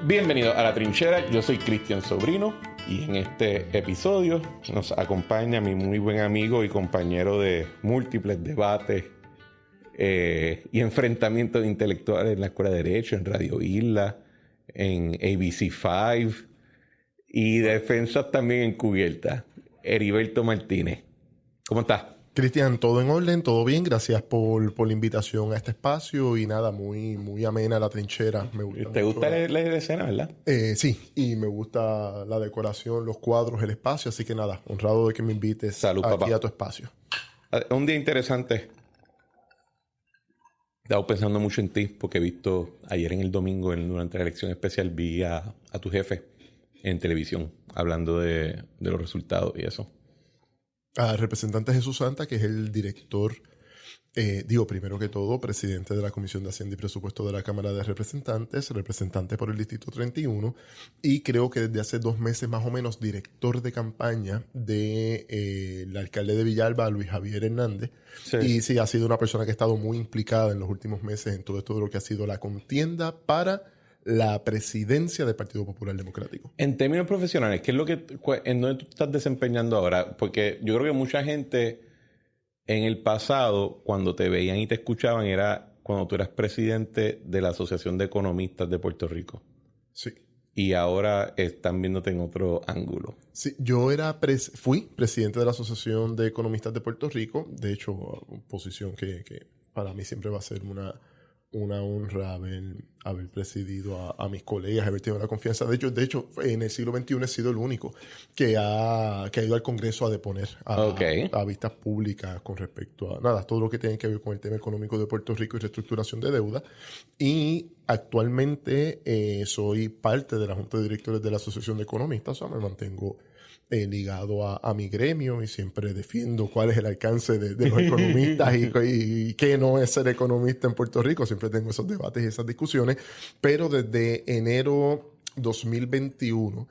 Bienvenido a La Trinchera, yo soy Cristian Sobrino y en este episodio nos acompaña mi muy buen amigo y compañero de múltiples debates y enfrentamientos intelectuales en la Escuela de Derecho, en Radio Isla, en ABC5 y defensas también en Cubierta, Heriberto Martínez. ¿Cómo estás? Cristian, todo en orden, todo bien. Gracias por la invitación a este espacio y nada, muy amena la trinchera. Me gusta ¿Te mucho gusta la escena, verdad? Sí, y me gusta la decoración, los cuadros, el espacio. Así que nada, honrado de que me invites Salud, aquí papá. a tu espacio. Un día interesante. He estado pensando mucho en ti porque he visto ayer en el domingo, durante la elección especial, vi a tu jefe en televisión hablando de los resultados y eso. Al representante Jesús Santa, que es el director, primero que todo, presidente de la Comisión de Hacienda y Presupuesto de la Cámara de Representantes, representante por el Distrito 31, y creo que desde hace 2 meses más o menos director de campaña del alcalde de Villalba, Luis Javier Hernández. Sí. Y sí, ha sido una persona que ha estado muy implicada en los últimos meses en todo esto de lo que ha sido la contienda para la presidencia del Partido Popular Democrático. En términos profesionales, ¿qué es en dónde tú estás desempeñando ahora? Porque yo creo que mucha gente en el pasado, cuando te veían y te escuchaban, era cuando tú eras presidente de la Asociación de Economistas de Puerto Rico. Sí. Y ahora están viéndote en otro ángulo. Sí, yo fui presidente de la Asociación de Economistas de Puerto Rico. De hecho, posición que para mí siempre va a ser una honra haber presidido a mis colegas, haber tenido la confianza. De hecho, en el siglo XXI he sido el único que ha ido al Congreso a deponer a vistas públicas con respecto a todo lo que tiene que ver con el tema económico de Puerto Rico y reestructuración de deuda. Y actualmente soy parte de la Junta de Directores de la Asociación de Economistas, o sea, me mantengo ligado a mi gremio y siempre defiendo cuál es el alcance de los economistas y qué no es ser economista en Puerto Rico. Siempre tengo esos debates y esas discusiones, pero desde enero 2021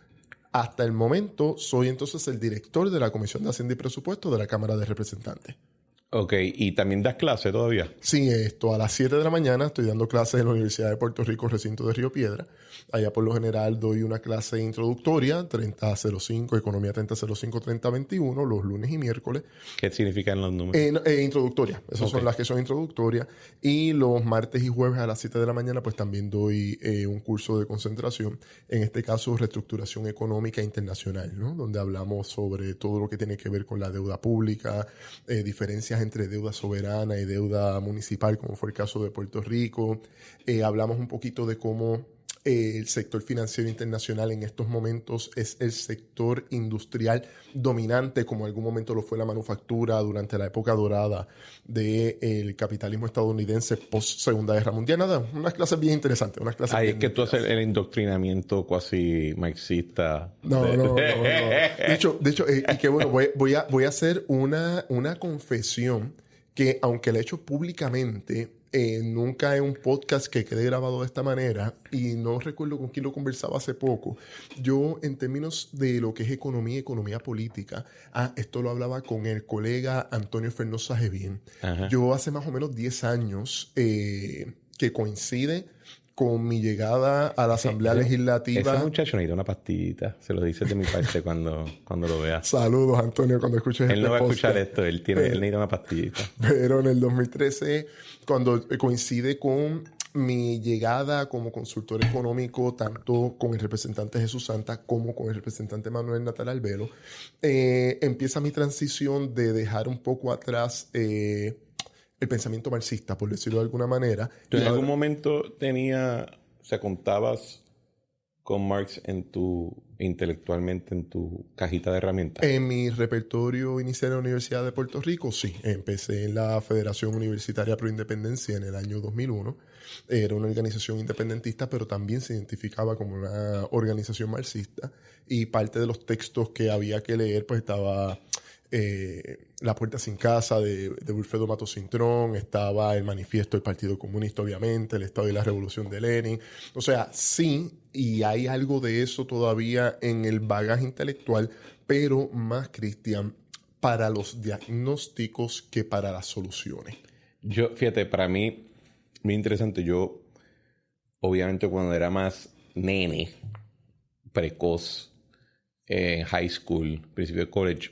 hasta el momento soy entonces el director de la Comisión de Hacienda y Presupuesto de la Cámara de Representantes. Ok, ¿y también das clase todavía? Sí, a las 7 de la mañana estoy dando clases en la Universidad de Puerto Rico, recinto de Río Piedra. Allá por lo general doy una clase introductoria, 3005, Economía 3005, 3021, los lunes y miércoles. ¿Qué significan los números? Introductoria, esas son las que son introductorias. Y los martes y jueves a las 7 de la mañana pues también doy un curso de concentración, en este caso reestructuración económica internacional, ¿no? Donde hablamos sobre todo lo que tiene que ver con la deuda pública, diferencias entre deuda soberana y deuda municipal, como fue el caso de Puerto Rico. Hablamos un poquito de cómo el sector financiero internacional en estos momentos es el sector industrial dominante, como en algún momento lo fue la manufactura durante la época dorada del capitalismo estadounidense post Segunda Guerra Mundial. Nada, unas clases bien interesantes. Es que tú haces el indoctrinamiento cuasi marxista. No. De hecho, y que bueno, voy a hacer una confesión que, aunque la he hecho públicamente, nunca en un podcast que quede grabado de esta manera, y no recuerdo con quién lo conversaba hace poco. Yo, en términos de lo que es economía política, esto lo hablaba con el colega Antonio Fernosa Gevín. Yo hace más o menos 10 años que coincide con mi llegada a la Asamblea Legislativa. Ese muchacho necesita una pastillita. Se lo dices de mi parte cuando lo veas. Saludos, Antonio, cuando escuches Él no va a escuchar esto. Él necesita una pastillita. Pero en el 2013, cuando coincide con mi llegada como consultor económico, tanto con el representante Jesús Santa como con el representante Manuel Natal Albelo, empieza mi transición de dejar un poco atrás el pensamiento marxista, por decirlo de alguna manera. ¿Tú en algún momento contabas con Marx intelectualmente en tu cajita de herramientas? En mi repertorio inicial en la Universidad de Puerto Rico, sí. Empecé en la Federación Universitaria Pro Independencia en el año 2001. Era una organización independentista, pero también se identificaba como una organización marxista. Y parte de los textos que había que leer, pues estaba La Puerta Sin Casa de Wilfredo Matos Cintrón, estaba el Manifiesto del Partido Comunista, obviamente, el Estado y la Revolución de Lenin. O sea, sí, y hay algo de eso todavía en el bagaje intelectual, pero más, Cristian, para los diagnósticos que para las soluciones. Fíjate, para mí, muy interesante, yo, obviamente, cuando era más nene, precoz, high school, principio de college,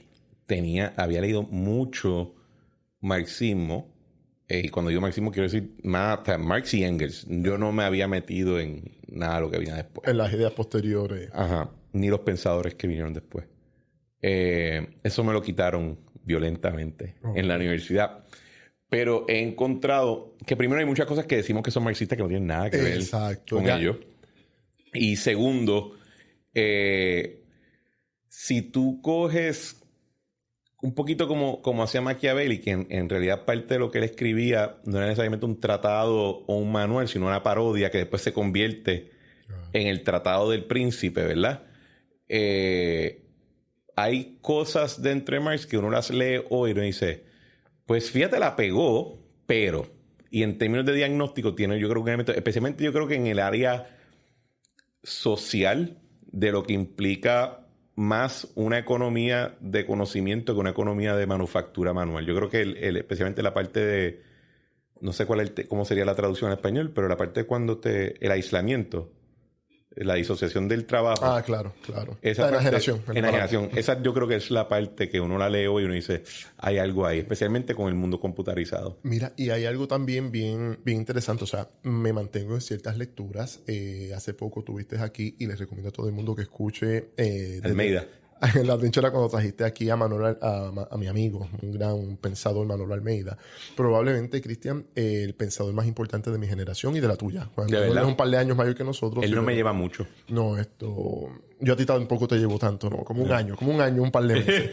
había leído mucho marxismo. Y cuando digo marxismo quiero decir más Marx y Engels. Yo no me había metido en nada de lo que venía después. En las ideas posteriores. Ajá. Ni los pensadores que vinieron después. Eso me lo quitaron violentamente en la universidad. Pero he encontrado que primero hay muchas cosas que decimos que son marxistas que no tienen nada que ver con ellos. Y segundo, si tú coges un poquito como hacía Machiavelli, que en realidad parte de lo que él escribía no era necesariamente un tratado o un manual, sino una parodia que después se convierte en el Tratado del Príncipe, ¿verdad? Hay cosas dentro de Marx que uno las lee hoy y uno dice, pues fíjate, la pegó, pero... Y en términos de diagnóstico tiene, yo creo que especialmente yo creo que en el área social de lo que implica más una economía de conocimiento que una economía de manufactura manual. Yo creo que especialmente la parte de, no sé cómo sería la traducción en español, pero la parte de cuando el aislamiento, la disociación del trabajo. Ah, claro. Esa la enajenación. Enajenación. Esa yo creo que es la parte que uno la lee hoy y uno dice, hay algo ahí, especialmente con el mundo computarizado. Mira, y hay algo también bien interesante. O sea, me mantengo en ciertas lecturas. Hace poco tuviste aquí y les recomiendo a todo el mundo que escuche... Almeida. En la trinchera cuando trajiste aquí a Manuel, a mi amigo, un gran pensador, Manuel Almeida. Probablemente, Cristian, el pensador más importante de mi generación y de la tuya. Cuando él es un par de años mayor que nosotros. Él no me lleva mucho. No, yo a ti tampoco te llevo tanto, ¿no? Como un año, un par de meses.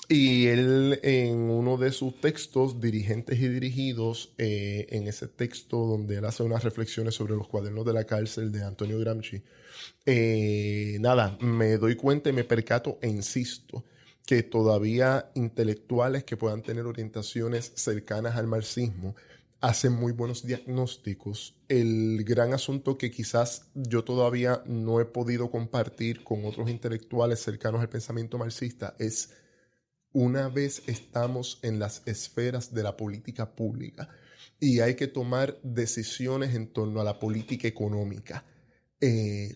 Y él, en uno de sus textos, Dirigentes y Dirigidos, en ese texto donde él hace unas reflexiones sobre los cuadernos de la cárcel de Antonio Gramsci, me doy cuenta y me percato e insisto que todavía intelectuales que puedan tener orientaciones cercanas al marxismo hacen muy buenos diagnósticos. El gran asunto que quizás yo todavía no he podido compartir con otros intelectuales cercanos al pensamiento marxista es, una vez estamos en las esferas de la política pública y hay que tomar decisiones en torno a la política económica,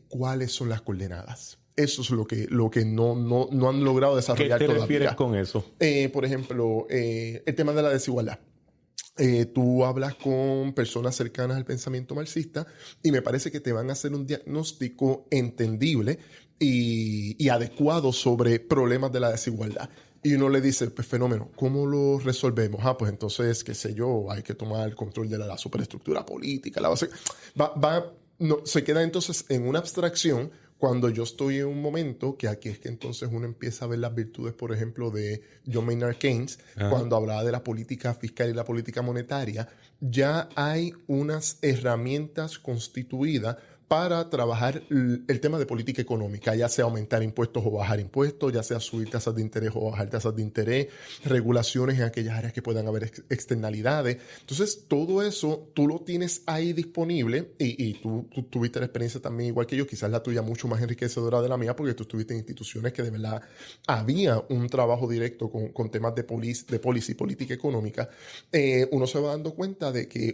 ¿cuáles son las coordenadas? Eso es lo que no han logrado desarrollar todavía. ¿Qué te refieres con eso? Por ejemplo, el tema de la desigualdad. Tú hablas con personas cercanas al pensamiento marxista y me parece que te van a hacer un diagnóstico entendible y adecuado sobre problemas de la desigualdad. Y uno le dice, pues fenómeno, ¿cómo lo resolvemos? Pues entonces, qué sé yo, hay que tomar el control de la superestructura política. Se queda entonces en una abstracción cuando yo estoy en un momento que aquí es que entonces uno empieza a ver las virtudes, por ejemplo, de John Maynard Keynes, cuando hablaba de la política fiscal y la política monetaria. Ya hay unas herramientas constituidas para trabajar el tema de política económica, ya sea aumentar impuestos o bajar impuestos, ya sea subir tasas de interés o bajar tasas de interés, regulaciones en aquellas áreas que puedan haber externalidades. Entonces, todo eso tú lo tienes ahí disponible y tú tuviste la experiencia también igual que yo, quizás la tuya mucho más enriquecedora de la mía, porque tú estuviste en instituciones que de verdad había un trabajo directo con temas de policy, política económica. Uno se va dando cuenta de que,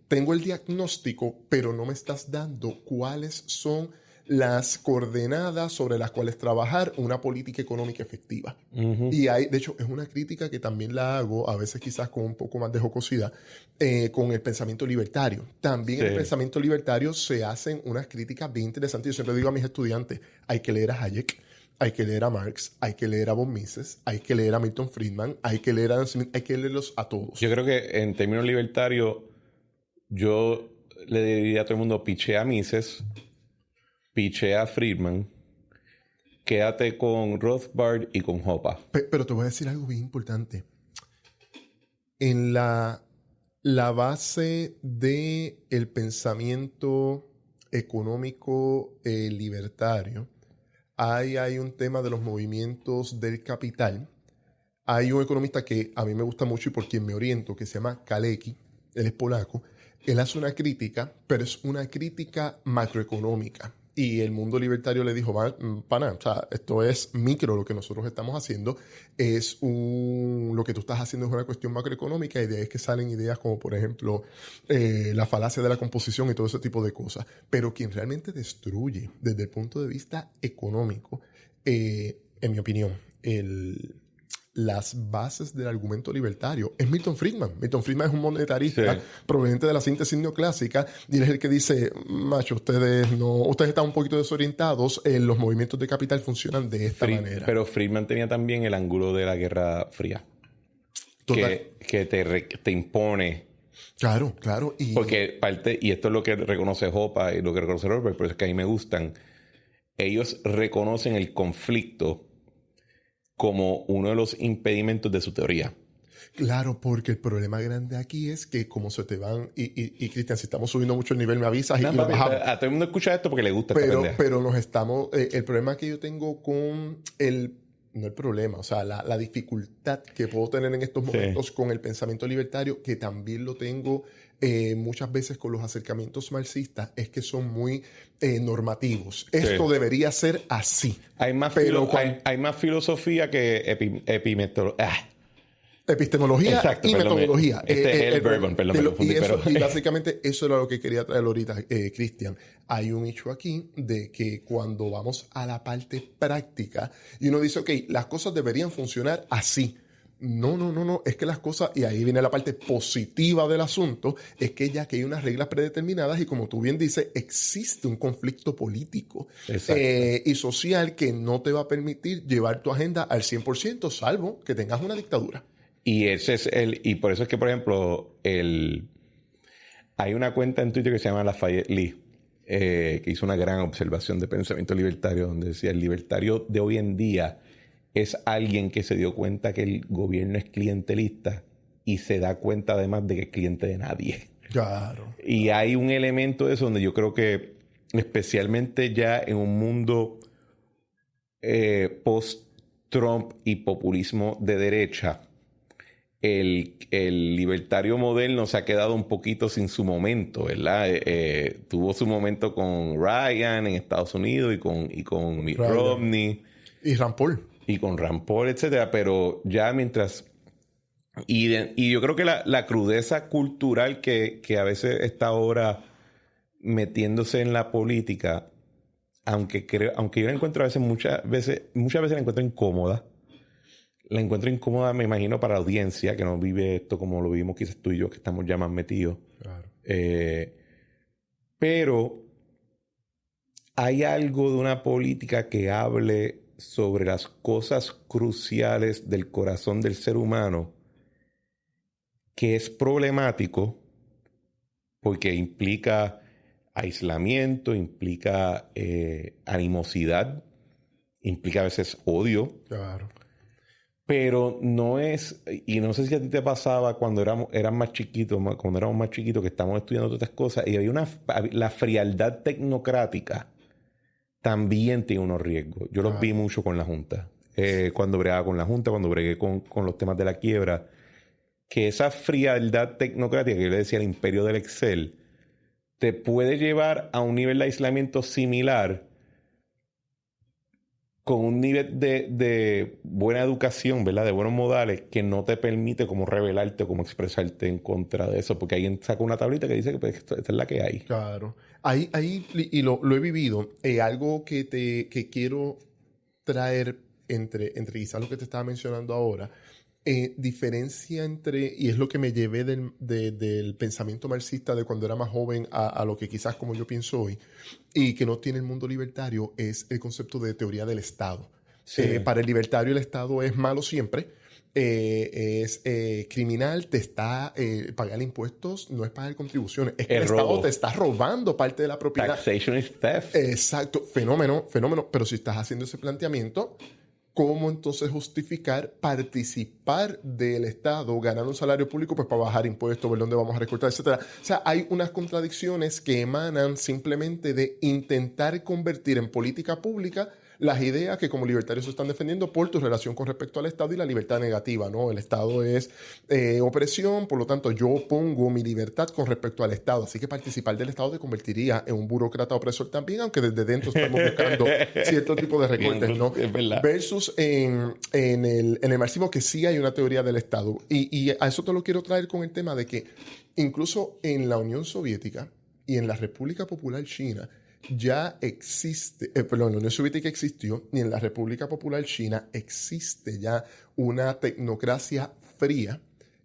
tengo el diagnóstico, pero no me estás dando cuáles son las coordenadas sobre las cuales trabajar una política económica efectiva. Uh-huh. Y de hecho, es una crítica que también la hago, a veces quizás con un poco más de jocosidad, con el pensamiento libertario. También en el pensamiento libertario se hacen unas críticas bien interesantes. Yo siempre digo a mis estudiantes, hay que leer a Hayek, hay que leer a Marx, hay que leer a von Mises, hay que leer a Milton Friedman, hay que leer a Adam Smith, hay que leerlos a todos. Yo creo que en términos libertarios, yo le diría a todo el mundo, pichea a Mises, pichea a Friedman, quédate con Rothbard y con Hoppe. Pero te voy a decir algo bien importante. En la base del pensamiento económico libertario, hay un tema de los movimientos del capital. Hay un economista que a mí me gusta mucho y por quien me oriento, que se llama Kalecki, él es polaco. Él hace una crítica, pero es una crítica macroeconómica. Y el mundo libertario le dijo, pana, o sea, esto es micro lo que nosotros estamos haciendo, lo que tú estás haciendo es una cuestión macroeconómica y de ahí es que salen ideas como, por ejemplo, la falacia de la composición y todo ese tipo de cosas. Pero quien realmente destruye desde el punto de vista económico, en mi opinión, las bases del argumento libertario es Milton Friedman. Milton Friedman es un monetarista proveniente de la síntesis neoclásica y él es el que dice, macho, ustedes están un poquito desorientados, los movimientos de capital funcionan de esta manera. Pero Friedman tenía también el ángulo de la Guerra Fría. Que te impone. Claro. Porque y esto es lo que reconoce Hoppe y lo que reconoce Robert, pero es que a mí me gustan. Ellos reconocen el conflicto como uno de los impedimentos de su teoría. Claro, porque el problema grande aquí es que como se te van... Y Cristian, si estamos subiendo mucho el nivel, me avisas y lo bajamos. A todo el mundo escucha esto porque le gusta esta pendeja. Pero nos estamos... el problema que yo tengo con no el problema, o sea, la dificultad que puedo tener en estos momentos con el pensamiento libertario, que también lo tengo muchas veces con los acercamientos marxistas, es que son muy normativos. Esto debería ser así. Hay más filosofía que epistemología. Exacto, y metodología. Y básicamente eso era lo que quería traer ahorita, Cristian. Hay un hecho aquí de que cuando vamos a la parte práctica y uno dice, ok, las cosas deberían funcionar así. No, es que las cosas, y ahí viene la parte positiva del asunto, es que ya que hay unas reglas predeterminadas y como tú bien dices, existe un conflicto político y social que no te va a permitir llevar tu agenda al 100%, salvo que tengas una dictadura. Y y por eso es que, por ejemplo, hay una cuenta en Twitter que se llama Lafayette Lee, que hizo una gran observación de pensamiento libertario, donde decía, el libertario de hoy en día es alguien que se dio cuenta que el gobierno es clientelista y se da cuenta además de que es cliente de nadie. Claro. Y hay un elemento de eso donde yo creo que, especialmente ya en un mundo post-Trump y populismo de derecha, el libertario moderno se ha quedado un poquito sin su momento, ¿verdad? Tuvo su momento con Reagan en Estados Unidos y con Mitt Romney. Y Rand Paul. Y con Rand Paul, etcétera. Pero ya mientras... Y yo creo que la crudeza cultural que a veces está ahora metiéndose en la política, aunque yo la encuentro muchas veces la encuentro incómoda. La encuentro incómoda, me imagino, para la audiencia que no vive esto como lo vivimos quizás tú y yo, que estamos ya más metidos. Claro. Pero hay algo de una política que hable sobre las cosas cruciales del corazón del ser humano que es problemático porque implica aislamiento, implica animosidad, implica a veces odio. Claro. Pero no es, y no sé si a ti te pasaba cuando éramos más chiquitos, que estábamos estudiando todas estas cosas, y había la frialdad tecnocrática también tiene unos riesgos. Yo los vi mucho con la Junta. Cuando bregaba con la Junta, cuando bregué con los temas de la quiebra, que esa frialdad tecnocrática que yo le decía el imperio del Excel, te puede llevar a un nivel de aislamiento similar con un nivel de buena educación, ¿verdad? De buenos modales que no te permite como rebelarte o como expresarte en contra de eso. Porque alguien saca una tablita que dice que pues, esta es la que hay. Claro. Ahí y lo he vivido. Algo que quiero traer entre quizás lo que te estaba mencionando ahora. Diferencia entre, y es lo que me llevé del pensamiento marxista de cuando era más joven a lo que quizás como yo pienso hoy, y que no tiene el mundo libertario, es el concepto de teoría del Estado. Sí. Para el libertario el Estado es malo siempre, es criminal, te está pagar impuestos, no es pagar contribuciones, es que el Estado te está robando parte de la propiedad. Taxation is theft. Exacto, fenómeno, pero si estás haciendo ese planteamiento, ¿cómo entonces justificar participar del Estado, ganar un salario público pues para bajar impuestos, ver dónde vamos a recortar, etcétera? O sea, hay unas contradicciones que emanan simplemente de intentar convertir en política pública las ideas que como libertarios se están defendiendo por tu relación con respecto al Estado y la libertad negativa, ¿no? El Estado es opresión, por lo tanto yo pongo mi libertad con respecto al Estado, así que participar del Estado te convertiría en un burócrata opresor también, aunque desde dentro estamos buscando cierto tipo de recortes, ¿no? Es verdad. Versus en el marxismo, que sí hay una teoría del Estado, y a eso te lo quiero traer con el tema de que incluso en la Unión Soviética y en la República Popular China ya existe, perdón, en la Unión Soviética existió y en la República Popular China existe ya una tecnocracia fría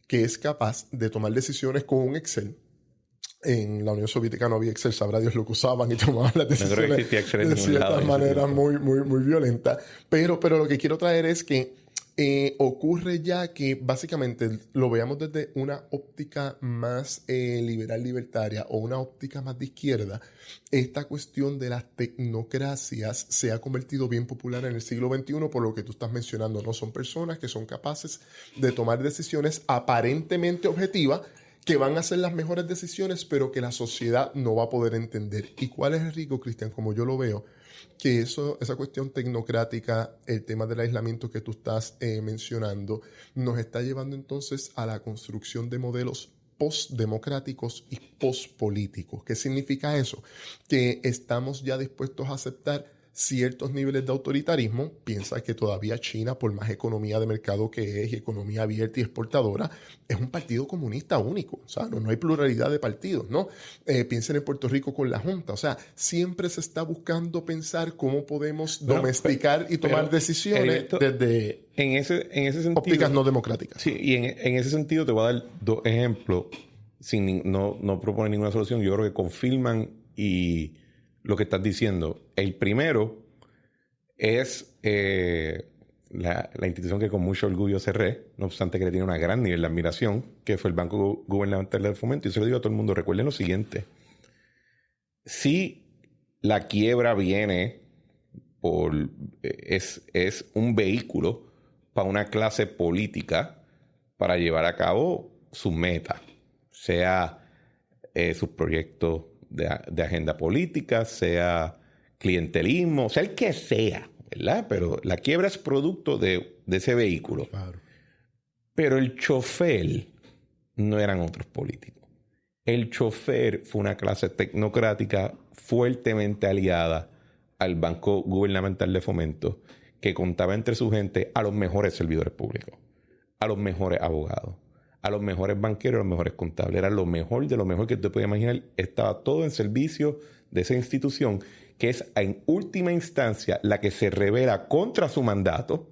que es capaz de tomar decisiones con un Excel. En la Unión Soviética no había Excel, sabrá Dios lo que usaban y tomaban las decisiones de ciertas maneras muy violentas. Pero lo que quiero traer es que ocurre ya que básicamente lo veamos desde una óptica más liberal libertaria o una óptica más de izquierda. Esta cuestión de las tecnocracias se ha convertido bien popular en el siglo XXI por lo que tú estás mencionando, ¿no? Son personas que son capaces de tomar decisiones aparentemente objetivas que van a ser las mejores decisiones, pero que la sociedad no va a poder entender. ¿Y cuál es el riesgo, Cristian? Como yo lo veo, que esa cuestión tecnocrática, el tema del aislamiento que tú estás mencionando, nos está llevando entonces a la construcción de modelos postdemocráticos y postpolíticos. ¿Qué significa eso? Que estamos ya dispuestos a aceptar ciertos niveles de autoritarismo. Piensa que todavía China, por más economía de mercado que es y economía abierta y exportadora, es un partido comunista único. O sea, no hay pluralidad de partidos, ¿no? Piensen en Puerto Rico con la Junta. O sea, siempre se está buscando pensar cómo podemos domesticar y tomar decisiones desde en ese sentido, ópticas no democráticas. Sí, y en ese sentido te voy a dar dos ejemplos, no proponen ninguna solución. Yo creo que confirman y lo que estás diciendo. El primero es la institución que con mucho orgullo cerré, no obstante que le tiene un gran nivel de admiración, que fue el Banco Gubernamental de Fomento. Y se lo digo a todo el mundo, recuerden lo siguiente. Si la quiebra viene es un vehículo para una clase política para llevar a cabo sus metas, sea sus proyectos de agenda política, sea clientelismo, sea el que sea, ¿verdad? Pero la quiebra es producto de ese vehículo. Claro. Pero el chofer no eran otros políticos. El chofer fue una clase tecnocrática fuertemente aliada al Banco Gubernamental de Fomento, que contaba entre su gente a los mejores servidores públicos, a los mejores abogados, a los mejores banqueros, a los mejores contables. Era lo mejor de lo mejor que te puedes imaginar. Estaba todo en servicio de esa institución que es en última instancia la que se revela contra su mandato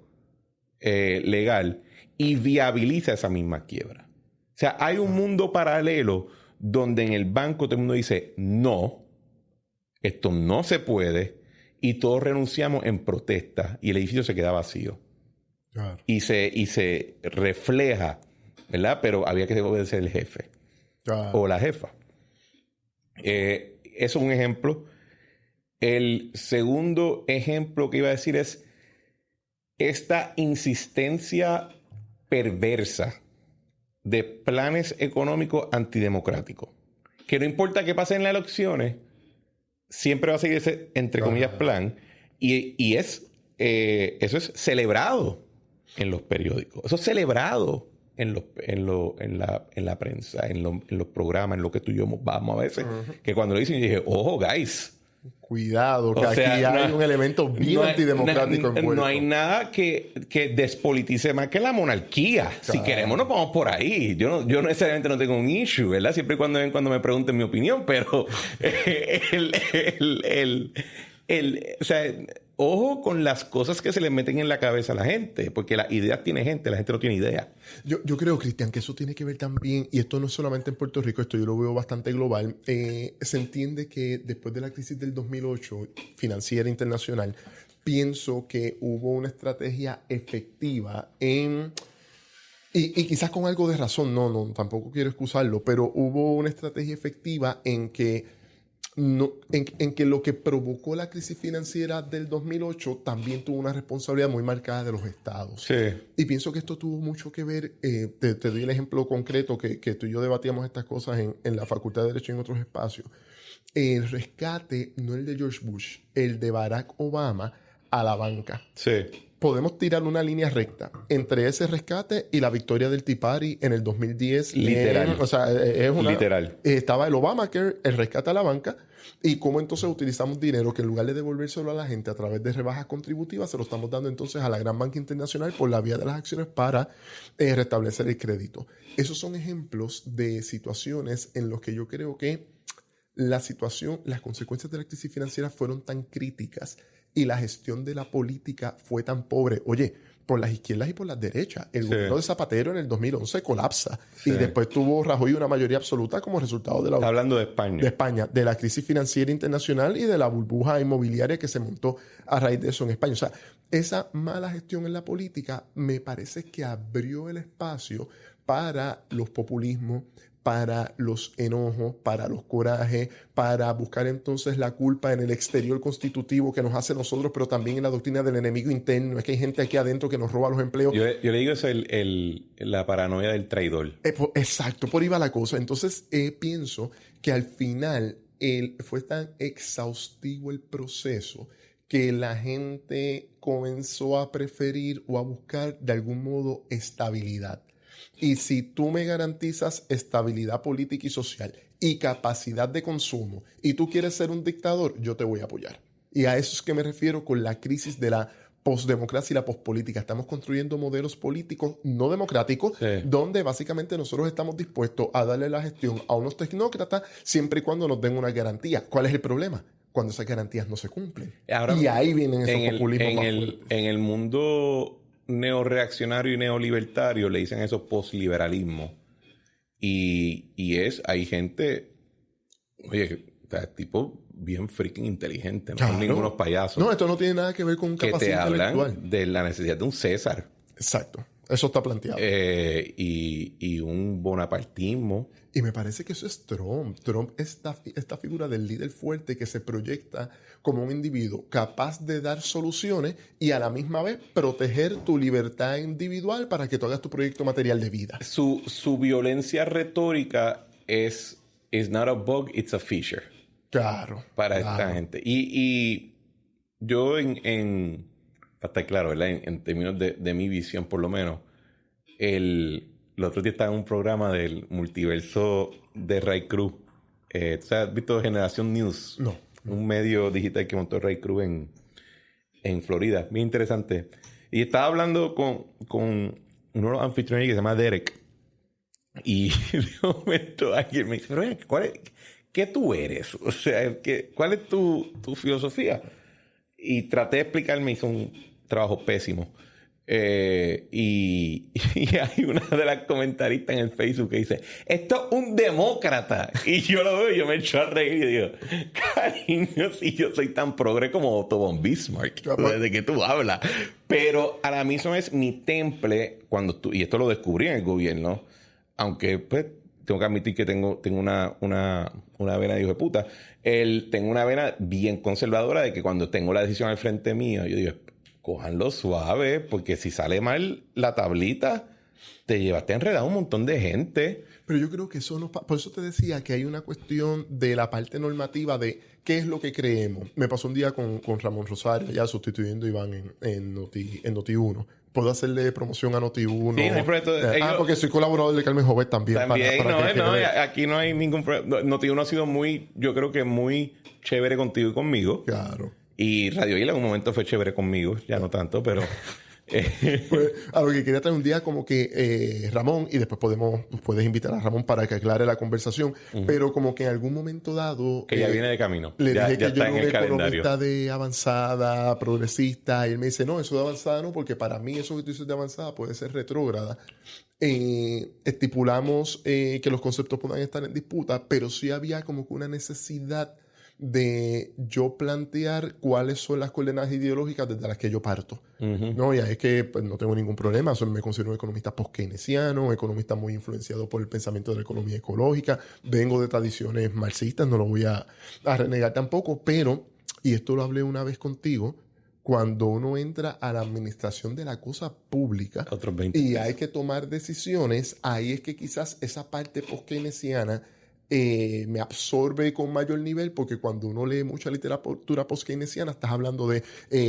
legal y viabiliza esa misma quiebra. O sea, hay un mundo paralelo donde en el banco todo el mundo dice no, esto no se puede, y todos renunciamos en protesta y el edificio se queda vacío. Claro. Y se refleja, ¿verdad? Pero había que obedecer el jefe o la jefa. Eso es un ejemplo. El segundo ejemplo que iba a decir es esta insistencia perversa de planes económicos antidemocráticos. Que no importa qué pase en las elecciones, siempre va a seguir ese, entre comillas, plan. Y eso es celebrado en los periódicos. Eso es celebrado en la prensa, en los programas, en lo que tú y yo vamos a veces. Que cuando lo dicen, yo dije, ojo, guys. Cuidado, que aquí hay un elemento bien antidemocrático envuelto. No hay nada que despolitice más que la monarquía. Claro. Si queremos, nos vamos por ahí. Yo necesariamente no tengo un issue, ¿verdad? Siempre y cuando me pregunten mi opinión, pero o sea, ojo con las cosas que se le meten en la cabeza a la gente, porque las ideas tiene gente, la gente no tiene idea. Yo creo, Cristian, que eso tiene que ver también, y esto no es solamente en Puerto Rico, esto yo lo veo bastante global. Se entiende que después de la crisis del 2008, financiera internacional, pienso que hubo una estrategia efectiva y quizás con algo de razón, no, tampoco quiero excusarlo, pero hubo una estrategia efectiva en que lo que provocó la crisis financiera del 2008 también tuvo una responsabilidad muy marcada de los estados. Sí. Y pienso que esto tuvo mucho que ver, te doy el ejemplo concreto que tú y yo debatíamos estas cosas en la Facultad de Derecho y en otros espacios. El rescate, no el de George Bush, el de Barack Obama, a la banca. Sí. Podemos tirar una línea recta entre ese rescate y la victoria del Tea Party en el 2010. Literal. Literal. Estaba el Obamacare, el rescate a la banca, y cómo entonces utilizamos dinero que en lugar de devolvérselo a la gente a través de rebajas contributivas, se lo estamos dando entonces a la gran banca internacional por la vía de las acciones para restablecer el crédito. Esos son ejemplos de situaciones en los que yo creo que las consecuencias de la crisis financiera fueron tan críticas y la gestión de la política fue tan pobre. Oye, por las izquierdas y por las derechas. El gobierno de Zapatero en el 2011 colapsa. Sí. Y después tuvo Rajoy una mayoría absoluta como resultado de la... Está hablando de España. De España, de la crisis financiera internacional y de la burbuja inmobiliaria que se montó a raíz de eso en España. O sea, esa mala gestión en la política me parece que abrió el espacio para los populismos, para los enojos, para los corajes, para buscar entonces la culpa en el exterior constitutivo que nos hace nosotros, pero también en la doctrina del enemigo interno. Es que hay gente aquí adentro que nos roba los empleos. Yo le digo eso la paranoia del traidor. Exacto, por ahí va la cosa. Entonces pienso que al final fue tan exhaustivo el proceso que la gente comenzó a preferir o a buscar de algún modo estabilidad. Y si tú me garantizas estabilidad política y social y capacidad de consumo y tú quieres ser un dictador, yo te voy a apoyar. Y a eso es que me refiero con la crisis de la postdemocracia y la postpolítica. Estamos construyendo modelos políticos no democráticos donde básicamente nosotros estamos dispuestos a darle la gestión a unos tecnócratas siempre y cuando nos den una garantía. ¿Cuál es el problema? Cuando esas garantías no se cumplen. Ahora, y ahí vienen esos populismos más fuertes. En el mundo neoreaccionario y neolibertario le dicen eso posliberalismo. Y hay gente, oye, tipo bien freaking inteligente, no son ningunos payasos. No, esto no tiene nada que ver con capacidad intelectual. Que te hablan de la necesidad de un César. Exacto. Eso está planteado. Y un bonapartismo. Y me parece que eso es Trump. Trump es esta figura del líder fuerte que se proyecta como un individuo capaz de dar soluciones y a la misma vez proteger tu libertad individual para que tú hagas tu proyecto material de vida. Su violencia retórica es "It's not a bug, it's a feature". Claro. Para esta gente. Y yo para estar claro, ¿verdad? En términos de mi visión, por lo menos, el otro día estaba en un programa del multiverso de Ray Cruz. ¿Tú has visto Generación News? No. Un medio digital que montó Ray Cruz en Florida. Muy interesante. Y estaba hablando con uno de los anfitriones que se llama Derek. Y de momento alguien me dice, pero ¿qué tú eres? O sea, ¿cuál es tu filosofía? Y traté de explicarme, hizo un trabajo pésimo. Y hay una de las comentaristas en el Facebook que dice, esto es un demócrata. Y yo lo veo y yo me echo a reír y digo, cariño, si yo soy tan progre como Otto von Bismarck, desde que tú hablas. Pero a la misma vez mi temple, y esto lo descubrí en el gobierno, aunque pues tengo que admitir que tengo una vena de hijo de puta, tengo una vena bien conservadora de que cuando tengo la decisión al frente mío, yo digo, cójanlo suave, porque si sale mal la tablita, te llevaste enredado un montón de gente. Pero yo creo que eso no... Por eso te decía que hay una cuestión de la parte normativa de qué es lo que creemos. Me pasó un día con Ramón Rosario, ya sustituyendo a Iván en Noti1. ¿Puedo hacerle promoción a Noti1? Sí, no hay problema. Porque soy colaborador de Carmen Jovet también. Aquí no hay ningún problema. Noti1 ha sido yo creo que muy chévere contigo y conmigo. Claro. Y Radio Isla en un momento fue chévere conmigo, ya no tanto, pero... Pues, a lo que quería traer un día como que Ramón, y después puedes invitar a Ramón para que aclare la conversación, pero como que en algún momento dado... Que ya viene de camino. Le dije que yo está en el calendario. Economista de avanzada, progresista, y él me dice, no, eso de avanzada no, porque para mí eso que tú dices de avanzada puede ser retrógrada. Estipulamos que los conceptos puedan estar en disputa, pero sí había como que una necesidad de yo plantear cuáles son las coordenadas ideológicas desde las que yo parto. ¿No? Y ahí es que pues, no tengo ningún problema. Solo me considero un economista post-keynesiano, un economista muy influenciado por el pensamiento de la economía ecológica. Vengo de tradiciones marxistas, no lo voy a renegar tampoco, pero, y esto lo hablé una vez contigo, cuando uno entra a la administración de la cosa pública y hay que tomar decisiones, ahí es que quizás esa parte post-keynesiana me absorbe con mayor nivel, porque cuando uno lee mucha literatura post-keynesiana, estás hablando de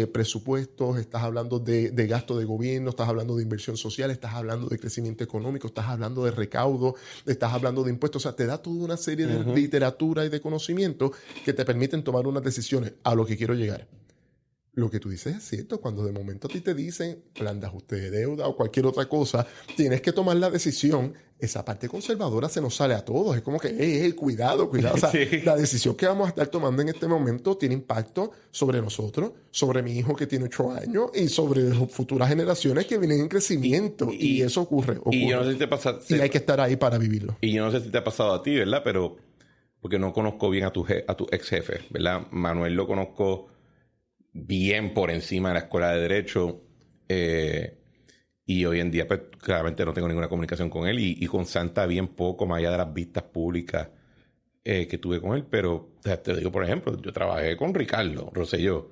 presupuestos, estás hablando de gasto de gobierno, estás hablando de inversión social, estás hablando de crecimiento económico, estás hablando de recaudo, estás hablando de impuestos. O sea, te da toda una serie de literatura y de conocimiento que te permiten tomar unas decisiones. A lo que quiero llegar. Lo que tú dices es cierto. Cuando de momento a ti te dicen plan de ajuste de deuda o cualquier otra cosa, tienes que tomar la decisión. Esa parte conservadora se nos sale a todos. Es como que, cuidado. O sea, sí. La decisión que vamos a estar tomando en este momento tiene impacto sobre nosotros, sobre mi hijo que tiene 8 años y sobre las futuras generaciones que vienen en crecimiento. Y eso ocurre. Y yo no sé si te pasa... Y hay que estar ahí para vivirlo. Y yo no sé si te ha pasado a ti, ¿verdad? Pero porque no conozco bien a tu ex jefe, ¿verdad? Manuel lo conozco bien por encima de la escuela de Derecho, y hoy en día pues claramente no tengo ninguna comunicación con él, y con Santa bien poco, más allá de las vistas públicas que tuve con él. Pero te digo, por ejemplo, yo trabajé con Ricardo Rosselló,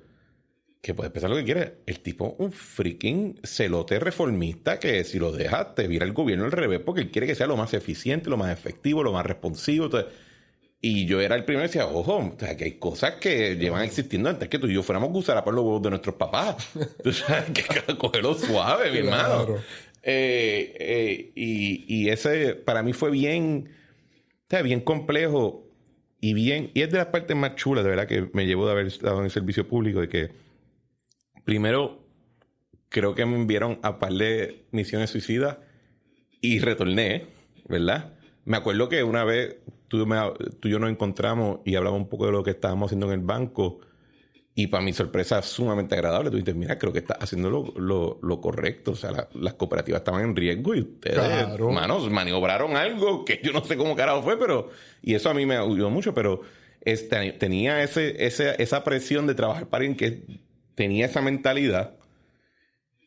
que puedes pensar lo que quieres, el tipo un freaking celote reformista que si lo dejas te vira el gobierno al revés, porque él quiere que sea lo más eficiente, lo más efectivo, lo más responsivo. Entonces, y yo era el primero que decía, ojo, o sea, que hay cosas que llevan existiendo antes que tú y yo fuéramos gusara por los huevos de nuestros papás. Tú sabes, que cogerlo suave, mi hermano. Y ese para mí fue bien, o sea, bien complejo y es de las partes más chulas, de verdad, que me llevó de haber estado en el servicio público, de que primero creo que me enviaron a par de misiones suicidas y retorné, ¿verdad? Me acuerdo que una vez tú y yo nos encontramos y hablamos un poco de lo que estábamos haciendo en el banco, y para mi sorpresa sumamente agradable, tú dices, mira, creo que estás haciendo lo correcto. O sea, las cooperativas estaban en riesgo y ustedes, hermanos, maniobraron algo que yo no sé cómo carajo fue, pero... Y eso a mí me ayudó mucho, pero tenía esa presión de trabajar para alguien que tenía esa mentalidad.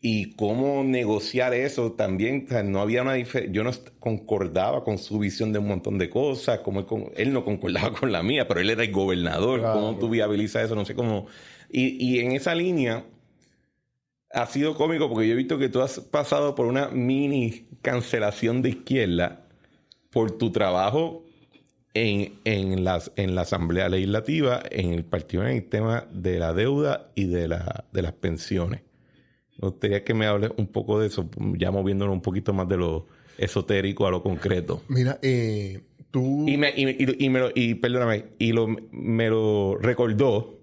Y cómo negociar eso también, o sea, no había una diferencia. Yo no concordaba con su visión de un montón de cosas, como él no concordaba con la mía, pero él era el gobernador. Claro. ¿Cómo tú viabilizas eso? No sé cómo. Y en esa línea ha sido cómico, porque yo he visto que tú has pasado por una mini cancelación de izquierda por tu trabajo en la Asamblea Legislativa, en el partido, en el tema de la deuda y de las pensiones. Me gustaría que me hables un poco de eso, ya moviéndonos un poquito más de lo esotérico a lo concreto. Mira, tú... Perdóname, me lo recordó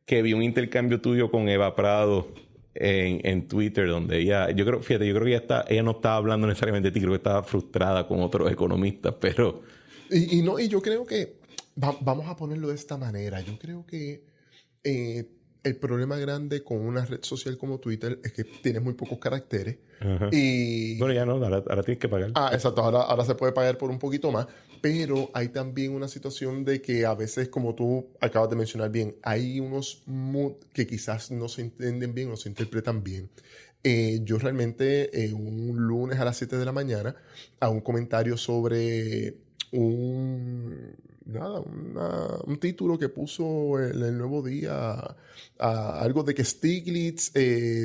que vi un intercambio tuyo con Eva Prado en Twitter, donde ella... Yo creo que ella no estaba hablando necesariamente de ti, creo que estaba frustrada con otros economistas, pero... Y yo creo que... vamos a ponerlo de esta manera. Yo creo que... el problema grande con una red social como Twitter es que tienes muy pocos caracteres. Ajá. Y... Bueno, ya no, ahora tienes que pagar. Exacto, ahora se puede pagar por un poquito más, pero hay también una situación de que a veces, como tú acabas de mencionar bien, hay unos moods que quizás no se entienden bien o se interpretan bien. Yo realmente un lunes a las 7 de la mañana a un comentario sobre un título que puso el Nuevo Día, algo de que Stiglitz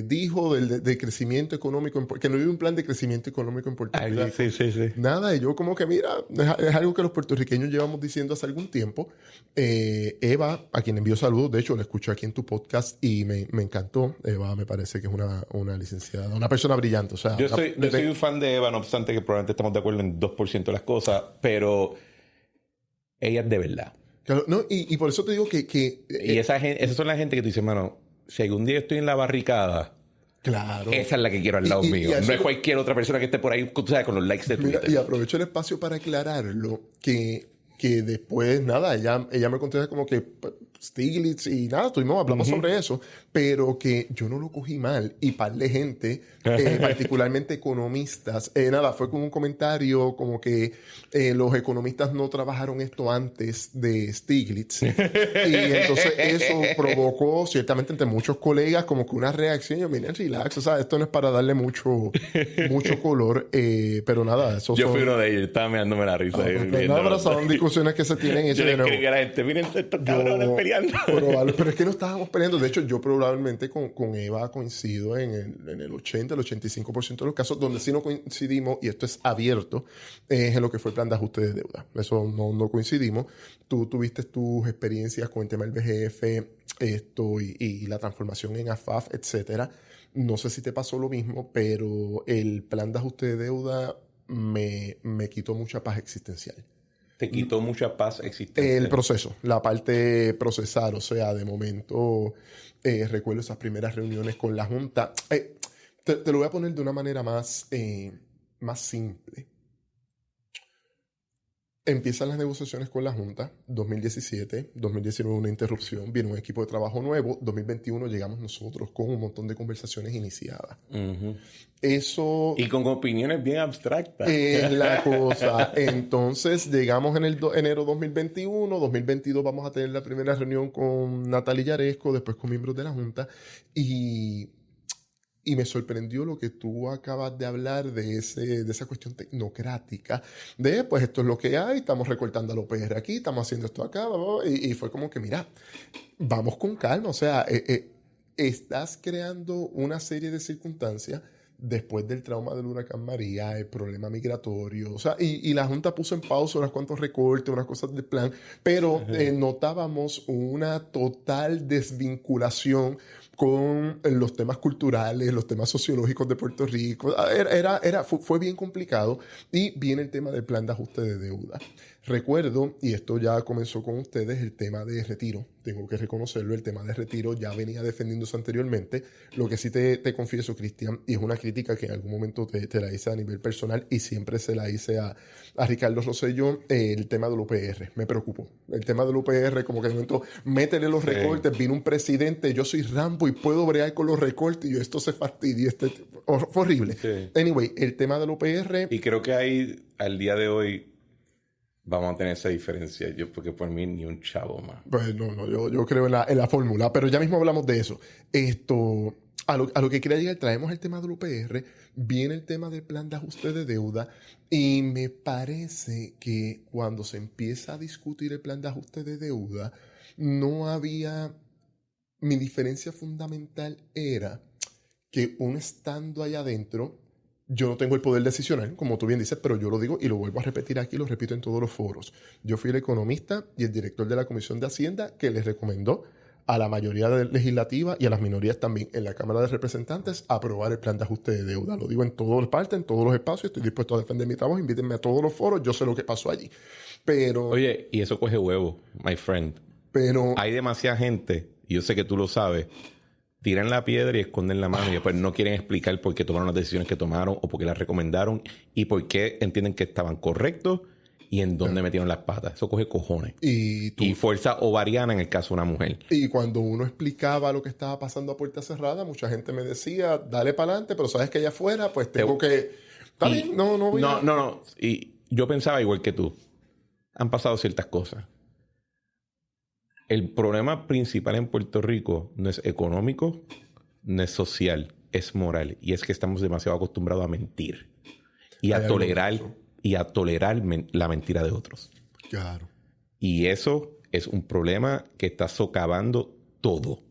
dijo de crecimiento económico, que no había un plan de crecimiento económico en Puerto Rico. Sí. Nada, y yo como que mira, es algo que los puertorriqueños llevamos diciendo hace algún tiempo. Eva, a quien envío saludos, de hecho la escuché aquí en tu podcast y me encantó. Eva me parece que es una licenciada, una persona brillante. O sea, yo soy un fan de Eva, no obstante que probablemente estamos de acuerdo en 2% de las cosas, pero ella es de verdad. Claro, no, y por eso te digo que y esas son la gente que tú dices, mano, si algún día estoy en la barricada, claro, esa es la que quiero al lado mío. No es cualquier otra persona que esté por ahí, tú sabes, con los likes de Twitter. Mira, y aprovecho el espacio para aclararlo, que después, nada, ella me contesta como que Stiglitz y nada, hablamos sobre eso, pero que yo no lo cogí mal y par de gente, particularmente economistas, nada, fue como un comentario como que los economistas no trabajaron esto antes de Stiglitz y entonces eso provocó ciertamente entre muchos colegas como que una reacción. Yo, miren, relax, o sea, esto no es para darle mucho color, pero nada, eso yo fui uno de ellos, estaba mirándome la risa. Pero son discusiones que se tienen. Yo le escribí a la gente, miren estos cabrones peleando. Pero es que no estábamos peleando. De hecho, yo probablemente con Eva coincido en el 80, el 85% de los casos. Donde sí no coincidimos, y esto es abierto, es en lo que fue el plan de ajuste de deuda. Eso no coincidimos. Tú tuviste tus experiencias con el tema del BGF y la transformación en AFAF, etcétera. No sé si te pasó lo mismo, pero el plan de ajuste de deuda me quitó mucha paz existencial. Te quitó mucha paz existencial. El proceso, la parte procesar, o sea, de momento recuerdo esas primeras reuniones con la Junta. Te lo voy a poner de una manera más simple. Empiezan las negociaciones con la Junta, 2017, 2019 una interrupción, viene un equipo de trabajo nuevo, 2021 llegamos nosotros con un montón de conversaciones iniciadas. Uh-huh. Eso... Y con opiniones bien abstractas. Es la cosa. Entonces llegamos en enero 2021, 2022 vamos a tener la primera reunión con Natalia Yaresco, después con miembros de la Junta, y me sorprendió lo que tú acabas de hablar de esa cuestión tecnocrática, de pues esto es lo que hay, estamos recortando al OPR aquí, estamos haciendo esto acá, y fue como que mira, vamos con calma, o sea, estás creando una serie de circunstancias después del trauma del huracán María, el problema migratorio, o sea, y la Junta puso en pausa unos cuantos recortes, unas cosas del plan, pero notábamos una total desvinculación con los temas culturales, los temas sociológicos de Puerto Rico. Fue bien complicado. Y viene el tema del plan de ajuste de deuda. Recuerdo, y esto ya comenzó con ustedes, el tema de retiro. Tengo que reconocerlo, el tema de retiro ya venía defendiéndose anteriormente. Lo que sí te confieso, Cristian, y es una crítica que en algún momento te la hice a nivel personal y siempre se la hice a Ricardo Rosselló, el tema del UPR. Me preocupó. El tema del UPR, como que de momento, métele los recortes, vino un presidente, yo soy Rambo y puedo bregar con los recortes, y yo esto se fastidia. Fue horrible. Sí. Anyway, el tema del UPR... Y creo que ahí, al día de hoy, vamos a tener esa diferencia. Porque por mí ni un chavo más. Pues yo creo en la fórmula, pero ya mismo hablamos de eso. A lo que quería llegar, traemos el tema del UPR, viene el tema del plan de ajuste de deuda, y me parece que cuando se empieza a discutir el plan de ajuste de deuda, no había... Mi diferencia fundamental era que uno estando allá adentro, yo no tengo el poder decisional, como tú bien dices, pero yo lo digo y lo vuelvo a repetir aquí, lo repito en todos los foros. Yo fui el economista y el director de la Comisión de Hacienda que les recomendó a la mayoría legislativa y a las minorías también en la Cámara de Representantes aprobar el plan de ajuste de deuda. Lo digo en todas las partes, en todos los espacios, estoy dispuesto a defender mi trabajo, invítenme a todos los foros, yo sé lo que pasó allí. Pero... Oye, y eso coge huevo, my friend. Pero... Hay demasiada gente, y yo sé que tú lo sabes, tiran la piedra y esconden la mano y después no quieren explicar por qué tomaron las decisiones que tomaron o por qué las recomendaron y por qué entienden que estaban correctos y en dónde metieron las patas. Eso coge cojones. Y fuerza ovariana en el caso de una mujer. Y cuando uno explicaba lo que estaba pasando a puerta cerrada, mucha gente me decía, dale para adelante, pero sabes que allá afuera, pues tengo que... ¿Está bien? No. Y yo pensaba igual que tú. Han pasado ciertas cosas. El problema principal en Puerto Rico no es económico, no es social, es moral. Y es que estamos demasiado acostumbrados a mentir. Y a tolerar la mentira de otros. Claro. Y eso es un problema que está socavando todo.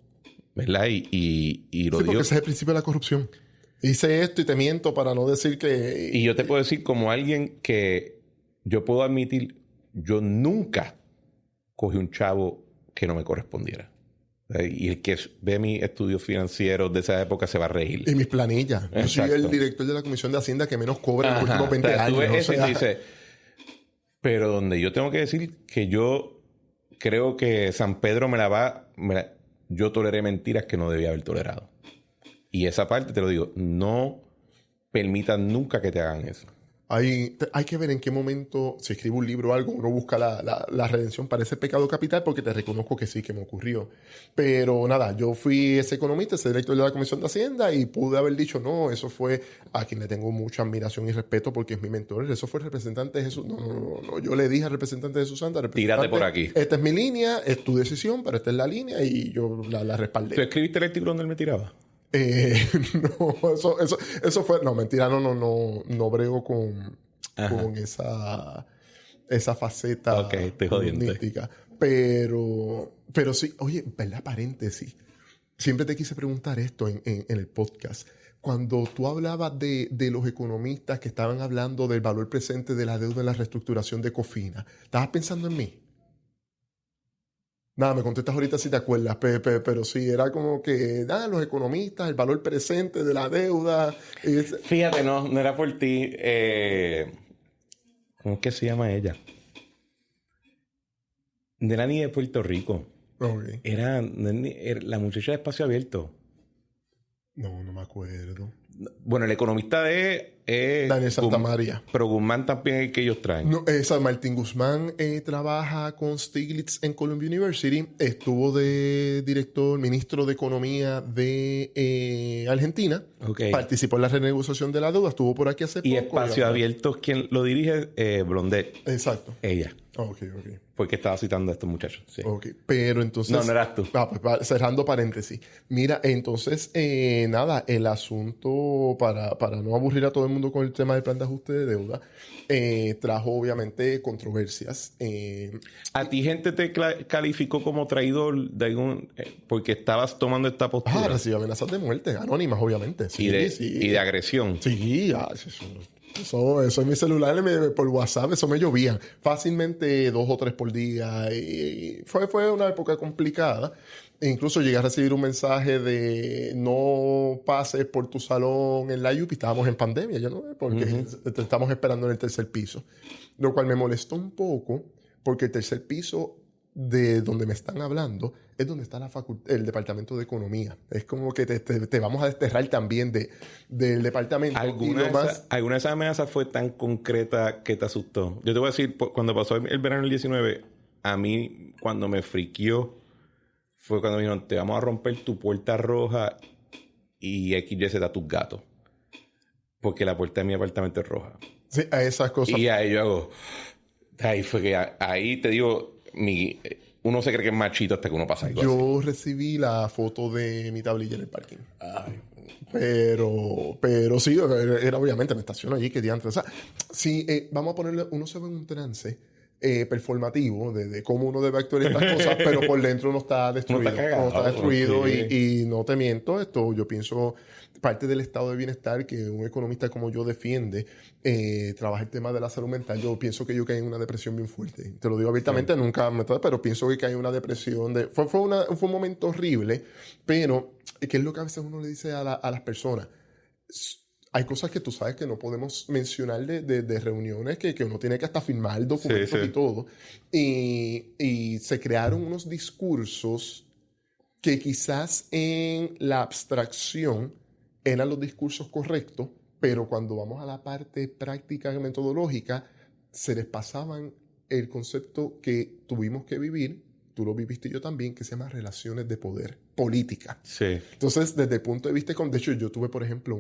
¿Verdad? Y lo digo... porque ese es el principio de la corrupción. Hice esto y te miento para no decir que... Y yo te puedo decir como alguien que yo puedo admitir, yo nunca cogí un chavo que no me correspondiera. Y el que ve mis estudios financieros de esa época se va a reír. Y mis planillas. Exacto. Yo soy el director de la Comisión de Hacienda que menos cobra en los últimos 20 años. Tú ves eso y dices, pero donde yo tengo que decir que yo creo que San Pedro yo toleré mentiras que no debía haber tolerado. Y esa parte te lo digo, no permitan nunca que te hagan eso. Hay que ver en qué momento, si escribo un libro o algo, uno busca la redención para ese pecado capital, porque te reconozco que sí, que me ocurrió. Pero nada, yo fui ese economista, ese director de la Comisión de Hacienda, y pude haber dicho, no, eso fue a quien le tengo mucha admiración y respeto porque es mi mentor. Eso fue el representante de Jesús. No. Yo le dije al representante de Jesús Santa, tírate por aquí. Esta es mi línea, es tu decisión, pero esta es la línea, y yo la respaldé. ¿Tú escribiste el artículo donde él me tiraba? No, eso fue... No, mentira, no brego con esa faceta estoy jodiendo. Pero sí, oye, ¿verdad? Paréntesis. Siempre te quise preguntar esto en el podcast. Cuando tú hablabas de los economistas que estaban hablando del valor presente de la deuda en la reestructuración de Cofina, ¿estabas pensando en mí? Nada, me contestas ahorita si te acuerdas, pero sí, era como que, los economistas, el valor presente de la deuda. Fíjate, no era por ti. ¿Cómo es que se llama ella? No era ni de Puerto Rico. Okay. Era la muchacha de Espacio Abierto. No me acuerdo. Bueno, el economista es Daniel Santamaría. Pero Guzmán también es el que ellos traen. No, Martín Guzmán trabaja con Stiglitz en Columbia University. Estuvo de ministro de Economía de Argentina. Okay. Participó en la renegociación de la deuda. Estuvo por aquí hace poco. Y Espacio Abierto, quien lo dirige, Blondet. Exacto. Ella. Ok. Porque estaba citando a estos muchachos. Sí. Ok, pero entonces... No eras tú. Pues, cerrando paréntesis. Mira, entonces, nada, el asunto, para no aburrir a todo el mundo con el tema del plan de ajuste de deuda, trajo obviamente controversias. ¿A ti gente te calificó como traidor de algún... porque estabas tomando esta postura? Recibí amenazas de muerte, anónimas, obviamente. Sí, y de agresión. Sí, eso en mi celular, por WhatsApp, eso me llovía fácilmente 2 o 3 por día. Y fue una época complicada. E incluso llegué a recibir un mensaje de no pases por tu salón en la UPI. Estábamos en pandemia, ya no, porque te estamos esperando en el tercer piso. Lo cual me molestó un poco, porque el tercer piso de donde me están hablando es donde está el departamento de economía. Es como que te vamos a desterrar también del departamento. ¿Alguna de esas amenazas fue tan concreta que te asustó? Yo te voy a decir, cuando pasó el verano del 19, a mí, cuando me friqueó, fue cuando me dijeron, te vamos a romper tu puerta roja y XYZ a tus gatos. Porque la puerta de mi apartamento es roja. Sí, a esas cosas. Y ahí yo hago... Ahí fue que... Ahí te digo... uno se cree que es machito hasta que uno pasa algo Yo así. recibí la foto de mi tablilla en el parking. Ay. Pero sí, era obviamente, me estaciono allí, que diantre. O sea, sí, vamos a ponerle, uno se ve en un trance performativo de cómo uno debe actuar estas cosas, pero por dentro uno está destruido. No está destruido okay. y no te miento, esto yo pienso, parte del estado de bienestar que un economista como yo defiende, trabaja el tema de la salud mental. Yo pienso que yo caí en una depresión bien fuerte. Te lo digo abiertamente, sí. Nunca pero pienso que caí en una depresión. Fue un momento horrible, pero ¿qué es lo que a veces uno le dice a las personas? Hay cosas que tú sabes que no podemos mencionar de reuniones que uno tiene que hasta firmar documentos y todo. Y se crearon unos discursos que quizás en la abstracción eran los discursos correctos, pero cuando vamos a la parte práctica y metodológica, se les pasaban el concepto que tuvimos que vivir, tú lo viviste y yo también, que se llama relaciones de poder, política. Sí. Entonces, desde el punto de vista, de hecho, yo tuve, por ejemplo,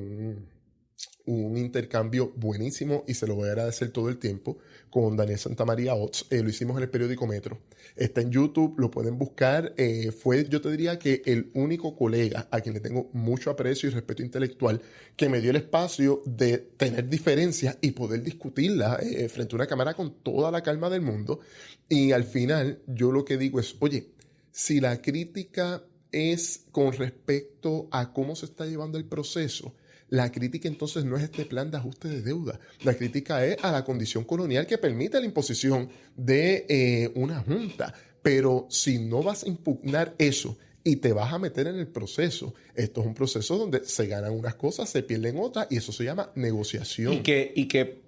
un intercambio buenísimo y se lo voy a agradecer todo el tiempo con Daniel Santamaría Ots. Lo hicimos en el periódico Metro. Está en YouTube, lo pueden buscar. Fue, yo te diría que el único colega a quien le tengo mucho aprecio y respeto intelectual que me dio el espacio de tener diferencias y poder discutirlas frente a una cámara con toda la calma del mundo. Y al final yo lo que digo es, oye, si la crítica es con respecto a cómo se está llevando el proceso, la crítica entonces no es este plan de ajuste de deuda. La crítica es a la condición colonial que permite la imposición de una junta. Pero si no vas a impugnar eso y te vas a meter en el proceso, esto es un proceso donde se ganan unas cosas, se pierden otras y eso se llama negociación. Y que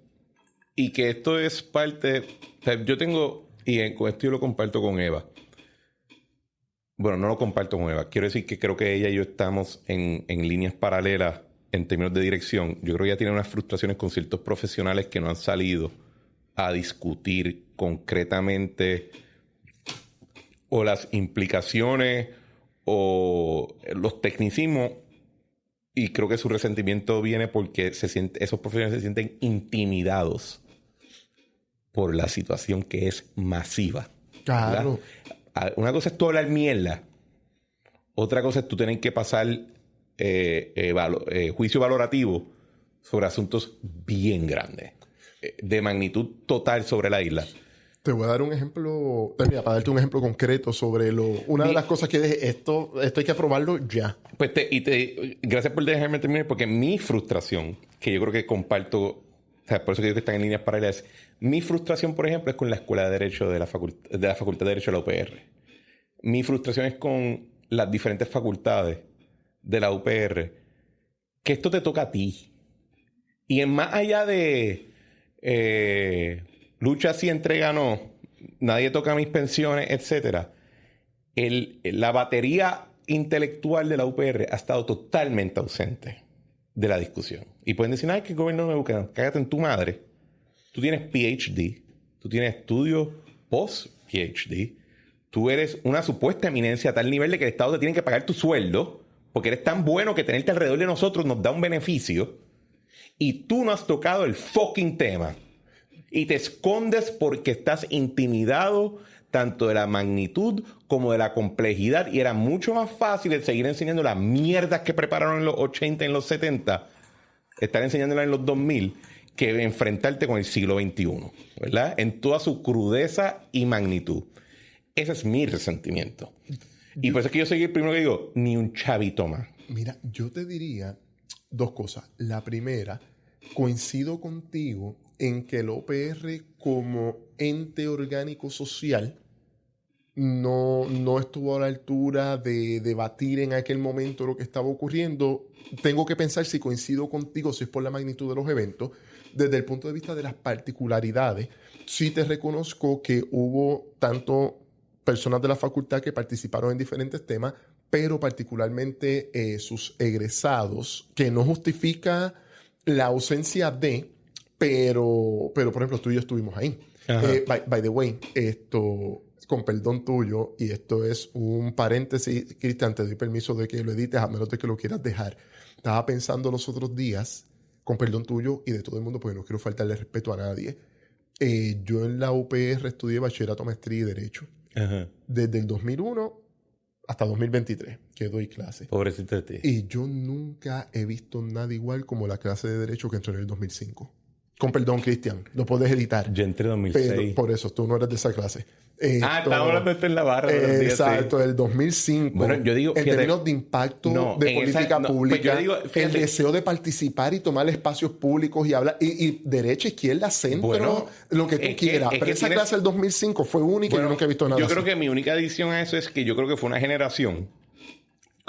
esto es parte... O sea, yo tengo... con esto yo lo comparto con Eva. Bueno, no lo comparto con Eva. Quiero decir que creo que ella y yo estamos en líneas paralelas en términos de dirección. Yo creo que ella tiene unas frustraciones con ciertos profesionales que no han salido a discutir concretamente o las implicaciones o los tecnicismos, y creo que su resentimiento viene porque esos profesionales se sienten intimidados por la situación que es masiva. Claro. ¿Verdad? Una cosa es tú hablar mierda. Otra cosa es tú tener que pasar juicio valorativo sobre asuntos bien grandes, de magnitud total sobre la isla. Te voy a dar un ejemplo, mira, para darte un ejemplo concreto sobre una de las cosas que dije, esto hay que aprobarlo ya. Pues gracias por dejarme terminar, porque mi frustración, que yo creo que comparto, o sea, por eso que digo que están en líneas paralelas, mi frustración, por ejemplo, es con la Escuela de Derecho de la Facultad de Derecho de la UPR. Mi frustración es con las diferentes facultades de la UPR, que esto te toca a ti. Y en más allá de lucha si entrega no, nadie toca mis pensiones, etcétera, la batería intelectual de la UPR ha estado totalmente ausente de la discusión. Y pueden decir, ay, que el gobierno no me busca. Cágate en tu madre. Tú tienes PhD, tú tienes estudios post-PhD, tú eres una supuesta eminencia a tal nivel de que el Estado te tiene que pagar tu sueldo porque eres tan bueno que tenerte alrededor de nosotros nos da un beneficio, y tú no has tocado el fucking tema y te escondes porque estás intimidado tanto de la magnitud como de la complejidad, y era mucho más fácil el seguir enseñando las mierdas que prepararon en los 80 y en los 70, estar enseñándolas en los 2000, que enfrentarte con el siglo XXI, ¿verdad? En toda su crudeza y magnitud. Ese es mi resentimiento. Y por eso es que yo soy el primero que digo, ni un chavito más. Mira, yo te diría dos cosas. La primera, coincido contigo en que el OPR como ente orgánico social no estuvo a la altura de debatir en aquel momento lo que estaba ocurriendo. Tengo que pensar si coincido contigo, si es por la magnitud de los eventos. Desde el punto de vista de las particularidades, sí te reconozco que hubo tanto personas de la facultad que participaron en diferentes temas, pero particularmente sus egresados, que no justifica la ausencia de, pero por ejemplo, tú y yo estuvimos ahí. By the way, esto, con perdón tuyo, y esto es un paréntesis, Cristian, te doy permiso de que lo edites, a menos de que lo quieras dejar. Estaba pensando los otros días, con perdón tuyo y de todo el mundo, porque no quiero faltarle respeto a nadie. Yo en la UPR estudié bachillerato, maestría y derecho. Ajá. Desde el 2001 hasta 2023 que doy clase. Pobrecito de ti. Y yo nunca he visto nada igual como la clase de derecho que entró en el 2005. Con perdón, Cristian, lo puedes editar. Yo entré en 2006. Pero por eso, tú no eres de esa clase. Estaba hablando de en la barra. Exacto, del 2005. Bueno, yo digo, en términos de impacto de política pública, pues digo, el deseo de participar y tomar espacios públicos y hablar, y derecha, izquierda, centro, lo que tú quieras. Pero esa clase del 2005 fue única y yo nunca he visto nada yo así. Creo que mi única adición a eso es que yo creo que fue una generación.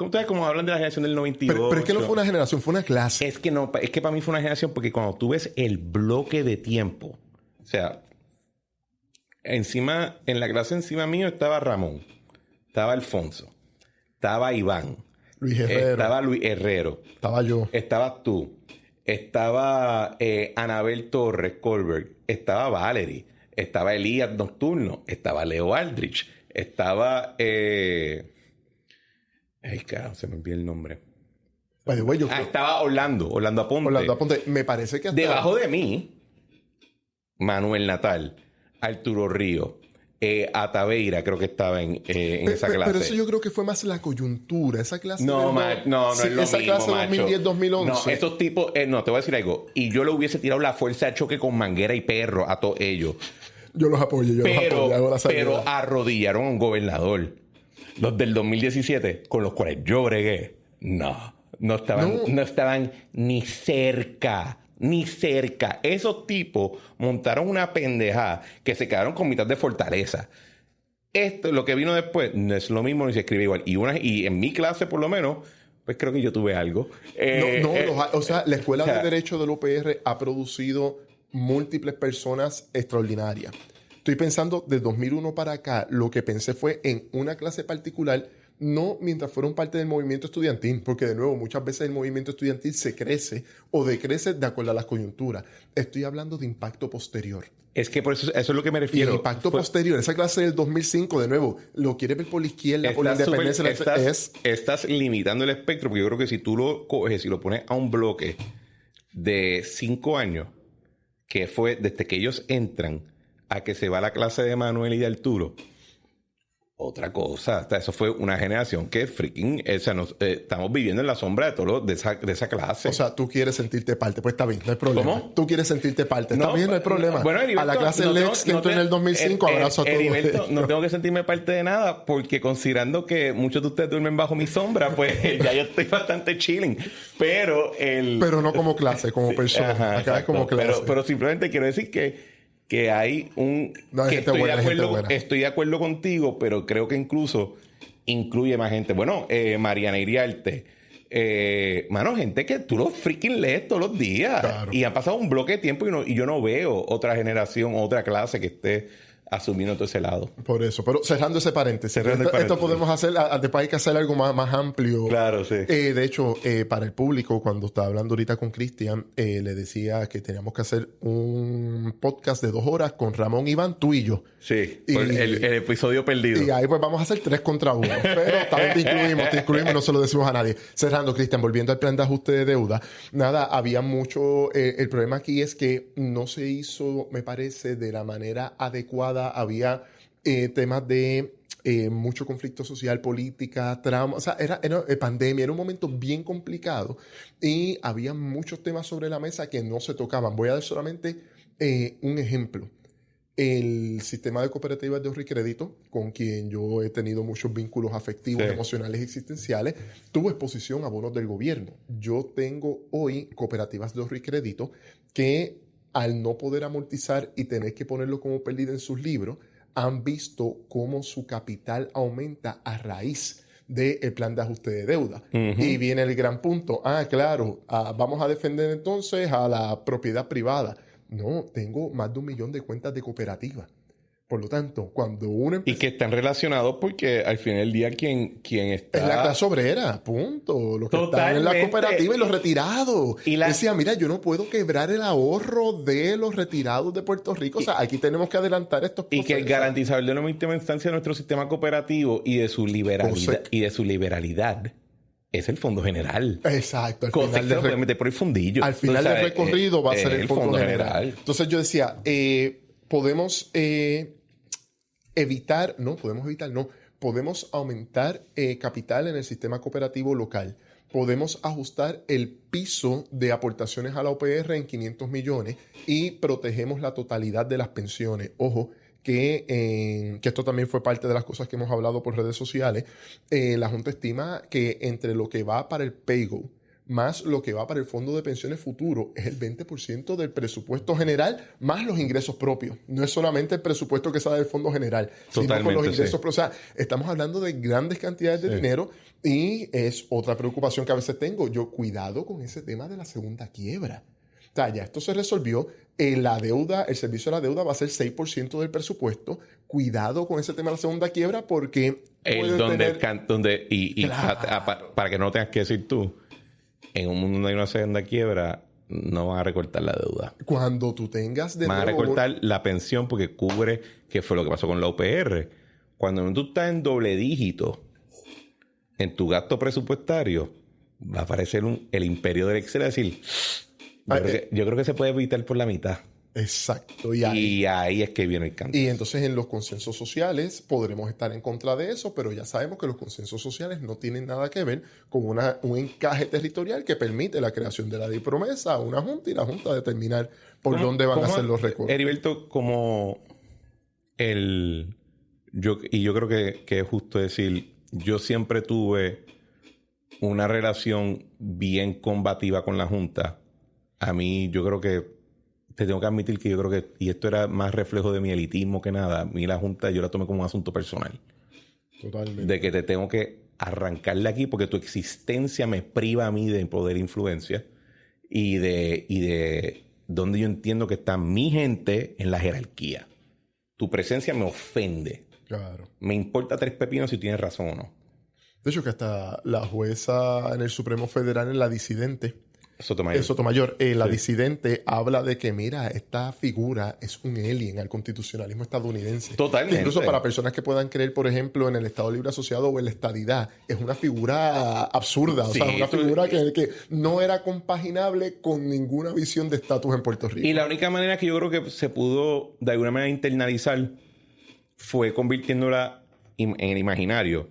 Ustedes como hablan de la generación del 92. Pero es que no fue una generación, fue una clase. Es que no, es que para mí fue una generación porque cuando tú ves el bloque de tiempo, o sea, en la clase encima mío estaba Ramón, estaba Alfonso, estaba Iván, Luis Herrero. Estaba Luis Herrero. Estaba yo. Estabas tú. Estaba Anabel Torres Colbert. Estaba Valerie. Estaba Elías Nocturno. Estaba Leo Aldrich. Estaba... Ay, carajo, se me olvidó el nombre. Estaba Orlando Aponte. Orlando Aponte. Me parece que hasta... Debajo de mí, Manuel Natal, Arturo Río, Ataveira, creo que estaba en esa clase. Pero eso yo creo que fue más la coyuntura. Esa clase... No es lo esa mismo, clase 2010-2011. No, esos tipos... no, te voy a decir algo. Y yo le hubiese tirado la fuerza de choque con manguera y perro a todos ellos. Yo los apoyo, pero arrodillaron a un gobernador. Los del 2017, con los cuales yo bregué, no estaban ni cerca. Esos tipos montaron una pendejada que se quedaron con mitad de fortaleza. Esto, lo que vino después, no es lo mismo ni se escribe igual. Y en mi clase, por lo menos, pues creo que yo tuve algo. O sea, la Escuela de Derecho del UPR ha producido múltiples personas extraordinarias. Estoy pensando, de 2001 para acá, lo que pensé fue en una clase particular, no mientras fueron parte del movimiento estudiantil, porque de nuevo, muchas veces el movimiento estudiantil se crece o decrece de acuerdo a las coyunturas. Estoy hablando de impacto posterior. Es que por eso es lo que me refiero. Y impacto posterior, esa clase del 2005, de nuevo, lo quiere ver por la izquierda, por la independencia. Estás limitando el espectro, porque yo creo que si tú lo coges y lo pones a un bloque de 5 años, que fue desde que ellos entran a que se va la clase de Manuel y de Arturo, otra cosa. O sea, eso fue una generación que freaking... O sea, estamos viviendo en la sombra de todo de esa clase. O sea, tú quieres sentirte parte. Pues está bien, no hay problema. ¿Cómo? Tú quieres sentirte parte. Está bien, no hay problema. Bueno, Heriberto, a la clase Lex que entró en el 2005, abrazo a todos. Heriberto, no tengo que sentirme parte de nada porque considerando que muchos de ustedes duermen bajo mi sombra, pues ya yo estoy bastante chilling. Pero no como clase, como persona. Ajá, acá exacto. es como clase. Pero simplemente quiero decir que hay un... No, hay que gente buena, estoy de acuerdo contigo, pero creo que incluso incluye más gente. Bueno, Mariana Iriarte. Mano, gente que tú lo freaking lees todos los días. Claro. Y ha pasado un bloque de tiempo y yo no veo otra generación, otra clase que esté asumiendo todo ese lado. Por eso. Pero cerrando ese paréntesis. Esto podemos hacer... Después hay que hacer algo más amplio. Claro, sí. De hecho, para el público, cuando estaba hablando ahorita con Cristian, le decía que teníamos que hacer un podcast de 2 horas con Ramón, Iván, tú y yo. Sí, el episodio perdido. Y ahí pues vamos a hacer 3 contra 1. Pero también te incluimos, no se lo decimos a nadie. Cerrando, Cristian, volviendo al plan de ajuste de deuda. Nada, había mucho... el problema aquí es que no se hizo, me parece, de la manera adecuada. Había temas de mucho conflicto social, política, trauma. O sea, era pandemia, era un momento bien complicado. Y había muchos temas sobre la mesa que no se tocaban. Voy a dar solamente un ejemplo. El sistema de cooperativas de ahorro y crédito, con quien yo he tenido muchos vínculos afectivos, emocionales y existenciales, tuvo exposición a bonos del gobierno. Yo tengo hoy cooperativas de ahorro y crédito que, al no poder amortizar y tener que ponerlo como pérdida en sus libros, han visto cómo su capital aumenta a raíz del plan de ajuste de deuda. Y viene el gran punto. Claro, vamos a defender entonces a la propiedad privada. No, tengo más de 1 millón de cuentas de cooperativa. Por lo tanto, cuando uno empieza... Y que están relacionados porque al final del día quien está... Es la clase obrera, punto. Los que están en la cooperativa y los retirados. Decía, mira, yo no puedo quebrar el ahorro de los retirados de Puerto Rico. O sea, aquí tenemos que adelantar estos procesos. Y que garantizar de la última instancia nuestro sistema cooperativo y de su liberalidad es el Fondo General. Exacto. Al final se puede meter por el fundillo. Al final del recorrido va a ser el Fondo General. Entonces yo decía, podemos aumentar capital en el sistema cooperativo local. Podemos ajustar el piso de aportaciones a la OPR en 500 millones y protegemos la totalidad de las pensiones. Ojo, que esto también fue parte de las cosas que hemos hablado por redes sociales. La Junta estima que entre lo que va para el PAYGO más lo que va para el Fondo de Pensiones Futuro es el 20% del presupuesto general más los ingresos propios. No es solamente el presupuesto que sale del Fondo General, sino con los ingresos propios. O sea, estamos hablando de grandes cantidades de dinero y es otra preocupación que a veces tengo. Yo, cuidado con ese tema de la segunda quiebra. O sea, ya esto se resolvió. La deuda, el servicio de la deuda va a ser 6% del presupuesto. Cuidado con ese tema de la segunda quiebra porque... para que no lo tengas que decir tú, en un mundo donde hay una segunda quiebra, no van a recortar la deuda. Cuando tú tengas de van a recortar la pensión porque cubre, que fue lo que pasó con la UPR. Cuando tú estás en doble dígito en tu gasto presupuestario, va a aparecer el imperio del Excel, es decir, yo creo que se puede evitar por la mitad. Exacto. Y ahí es que viene el cambio. Y entonces en los consensos sociales podremos estar en contra de eso, pero ya sabemos que los consensos sociales no tienen nada que ver con un encaje territorial que permite la creación de la ley promesa a una junta y la junta determinar por dónde van a ser los recortes. Heriberto, yo creo que es justo decir, yo siempre tuve una relación bien combativa con la junta. A mí, yo creo que te tengo que admitir que yo creo que, y esto era más reflejo de mi elitismo que nada, a mí la Junta yo la tomé como un asunto personal. Totalmente. De que te tengo que arrancarle aquí porque tu existencia me priva a mí de poder influencia y de donde yo entiendo que está mi gente en la jerarquía. Tu presencia me ofende. Claro. Me importa 3 pepinos si tienes razón o no. De hecho, que hasta la jueza en el Supremo Federal, en la disidente, Sotomayor. La disidente habla de que, mira, esta figura es un alien al constitucionalismo estadounidense. Totalmente. Incluso para personas que puedan creer, por ejemplo, en el Estado Libre Asociado o en la estadidad, es una figura absurda. O sea, una figura que no era compaginable con ninguna visión de estatus en Puerto Rico. Y la única manera que yo creo que se pudo, de alguna manera, internalizar fue convirtiéndola en el imaginario,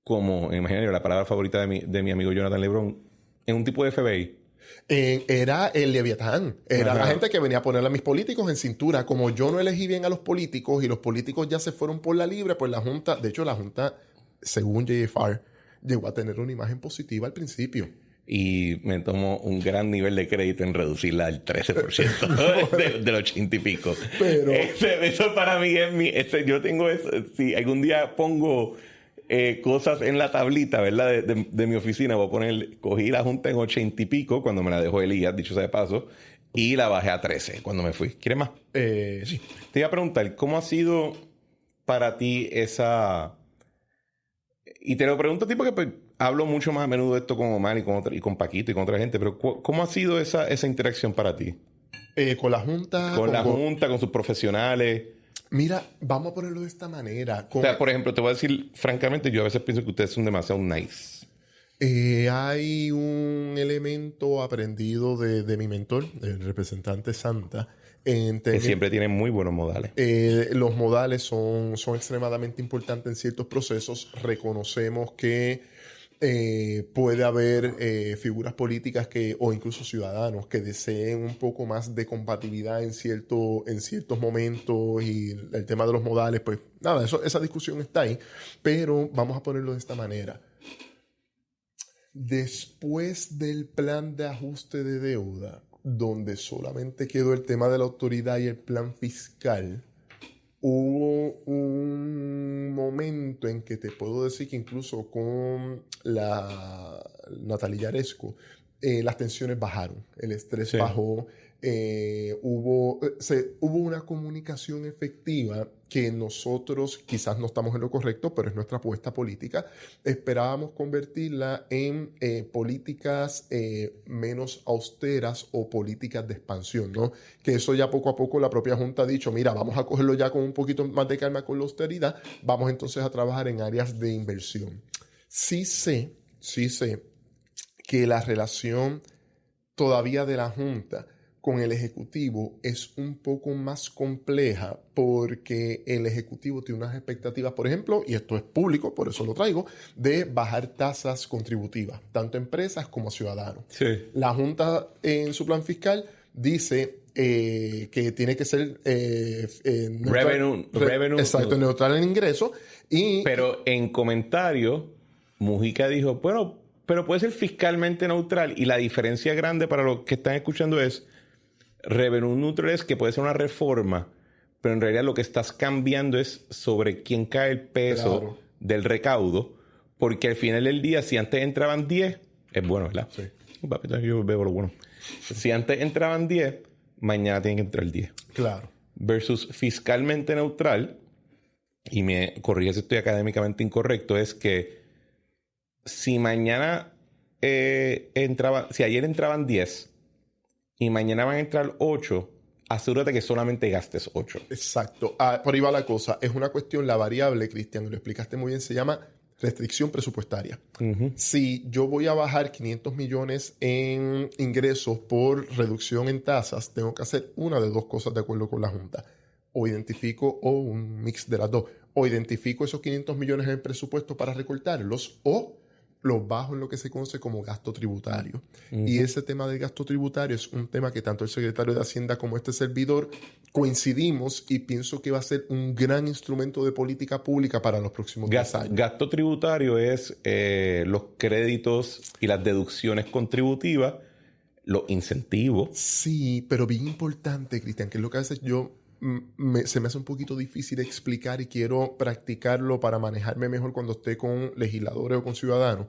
como en el imaginario, la palabra favorita de mi amigo Jonathan Lebron, en un tipo de FBI. Era el Leviatán. Era la gente que venía a ponerle a mis políticos en cintura. Como yo no elegí bien a los políticos y los políticos ya se fueron por la libre, pues la Junta, de hecho la Junta, según JFR, llegó a tener una imagen positiva al principio. Y me tomo un gran nivel de crédito en reducirla al 13% del 80 y pico. Pero eso para mí es yo tengo eso. Si algún día pongo cosas en la tablita, ¿verdad? De mi oficina, voy a poner, cogí la Junta en 80 y pico cuando me la dejó Elías, dicho sea de paso, y la bajé a 13 cuando me fui. ¿Quieres más? Sí. Te iba a preguntar, ¿cómo ha sido para ti esa... Y te lo pregunto a ti porque pues, hablo mucho más a menudo de esto con Omar y con Paquito y con otra gente, pero ¿cómo ha sido esa interacción para ti? Con la Junta. Con la Junta, con sus profesionales. Mira, vamos a ponerlo de esta manera. O sea, por ejemplo, te voy a decir, francamente, yo a veces pienso que ustedes son demasiado nice. Hay un elemento aprendido de mi mentor, el representante Santa. Que siempre tienen muy buenos modales. Los modales son extremadamente importantes en ciertos procesos. Reconocemos que puede haber figuras políticas o incluso ciudadanos que deseen un poco más de compatibilidad en ciertos momentos, y el tema de los modales, pues nada, esa discusión está ahí, pero vamos a ponerlo de esta manera. Después del plan de ajuste de deuda, donde solamente quedó el tema de la autoridad y el plan fiscal, hubo un momento en que te puedo decir que incluso con la Natalia Yaresco, las tensiones bajaron, el estrés bajó, hubo una comunicación efectiva que nosotros quizás no estamos en lo correcto, pero es nuestra apuesta política. Esperábamos convertirla en políticas menos austeras o políticas de expansión, ¿no? Que eso ya poco a poco la propia Junta ha dicho, mira, vamos a cogerlo ya con un poquito más de calma con la austeridad, vamos entonces a trabajar en áreas de inversión. Sí sé que la relación todavía de la Junta con el Ejecutivo es un poco más compleja, porque el Ejecutivo tiene unas expectativas, por ejemplo, y esto es público, por eso lo traigo, de bajar tasas contributivas, tanto a empresas como a ciudadanos. Sí. La Junta en su plan fiscal dice que tiene que ser revenue exacto, neutral en ingreso. Pero en comentario, Mujica dijo, bueno, pero puede ser fiscalmente neutral, y la diferencia grande para los que están escuchando es revenue neutral es que puede ser una reforma, pero en realidad lo que estás cambiando es sobre quién cae el peso del recaudo, porque al final del día, si antes entraban 10, es bueno, ¿verdad? Sí. Papito, yo veo lo bueno. Si antes entraban 10, mañana tienen que entrar 10. Claro. Versus fiscalmente neutral, y me corrige si estoy académicamente incorrecto, es que si mañana si ayer entraban 10 y mañana van a entrar 8, asegúrate que solamente gastes 8. Exacto. Por ahí va la cosa. Es una cuestión, la variable, Cristian, lo explicaste muy bien, se llama restricción presupuestaria. Uh-huh. Si yo voy a bajar 500 millones en ingresos por reducción en tasas, tengo que hacer una de dos cosas de acuerdo con la Junta. O identifico, o un mix de las dos, o identifico esos 500 millones en presupuesto para recortarlos, o los bajo en lo que se conoce como gasto tributario. Uh-huh. Y ese tema del gasto tributario es un tema que tanto el secretario de Hacienda como este servidor coincidimos, y pienso que va a ser un gran instrumento de política pública para los próximos 10 años. Gasto tributario es los créditos y las deducciones contributivas, los incentivos. Sí, pero bien importante, Cristian, que es lo que a veces se me hace un poquito difícil explicar, y quiero practicarlo para manejarme mejor cuando esté con legisladores o con ciudadanos.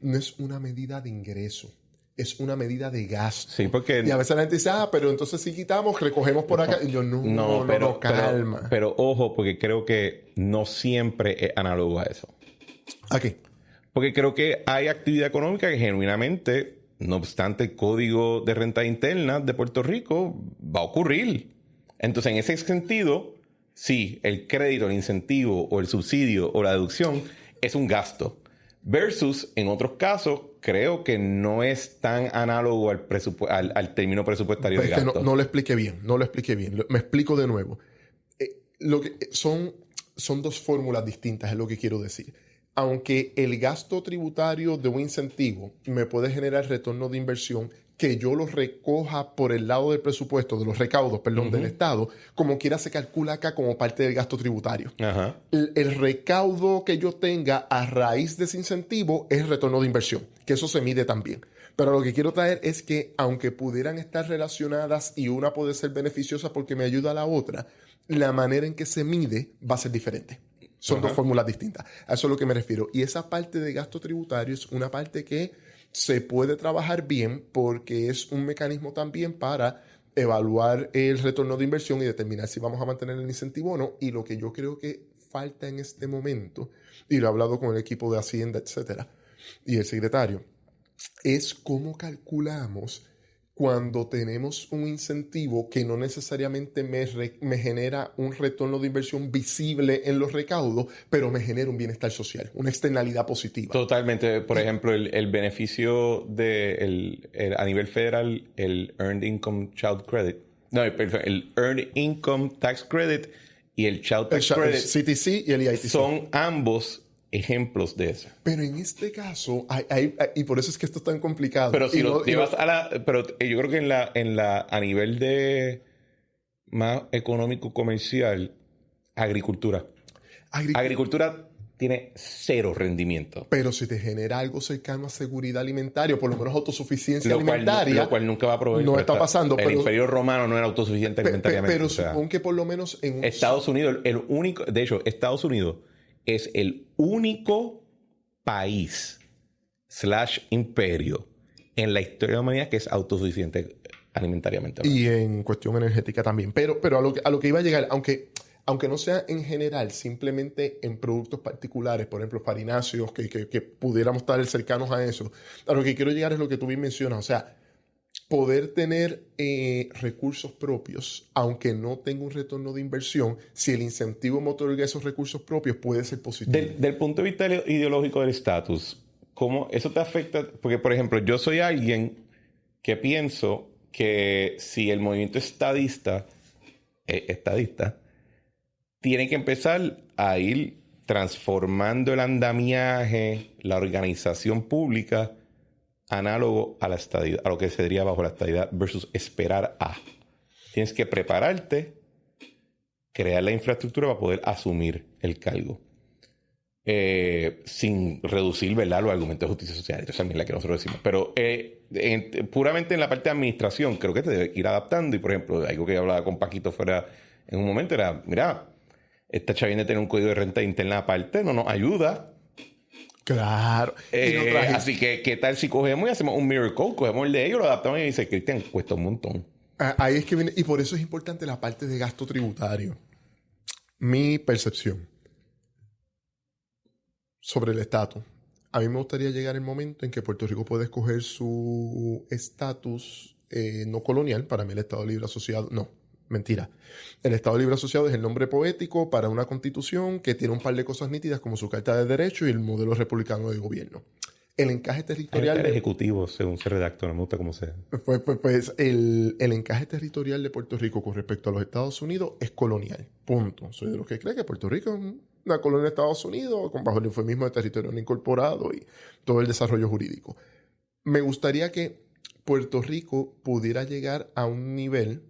No es una medida de ingreso, es una medida de gasto. Sí, porque... Y a veces la gente dice, pero entonces si quitamos, recogemos por acá. Y yo, no, calma. Pero ojo, porque creo que no siempre es análogo a eso. ¿A qué? Porque creo que hay actividad económica que genuinamente, no obstante el Código de Renta Interna de Puerto Rico, va a ocurrir. Entonces, en ese sentido, sí, el crédito, el incentivo o el subsidio o la deducción es un gasto. Versus, en otros casos, creo que no es tan análogo al término presupuestario de gasto. No lo expliqué bien. Me explico de nuevo. son dos fórmulas distintas, es lo que quiero decir. Aunque el gasto tributario de un incentivo me puede generar retorno de inversión, que yo los recoja por el lado del presupuesto, de los recaudos, perdón, del Estado, como quiera se calcula acá como parte del gasto tributario. Ajá. El recaudo que yo tenga a raíz de ese incentivo es retorno de inversión, que eso se mide también. Pero lo que quiero traer es que, aunque pudieran estar relacionadas y una puede ser beneficiosa porque me ayuda a la otra, la manera en que se mide va a ser diferente. Son dos fórmulas distintas. A eso es a lo que me refiero. Y esa parte de gasto tributario es una parte que se puede trabajar bien porque es un mecanismo también para evaluar el retorno de inversión y determinar si vamos a mantener el incentivo o no. Y lo que yo creo que falta en este momento, y lo he hablado con el equipo de Hacienda, etcétera, y el secretario, es cómo calculamos cuando tenemos un incentivo que no necesariamente me genera un retorno de inversión visible en los recaudos, pero me genera un bienestar social, una externalidad positiva. Totalmente. Por ejemplo, el beneficio a nivel federal, el Earned Income Child Credit. No, el Earned Income Tax Credit y el Child Tax Credit. El CTC y el EITC. Son ambos ejemplos de eso. Pero en este caso, y por eso es que esto es tan complicado. Pero si lo llevas pero yo creo que a nivel de más económico comercial, agricultura tiene cero rendimiento. Pero si te genera algo cercano a seguridad alimentaria, por lo menos autosuficiencia alimentaria, lo cual nunca va a proveer. No está pasando. El Imperio Romano no era autosuficiente alimentariamente. Pero supongo que por lo menos en Estados Unidos, de hecho, Estados Unidos es el único país / imperio en la historia de la humanidad que es autosuficiente alimentariamente. Y en cuestión energética también. Pero a lo que iba a llegar, aunque no sea en general, simplemente en productos particulares, por ejemplo, farináceos, que pudiéramos estar cercanos a eso, a lo que quiero llegar es lo que tú bien mencionas, o sea, poder tener recursos propios, aunque no tenga un retorno de inversión, si el incentivo me otorga esos recursos propios, puede ser positivo. Del punto de vista ideológico del estatus, ¿cómo eso te afecta? Porque, por ejemplo, yo soy alguien que pienso que si el movimiento estadista tiene que empezar a ir transformando el andamiaje, la organización pública, análogo a la estadidad, a lo que sería bajo la estadidad versus esperar a. Tienes que prepararte, crear la infraestructura para poder asumir el cargo. Sin reducir, ¿verdad?, los argumentos de justicia social. Esa es la que nosotros decimos. Pero puramente en la parte de administración, creo que te debe ir adaptando. Y, por ejemplo, algo que hablaba con Paquito fuera en un momento era, mira, esta chavienda de tener un código de renta interna aparte no nos ayuda. Claro. Así que, ¿qué tal si cogemos y hacemos un miracle? Cogemos el de ellos, lo adaptamos y dice, Cristian, cuesta un montón. Ahí es que viene, y por eso es importante la parte de gasto tributario. Mi percepción sobre el estatus. A mí me gustaría llegar el momento en que Puerto Rico pueda escoger su estatus no colonial. Para mí el Estado Libre Asociado, no, mentira. El Estado Libre Asociado es el nombre poético para una constitución que tiene un par de cosas nítidas como su Carta de Derechos y el modelo republicano de gobierno. El encaje territorial... El ejecutivo, según se redactó, no me gusta cómo sea. Pues el encaje territorial de Puerto Rico con respecto a los Estados Unidos es colonial. Punto. Soy de los que cree que Puerto Rico es una colonia de Estados Unidos bajo el eufemismo de territorio no incorporado y todo el desarrollo jurídico. Me gustaría que Puerto Rico pudiera llegar a un nivel,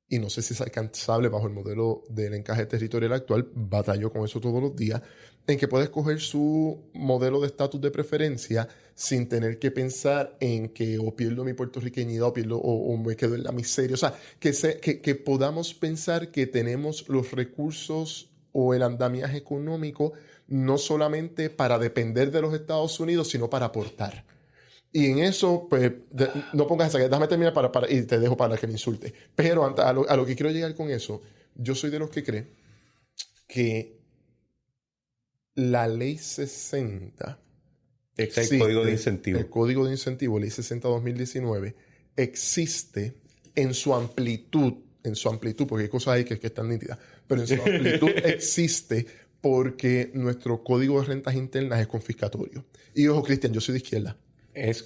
y no sé si es alcanzable bajo el modelo del encaje territorial actual, batallo con eso todos los días, en que pueda escoger su modelo de estatus de preferencia sin tener que pensar en que o pierdo mi puertorriqueñidad o me quedo en la miseria. O sea, que podamos pensar que tenemos los recursos o el andamiaje económico no solamente para depender de los Estados Unidos, sino para aportar. Y en eso, pues, no pongas esa, déjame terminar y te dejo para que me insulte. Pero a lo que quiero llegar con eso, yo soy de los que cree que la Ley 60 existe, el Código de Incentivo. El Código de Incentivo, Ley 60-2019, existe en su amplitud, porque hay cosas ahí que están nítidas, pero en su amplitud existe porque nuestro Código de Rentas Internas es confiscatorio. Y ojo, Cristian, yo soy de izquierda.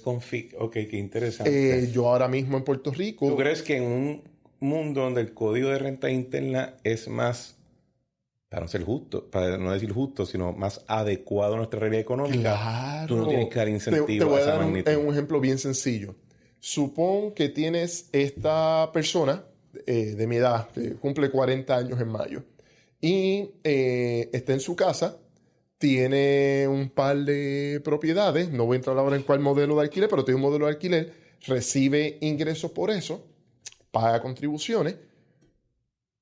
Ok, qué interesante. Yo ahora mismo en Puerto Rico... ¿Tú crees que en un mundo donde el Código de Renta Interna es más para no ser justo, para no decir justo, sino más adecuado a nuestra realidad económica, Claro. tú no tienes que dar incentivo te voy a a esa dar magnitud. un ejemplo bien sencillo. Supón que tienes esta persona de mi edad, que cumple 40 años en mayo, y está en su casa, tiene un par de propiedades, no voy a entrar ahora en cuál modelo de alquiler, pero tiene un modelo de alquiler, recibe ingresos por eso, paga contribuciones,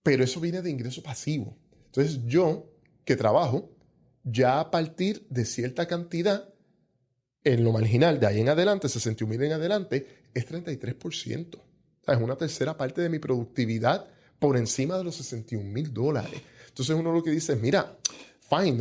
pero eso viene de ingreso pasivo. Entonces yo, que trabajo, ya a partir de cierta cantidad, en lo marginal, de ahí en adelante, 61,000 en adelante, es 33%. O sea, es una tercera parte de mi productividad por encima de los $61,000. Entonces uno lo que dice es, mira, fine,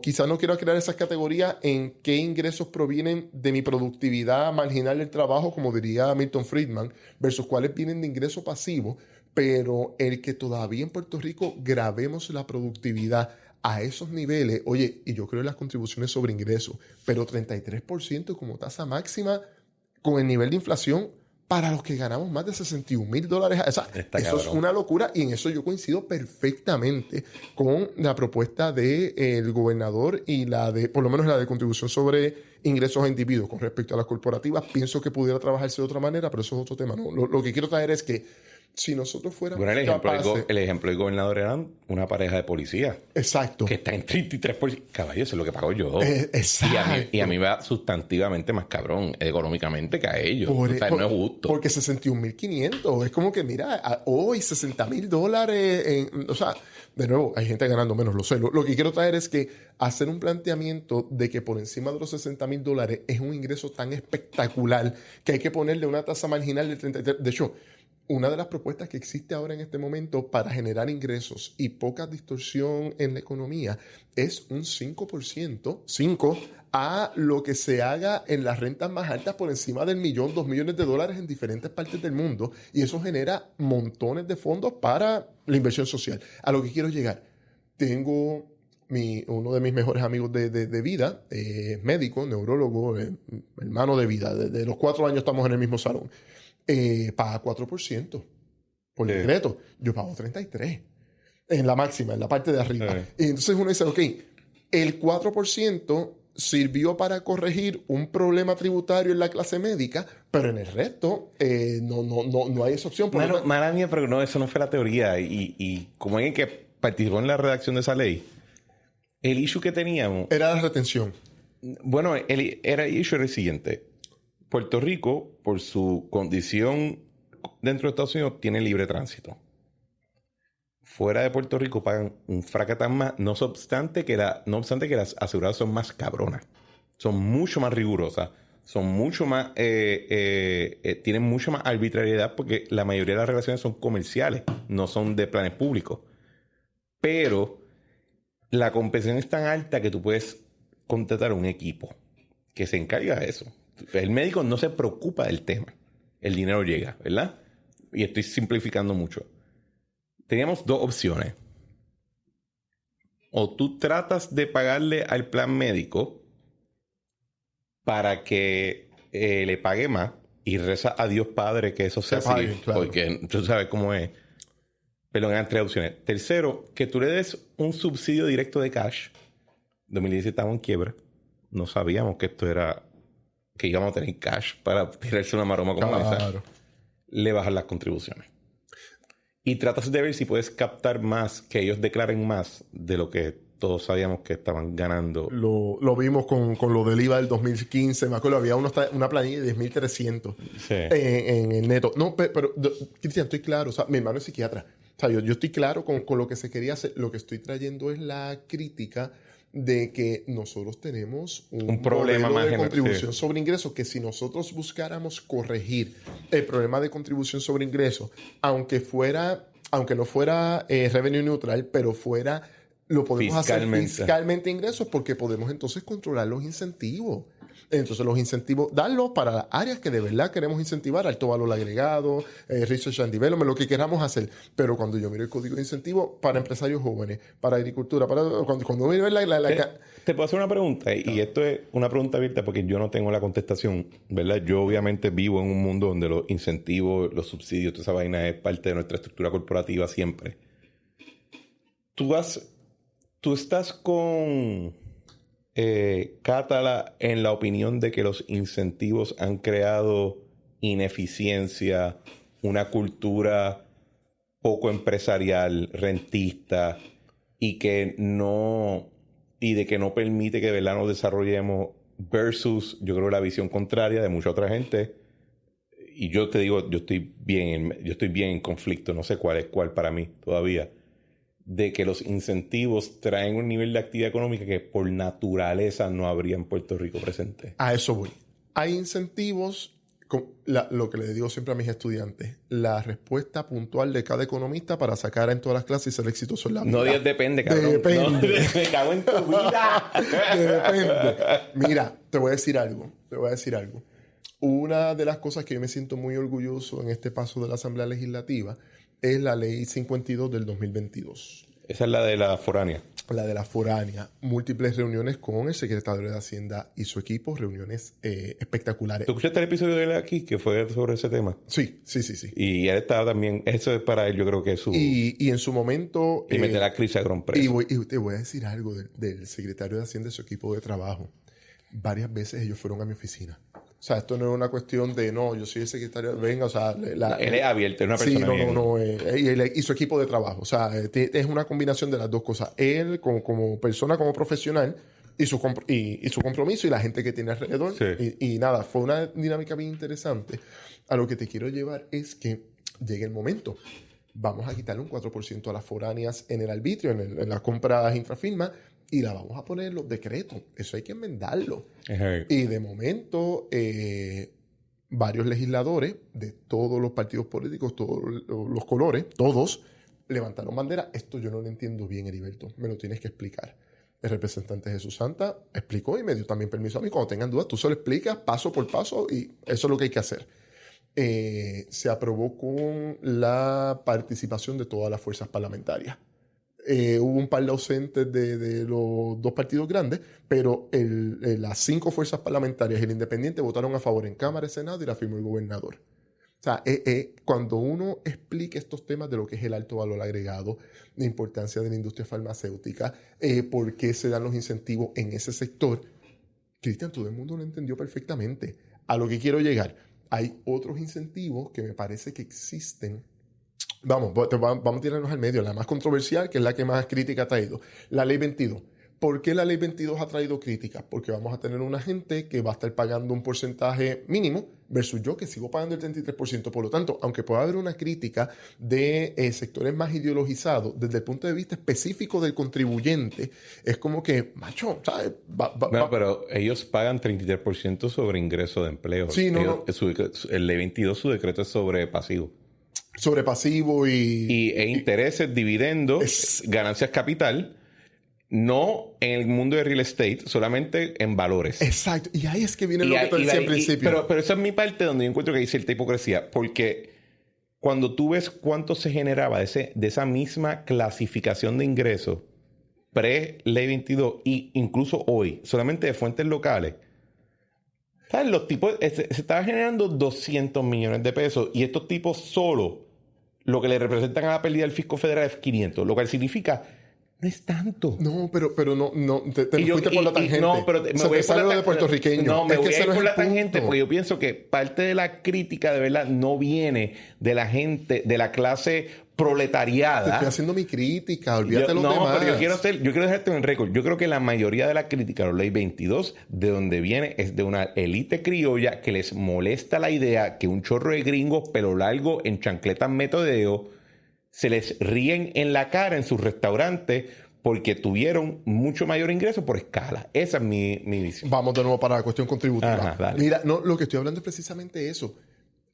quizás no quiero crear esas categorías en qué ingresos provienen de mi productividad marginal del trabajo, como diría Milton Friedman, versus cuáles vienen de ingreso pasivo, pero el que todavía en Puerto Rico grabemos la productividad a esos niveles, oye, y yo creo en las contribuciones sobre ingresos, pero 33% como tasa máxima con el nivel de inflación para los que ganamos más de $61,000. O sea, eso es una locura y en eso yo coincido perfectamente con la propuesta del gobernador y la de, por lo menos la de contribución sobre ingresos a individuos. Con respecto a las corporativas, pienso que pudiera trabajarse de otra manera, pero eso es otro tema. ¿No? Lo que quiero traer es que si nosotros fuéramos el ejemplo del gobernador era una pareja de policías. Exacto. Que está en 33%. Caballo, eso es lo que pago yo. Exacto. Y a mí me va sustantivamente más cabrón económicamente que a ellos. O sea, no es justo. Porque 61,500. Es como que, mira, hoy $60,000. O sea, de nuevo, hay gente ganando menos, lo sé. Lo que quiero traer es que hacer un planteamiento de que por encima de los $60,000 es un ingreso tan espectacular que hay que ponerle una tasa marginal de 33%. De hecho, una de las propuestas que existe ahora en este momento para generar ingresos y poca distorsión en la economía es un 5%, 5, a lo que se haga en las rentas más altas por encima del $1,000,000, $2 millones en diferentes partes del mundo, y eso genera montones de fondos para la inversión social. A lo que quiero llegar, tengo uno de mis mejores amigos de vida, médico, neurólogo, hermano de vida, desde los 4 años estamos en el mismo salón. Paga 4% por decreto. Yo pago 33% en la máxima, en la parte de arriba. Y entonces uno dice, ok, el 4% sirvió para corregir un problema tributario en la clase médica, pero en el resto no hay esa opción. Mala mía, pero no, eso no fue la teoría. Y como alguien que participó en la redacción de esa ley, el issue que teníamos... Era la retención. Bueno, el issue era el siguiente. Puerto Rico, por su condición dentro de Estados Unidos, tiene libre tránsito. Fuera de Puerto Rico pagan un fracatán más, no obstante que las aseguradoras son más cabronas. Son mucho más rigurosas. Son mucho más... tienen mucho más arbitrariedad porque la mayoría de las relaciones son comerciales, no son de planes públicos. Pero la compensación es tan alta que tú puedes contratar un equipo que se encarga de eso. El médico no se preocupa del tema. El dinero llega, ¿verdad? Y estoy simplificando mucho. Teníamos 2 opciones. O tú tratas de pagarle al plan médico para que le pague más y reza a Dios Padre que eso sea así. Claro. Porque tú sabes cómo es. Pero eran 3 opciones. Tercero, que tú le des un subsidio directo de cash. 2017 estaba en quiebra. No sabíamos que esto era... que íbamos a tener cash para tirarse una maroma como esa. Le bajas las contribuciones. Y tratas de ver si puedes captar más, que ellos declaren más de lo que todos sabíamos que estaban ganando. Lo vimos con lo del IVA del 2015. Me acuerdo, había una planilla de 10,300 en el neto. No, pero Cristian, estoy claro. O sea, mi hermano es psiquiatra. O sea, yo estoy claro con lo que se quería hacer. Lo que estoy trayendo es la crítica de que nosotros tenemos un problema más de contribución sobre ingresos, que si nosotros buscáramos corregir el problema de contribución sobre ingresos, aunque no fuera revenue neutral, pero lo podemos hacer fiscalmente ingresos, porque podemos entonces controlar los incentivos. Entonces los incentivos, darlos para las áreas que de verdad queremos incentivar, alto valor agregado, research and development, lo que queramos hacer. Pero cuando yo miro el código de incentivo para empresarios jóvenes, para agricultura, cuando miro Te puedo hacer una pregunta, y esto es una pregunta abierta porque yo no tengo la contestación, ¿verdad? Yo obviamente vivo en un mundo donde los incentivos, los subsidios, toda esa vaina es parte de nuestra estructura corporativa siempre. Tú has tú estás con Catala en la opinión de que los incentivos han creado ineficiencia, una cultura poco empresarial, rentista, y de que no permite que de verdad nos desarrollemos, versus, yo creo, la visión contraria de mucha otra gente. Y yo te digo, yo estoy bien en conflicto, no sé cuál es cuál para mí todavía, de que los incentivos traen un nivel de actividad económica que por naturaleza no habría en Puerto Rico presente. A eso voy. Hay incentivos, lo que le digo siempre a mis estudiantes, la respuesta puntual de cada economista para sacar en todas las clases y ser exitoso en la vida. No digas depende, cabrón. Depende. No, me cago en tu vida. Depende. Mira, te voy a decir algo. Una de las cosas que yo me siento muy orgulloso en este paso de la Asamblea Legislativa es la Ley 52 del 2022. Esa es la de la foránea. La de la foránea. Múltiples reuniones con el secretario de Hacienda y su equipo, reuniones espectaculares. ¿Tú escuchaste el episodio de él aquí que fue sobre ese tema? Sí. Y él estaba también, eso es para él, yo creo que es su... Y en su momento... Y meter a Cris Agrón preso. Y te voy a decir algo del secretario de Hacienda y su equipo de trabajo. Varias veces ellos fueron a mi oficina. O sea, esto no es una cuestión de, no, yo soy el secretario, venga, o sea... él es abierto, es una persona bien. Y su equipo de trabajo. O sea, es una combinación de las dos cosas. Él como persona, como profesional, y su compromiso y la gente que tiene alrededor. Sí. Y nada, fue una dinámica bien interesante. A lo que te quiero llevar es que llegue el momento. Vamos a quitarle un 4% a las foráneas en el arbitrio, en las compras infrafirma, y la vamos a poner en los decretos. Eso hay que enmendarlo. Y de momento, varios legisladores de todos los partidos políticos, todos los colores, todos, levantaron bandera. Esto yo no lo entiendo bien, Heriberto. Me lo tienes que explicar. El representante Jesús Santa explicó y me dio también permiso a mí. Cuando tengan dudas, tú se lo explicas paso por paso y eso es lo que hay que hacer. Se aprobó con la participación de todas las fuerzas parlamentarias. Hubo un par de ausentes de los dos partidos grandes, pero las 5 fuerzas parlamentarias y el independiente votaron a favor en Cámara y Senado y la firmó el gobernador. O sea, cuando uno explica estos temas de lo que es el alto valor agregado, la importancia de la industria farmacéutica, por qué se dan los incentivos en ese sector, Cristian, todo el mundo lo entendió perfectamente. A lo que quiero llegar, hay otros incentivos que me parece que existen. Vamos a tirarnos al medio. La más controversial, que es la que más crítica ha traído. La Ley 22. ¿Por qué la Ley 22 ha traído críticas? Porque vamos a tener una gente que va a estar pagando un porcentaje mínimo versus yo que sigo pagando el 33%. Por lo tanto, aunque pueda haber una crítica de sectores más ideologizados, desde el punto de vista específico del contribuyente, es como que, macho, ¿sabes? No, pero ellos pagan 33% sobre ingreso de empleo. Sí, El Ley 22, su decreto es sobre pasivo. Sobre pasivo y intereses, dividendos, ganancias capital, no en el mundo de real estate, solamente en valores. Exacto. Y ahí es que viene lo que te decía al principio. Pero esa es mi parte donde yo encuentro que hay cierta hipocresía, porque cuando tú ves cuánto se generaba de esa misma clasificación de ingresos pre-Ley 22 e incluso hoy, solamente de fuentes locales, ¿sabes? Los tipos, se estaba generando 200 millones de pesos y estos tipos solo lo que le representan a la pérdida del fisco federal es 500, lo cual significa no es tanto. No, pero no, te fuiste por la tangente. No, pero me voy a de puertorriqueño. No, me voy a ir por la tangente porque yo pienso que parte de la crítica de verdad no viene de la gente, de la clase proletariada. Te estoy haciendo mi crítica, olvídate los demás. No, pero yo quiero dejarte en récord. Yo creo que la mayoría de la crítica a la Ley 22, de donde viene, es de una élite criolla que les molesta la idea que un chorro de gringos, pelo largo, en chancletas metodeo, se les ríen en la cara en sus restaurantes porque tuvieron mucho mayor ingreso por escala. Esa es mi visión. Vamos de nuevo para la cuestión contributiva. Ajá, dale. Mira, no, lo que estoy hablando es precisamente eso.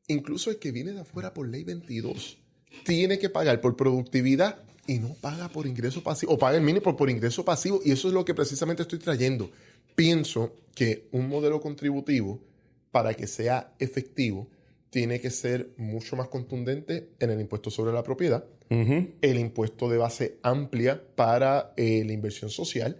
Incluso el que viene de afuera por Ley 22 tiene que pagar por productividad y no paga por ingreso pasivo, o paga el mínimo por ingreso pasivo, y eso es lo que precisamente estoy trayendo. Pienso que un modelo contributivo, para que sea efectivo, tiene que ser mucho más contundente en el impuesto sobre la propiedad, el impuesto de base amplia para la inversión social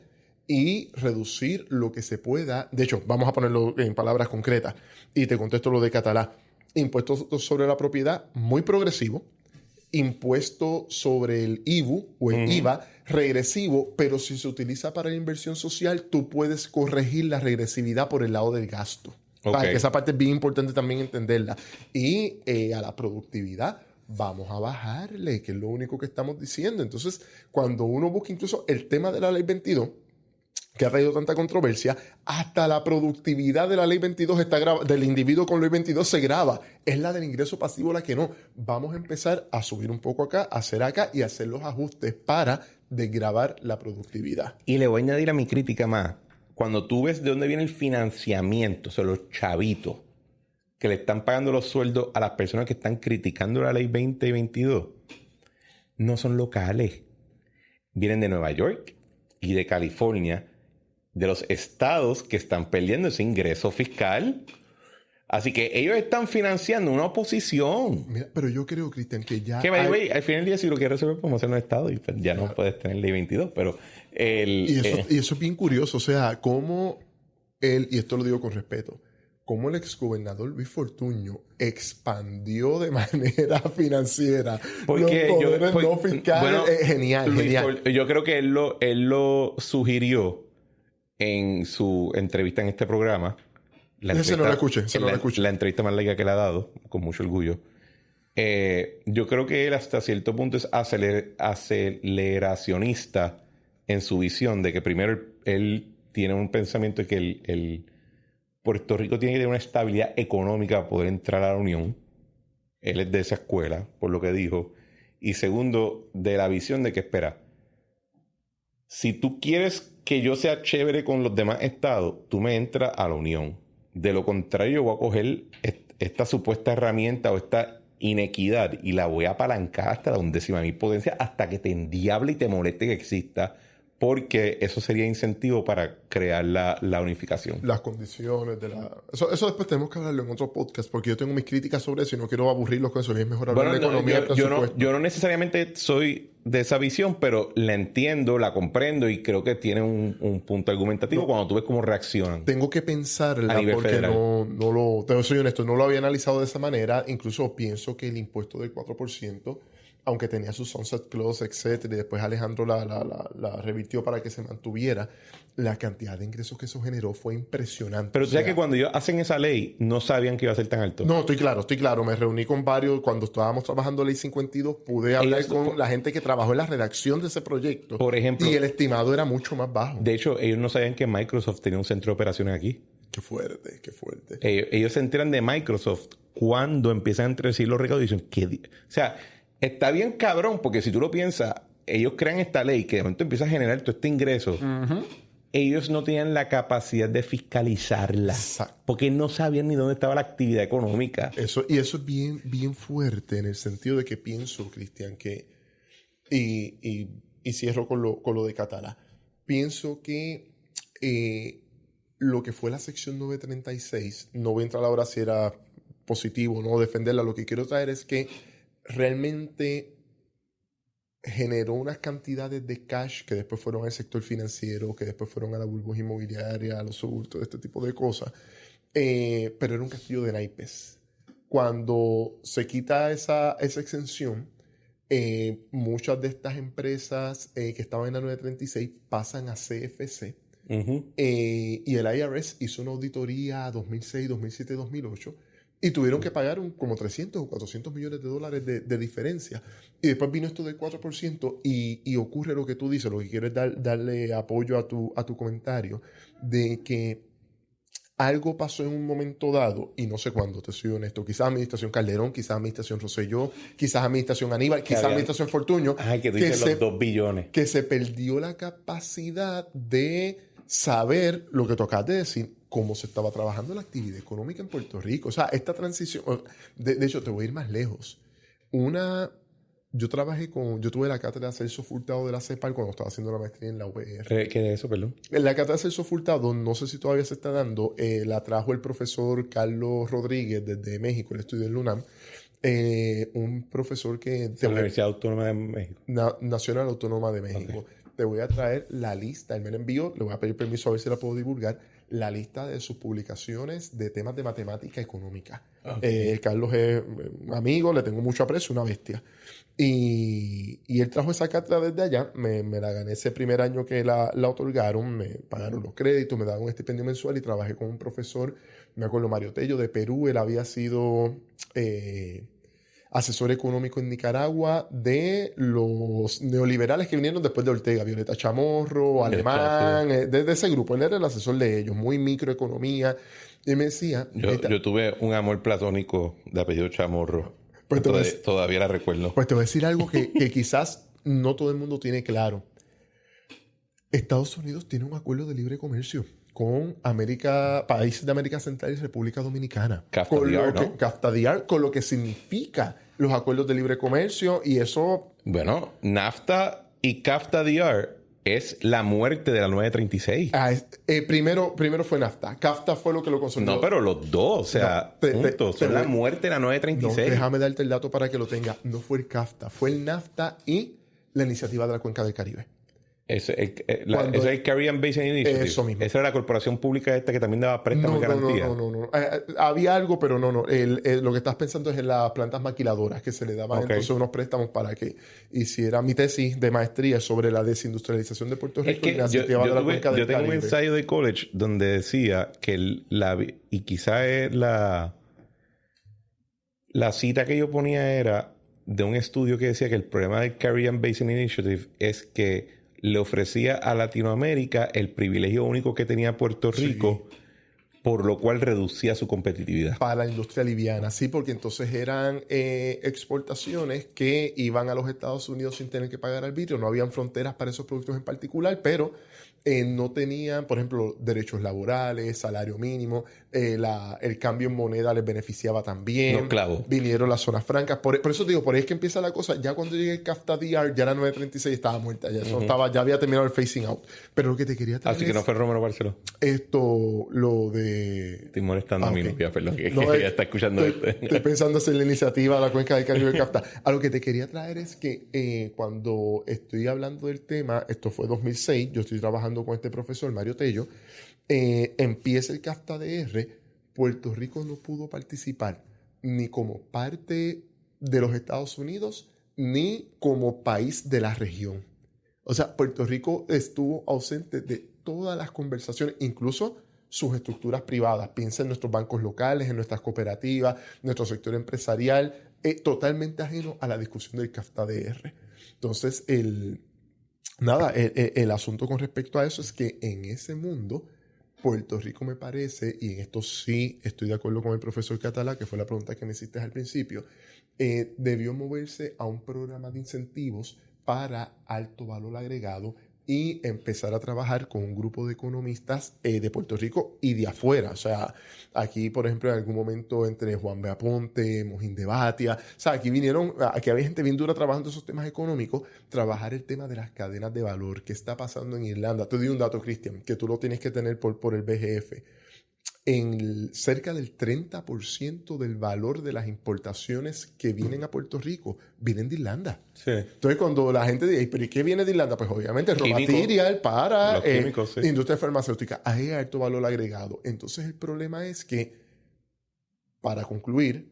y reducir lo que se pueda. De hecho, vamos a ponerlo en palabras concretas y te contesto lo de Catalá. Impuestos sobre la propiedad muy progresivo, impuesto sobre el IVU o el IVA regresivo, pero si se utiliza para la inversión social, tú puedes corregir la regresividad por el lado del gasto. Que esa parte es bien importante también entenderla. Y a la productividad vamos a bajarle, que es lo único que estamos diciendo. Entonces, cuando uno busca incluso el tema de la Ley 22, que ha traído tanta controversia, hasta la productividad de la Ley 22 del individuo con Ley 22 se graba. Es la del ingreso pasivo la que no. Vamos a empezar a subir un poco acá, a hacer acá y hacer los ajustes para desgravar la productividad. Y le voy a añadir a mi crítica más. Cuando tú ves de dónde viene el financiamiento, o sea, los chavitos que le están pagando los sueldos a las personas que están criticando la Ley 20 y 22, no son locales. Vienen de Nueva York y de California, de los estados que están perdiendo ese ingreso fiscal. Así que ellos están financiando una oposición. Mira, pero yo creo, Cristian, que ya... Que, al final del día, si lo quieres resolver, podemos hacer un estado y pues, ya no puedes tener ley 22, pero... Y eso es bien curioso. O sea, cómo él, y esto lo digo con respeto, cómo el exgobernador Luis Fortuño expandió de manera financiera porque los poderes no fiscales. Genial, genial. Yo creo que él lo sugirió en su entrevista en este programa. Ese no lo escuché. La entrevista más larga que le ha dado, con mucho orgullo. Yo creo que él hasta cierto punto es aceleracionista en su visión de que primero él tiene un pensamiento de que el Puerto Rico tiene que tener una estabilidad económica para poder entrar a la Unión. Él es de esa escuela, por lo que dijo. Y segundo, de la visión de que, espera, si tú quieres que yo sea chévere con los demás estados, tú me entras a la Unión. De lo contrario, yo voy a coger esta supuesta herramienta o esta inequidad y la voy a apalancar hasta la 1/1000 potencia hasta que te endiable y te moleste que exista, porque eso sería incentivo para crear la unificación. Las condiciones de la... Eso después tenemos que hablarlo en otro podcast, porque yo tengo mis críticas sobre eso y no quiero aburrirlos con eso. Es mejor hablar de economía. Yo no necesariamente soy de esa visión, pero la entiendo, la comprendo y creo que tiene un punto argumentativo cuando tú ves cómo reaccionan. Tengo que pensarla porque federal. te soy honesto, no lo había analizado de esa manera. Incluso pienso que el impuesto del 4%, aunque tenía su sunset clause, etcétera, y después Alejandro la revirtió para que se mantuviera, la cantidad de ingresos que eso generó fue impresionante. Pero tú sabes que cuando ellos hacen esa ley, no sabían que iba a ser tan alto. No, estoy claro. Me reuní con varios, cuando estábamos trabajando Ley 52, pude hablar con la gente que trabajó en la redacción de ese proyecto. Por ejemplo. Y el estimado era mucho más bajo. De hecho, ellos no sabían que Microsoft tenía un centro de operaciones aquí. Qué fuerte. Ellos se enteran de Microsoft cuando empiezan a introducir los recaudos y dicen, o sea, está bien cabrón, porque si tú lo piensas, ellos crean esta ley que de momento empieza a generar todo este ingreso. Ellos no tenían la capacidad de fiscalizarla. Exacto. Porque no sabían ni dónde estaba la actividad económica. Eso es bien, bien fuerte en el sentido de que pienso, Cristian, que... Y cierro con lo de Catalá. Pienso que lo que fue la sección 936, no voy a entrar ahora si era positivo, no defenderla. Lo que quiero traer es que realmente generó unas cantidades de cash que después fueron al sector financiero, que después fueron a la burbuja inmobiliaria, a los subultos, este tipo de cosas. Pero era un castillo de naipes. Cuando se quita esa exención, muchas de estas empresas que estaban en la 936 pasan a CFC. Y el IRS hizo una auditoría 2006, 2007, 2008 y tuvieron que pagar como 300 o 400 millones de dólares de diferencia. Y después vino esto del 4% y ocurre lo que tú dices. Lo que quiero es darle apoyo a tu comentario de que algo pasó en un momento dado, y no sé cuándo, te soy honesto. Quizás administración Calderón, quizás administración Rosselló, quizás administración Aníbal, quizás administración Fortuño. Ay, que tú dices los 2 billones. Que se perdió la capacidad de saber lo que tú acabas de decir, cómo se estaba trabajando la actividad económica en Puerto Rico. O sea, esta transición... De hecho, te voy a ir más lejos. Yo tuve la cátedra de Celso Furtado de la CEPAL cuando estaba haciendo la maestría en la UPR. ¿Qué es eso, perdón? La cátedra de Celso Furtado, no sé si todavía se está dando, la trajo el profesor Carlos Rodríguez desde México, el estudio en LUNAM. Un profesor que... De la Universidad Autónoma de México. Nacional Autónoma de México. Okay. Te voy a traer la lista, él me la envió, le voy a pedir permiso a ver si la puedo divulgar, la lista de sus publicaciones de temas de matemática económica. Okay. Carlos es un amigo, le tengo mucho aprecio, una bestia. Y él trajo esa cátedra desde allá, me la gané ese primer año que la otorgaron, me pagaron los créditos, me daban un estipendio mensual y trabajé con un profesor, me acuerdo, Mario Tello de Perú. Él había sido asesor económico en Nicaragua de los neoliberales que vinieron después de Ortega, Violeta Chamorro, Alemán, de ese grupo. Él era el asesor de ellos, muy microeconomía. Y me decía... Yo tuve un amor platónico de apellido Chamorro. Pues todavía la recuerdo. Pues te voy a decir algo que quizás no todo el mundo tiene claro. Estados Unidos tiene un acuerdo de libre comercio con países de América Central y República Dominicana. CAFTA-DR, ¿no? CAFTA-DR, con lo que significa los acuerdos de libre comercio y eso... Bueno, NAFTA y CAFTA-DR es la muerte de la 936. Primero fue NAFTA. CAFTA fue lo que lo consolidó. No, pero los dos, o sea, juntos. Son la muerte de la 936. No, déjame darte el dato para que lo tenga. No fue el CAFTA, fue el NAFTA y la iniciativa de la Cuenca del Caribe. Eso es el Caribbean Basin Initiative. Eso mismo. Esa era la corporación pública esta que también daba préstamos y garantías. No. Había algo, pero no. Lo que estás pensando es en las plantas maquiladoras que se le daban entonces unos préstamos para que hiciera mi tesis de maestría sobre la desindustrialización de Puerto Rico y la iniciativa de la Cuenca del Caribe. Yo tengo un ensayo de college donde decía que y quizá es la cita que yo ponía era de un estudio que decía que el problema del Caribbean Basin Initiative es que le ofrecía a Latinoamérica el privilegio único que tenía Puerto Rico, por lo cual reducía su competitividad. Para la industria liviana, sí, porque entonces eran exportaciones que iban a los Estados Unidos sin tener que pagar arbitrio, no habían fronteras para esos productos en particular, pero no tenían, por ejemplo, derechos laborales, salario mínimo, el cambio en moneda les beneficiaba también. No, claro. Vinieron las zonas francas. Por eso te digo, por ahí es que empieza la cosa. Ya cuando llegue el CAFTA-DR, ya la 936 estaba muerta. Ya, ya había terminado el phasing out. Pero lo que te quería traer Así que no fue Romero Barceló. Lo de... Estoy molestando a mi novia, perdón, que No, ella está escuchando esto. Estoy pensando hacer la iniciativa de la Cuenca del Caribe CAFTA. A lo que te quería traer es que cuando estoy hablando del tema, esto fue 2006, yo estoy trabajando con este profesor, Mario Tello, empieza el CAFTA-DR, Puerto Rico no pudo participar ni como parte de los Estados Unidos ni como país de la región. O sea, Puerto Rico estuvo ausente de todas las conversaciones, incluso sus estructuras privadas. Piensa en nuestros bancos locales, en nuestras cooperativas, nuestro sector empresarial, totalmente ajeno a la discusión del CAFTA-DR. Entonces, el asunto con respecto a eso es que en ese mundo, Puerto Rico me parece, y en esto sí estoy de acuerdo con el profesor Catalá, que fue la pregunta que me hiciste al principio, debió moverse a un programa de incentivos para alto valor agregado y empezar a trabajar con un grupo de economistas de Puerto Rico y de afuera. O sea, aquí, por ejemplo, en algún momento entre Juan B. Aponte, Mojín de Batia, o sea, aquí había gente bien dura trabajando esos temas económicos, trabajar el tema de las cadenas de valor, qué está pasando en Irlanda. Te doy un dato, Cristian, que tú lo tienes que tener por el BGF. Cerca del 30% del valor de las importaciones que vienen a Puerto Rico vienen de Irlanda. Sí. Entonces, cuando la gente dice, ¿pero y qué viene de Irlanda? Pues obviamente raw material para químicos, sí. Industria farmacéutica. Hay alto valor agregado. Entonces, el problema es que, para concluir,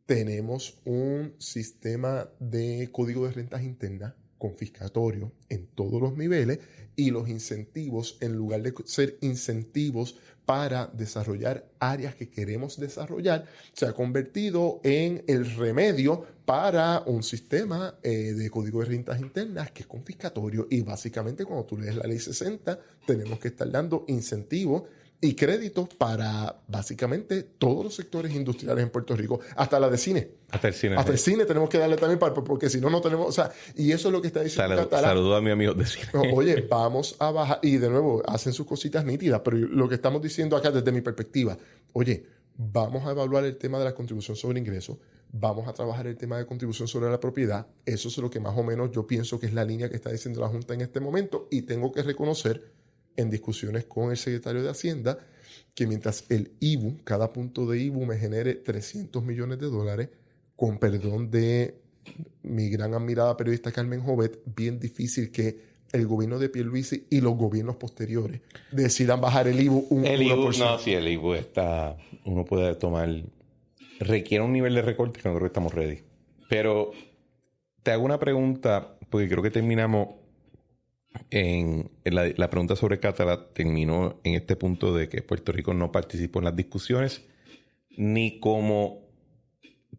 tenemos un sistema de código de rentas internas confiscatorio en todos los niveles y los incentivos, en lugar de ser incentivos para desarrollar áreas que queremos desarrollar, se ha convertido en el remedio para un sistema de código de rentas internas que es confiscatorio. Y básicamente cuando tú lees la ley 60, tenemos que estar dando incentivos y créditos para básicamente todos los sectores industriales en Puerto Rico, hasta la de cine. Hasta el cine. Hasta el cine tenemos que darle también, porque si no, no tenemos... O sea, y eso es lo que está diciendo Catalá. Saludo a mi amigo de cine. Oye, vamos a bajar... Y de nuevo, hacen sus cositas nítidas, pero lo que estamos diciendo acá desde mi perspectiva, oye, vamos a evaluar el tema de la contribución sobre ingresos, vamos a trabajar el tema de contribución sobre la propiedad. Eso es lo que más o menos yo pienso que es la línea que está diciendo la Junta en este momento, y tengo que reconocer en discusiones con el secretario de Hacienda, que mientras el IBU, cada punto de IBU me genere $300 millones, con perdón de mi gran admirada periodista Carmen Jovet, bien difícil que el gobierno de Pierluisi y los gobiernos posteriores decidan bajar el IVU un El IVU, 1%. no, sí, el IVU está... Uno puede tomar... Requiere un nivel de recorte que no creo que estamos ready. Pero te hago una pregunta, porque creo que terminamos en la pregunta sobre Catalá terminó en este punto de que Puerto Rico no participó en las discusiones ni como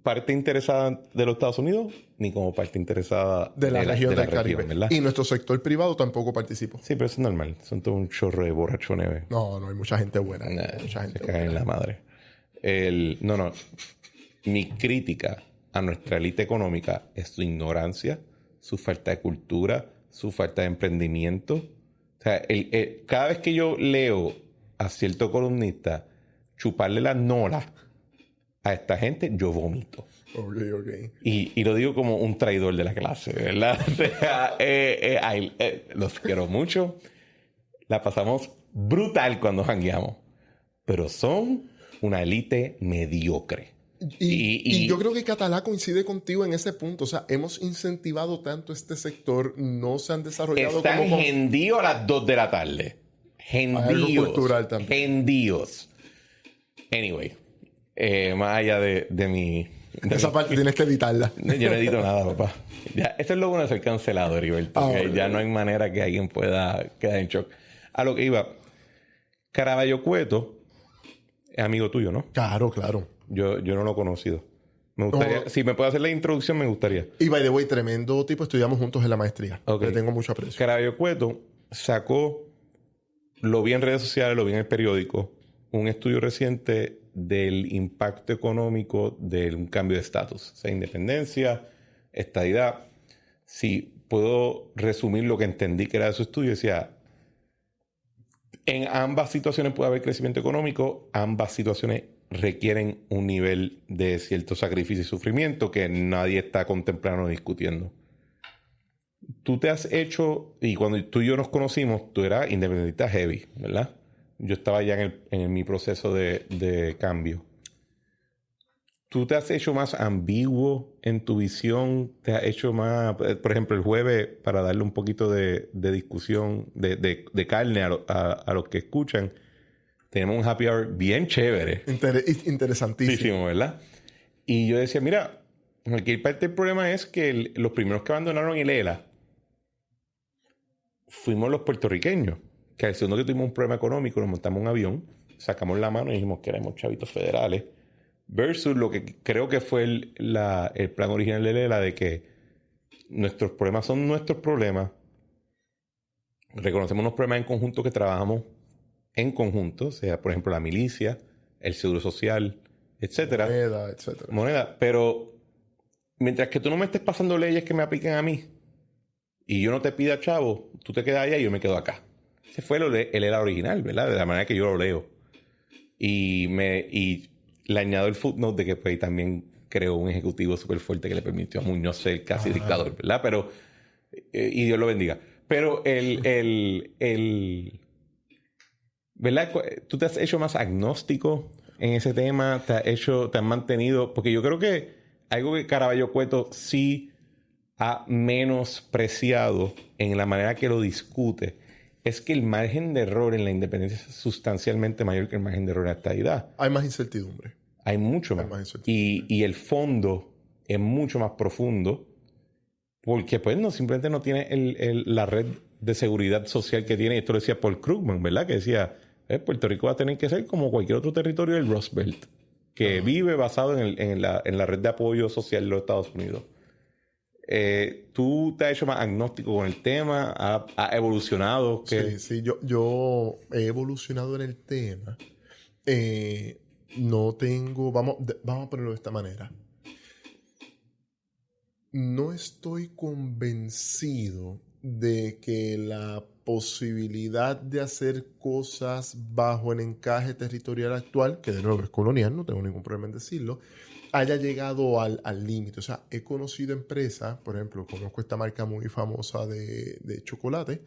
parte interesada de los Estados Unidos ni como parte interesada de la región del Caribe. ¿verdad? Y nuestro sector privado tampoco participó. Sí, pero eso es normal. Son todo un chorro de borrachones. No, hay mucha gente buena. Mucha gente se cae en la madre. No. Mi crítica a nuestra élite económica es su ignorancia, su falta de cultura, su falta de emprendimiento. O sea, cada vez que yo leo a cierto columnista chuparle las nolas a esta gente, yo vomito. Ok. Y lo digo como un traidor de la clase, ¿verdad? O sea, los quiero mucho. La pasamos brutal cuando jangueamos. Pero son una élite mediocre. Y yo creo que Catalá coincide contigo en ese punto. O sea, hemos incentivado tanto este sector, no se han desarrollado están como... gendíos a las 2 de la tarde. Gendíos. Algo cultural también. Gendíos. Anyway, más allá de mi... Esa parte tienes que editarla. Yo no edito nada, papá. Ya, esto es lo bueno de ser cancelado, Heriberto. Ya no hay manera que alguien pueda quedar en shock. A lo que iba, Caraballo Cueto es amigo tuyo, ¿no? Claro. Yo no lo he conocido. Me gustaría... Si me puede hacer la introducción, me gustaría. Y by the way, tremendo tipo. Estudiamos juntos en la maestría. Okay. Le tengo mucho aprecio. Caraballo Cueto sacó, lo vi en redes sociales, lo vi en el periódico, un estudio reciente del impacto económico de un cambio de estatus. O sea, independencia, estadidad. Si puedo resumir lo que entendí que era de su estudio, decía... En ambas situaciones puede haber crecimiento económico, ambas situaciones requieren un nivel de cierto sacrificio y sufrimiento que nadie está contemplando o discutiendo. Tú te has hecho, y cuando tú y yo nos conocimos, tú eras independentista heavy, ¿verdad? Yo estaba ya en mi proceso de cambio. ¿Tú te has hecho más ambiguo en tu visión? ¿Te has hecho más... Por ejemplo, el jueves, para darle un poquito de discusión, de carne a los que escuchan, tenemos un happy hour bien chévere. Interesantísimo. ¿Verdad? Y yo decía, mira, aquí parte del problema es que los primeros que abandonaron el ELA fuimos los puertorriqueños. Que al segundo que tuvimos un problema económico, nos montamos un avión, sacamos la mano y dijimos que éramos chavitos federales. Versus lo que creo que fue el plan original de ELA, de que nuestros problemas son nuestros problemas. Reconocemos unos problemas en conjunto que trabajamos en conjunto, o sea, por ejemplo, la milicia, el seguro social, etcétera. Moneda. Pero mientras que tú no me estés pasando leyes que me apliquen a mí y yo no te pida chavo, tú te quedas allá y yo me quedo acá. Ese fue el ELA original, ¿verdad? De la manera que yo lo leo. Y le añado el footnote de que pues, también creó un ejecutivo súper fuerte que le permitió a Muñoz ser casi dictador, ¿verdad? Pero, y Dios lo bendiga. Pero ¿verdad? ¿Tú te has hecho más agnóstico en ese tema? ¿Te has mantenido? Porque yo creo que algo que Caraballo Cueto sí ha menospreciado en la manera que lo discute es que el margen de error en la independencia es sustancialmente mayor que el margen de error en la estadidad. Hay más incertidumbre. Hay mucho más. Y el fondo es mucho más profundo porque pues simplemente no tiene la red de seguridad social que tiene. Esto lo decía Paul Krugman, ¿verdad? Que decía, Puerto Rico va a tener que ser como cualquier otro territorio del Rust Belt, que vive basado en la red de apoyo social de los Estados Unidos. ¿Tú te has hecho más agnóstico con el tema? ¿Ha evolucionado? Sí, yo he evolucionado en el tema. No tengo... Vamos a ponerlo de esta manera. No estoy convencido de que la posibilidad de hacer cosas bajo el encaje territorial actual, que de nuevo es colonial, no tengo ningún problema en decirlo, haya llegado al límite. O sea, he conocido empresas, por ejemplo, conozco esta marca muy famosa de chocolate,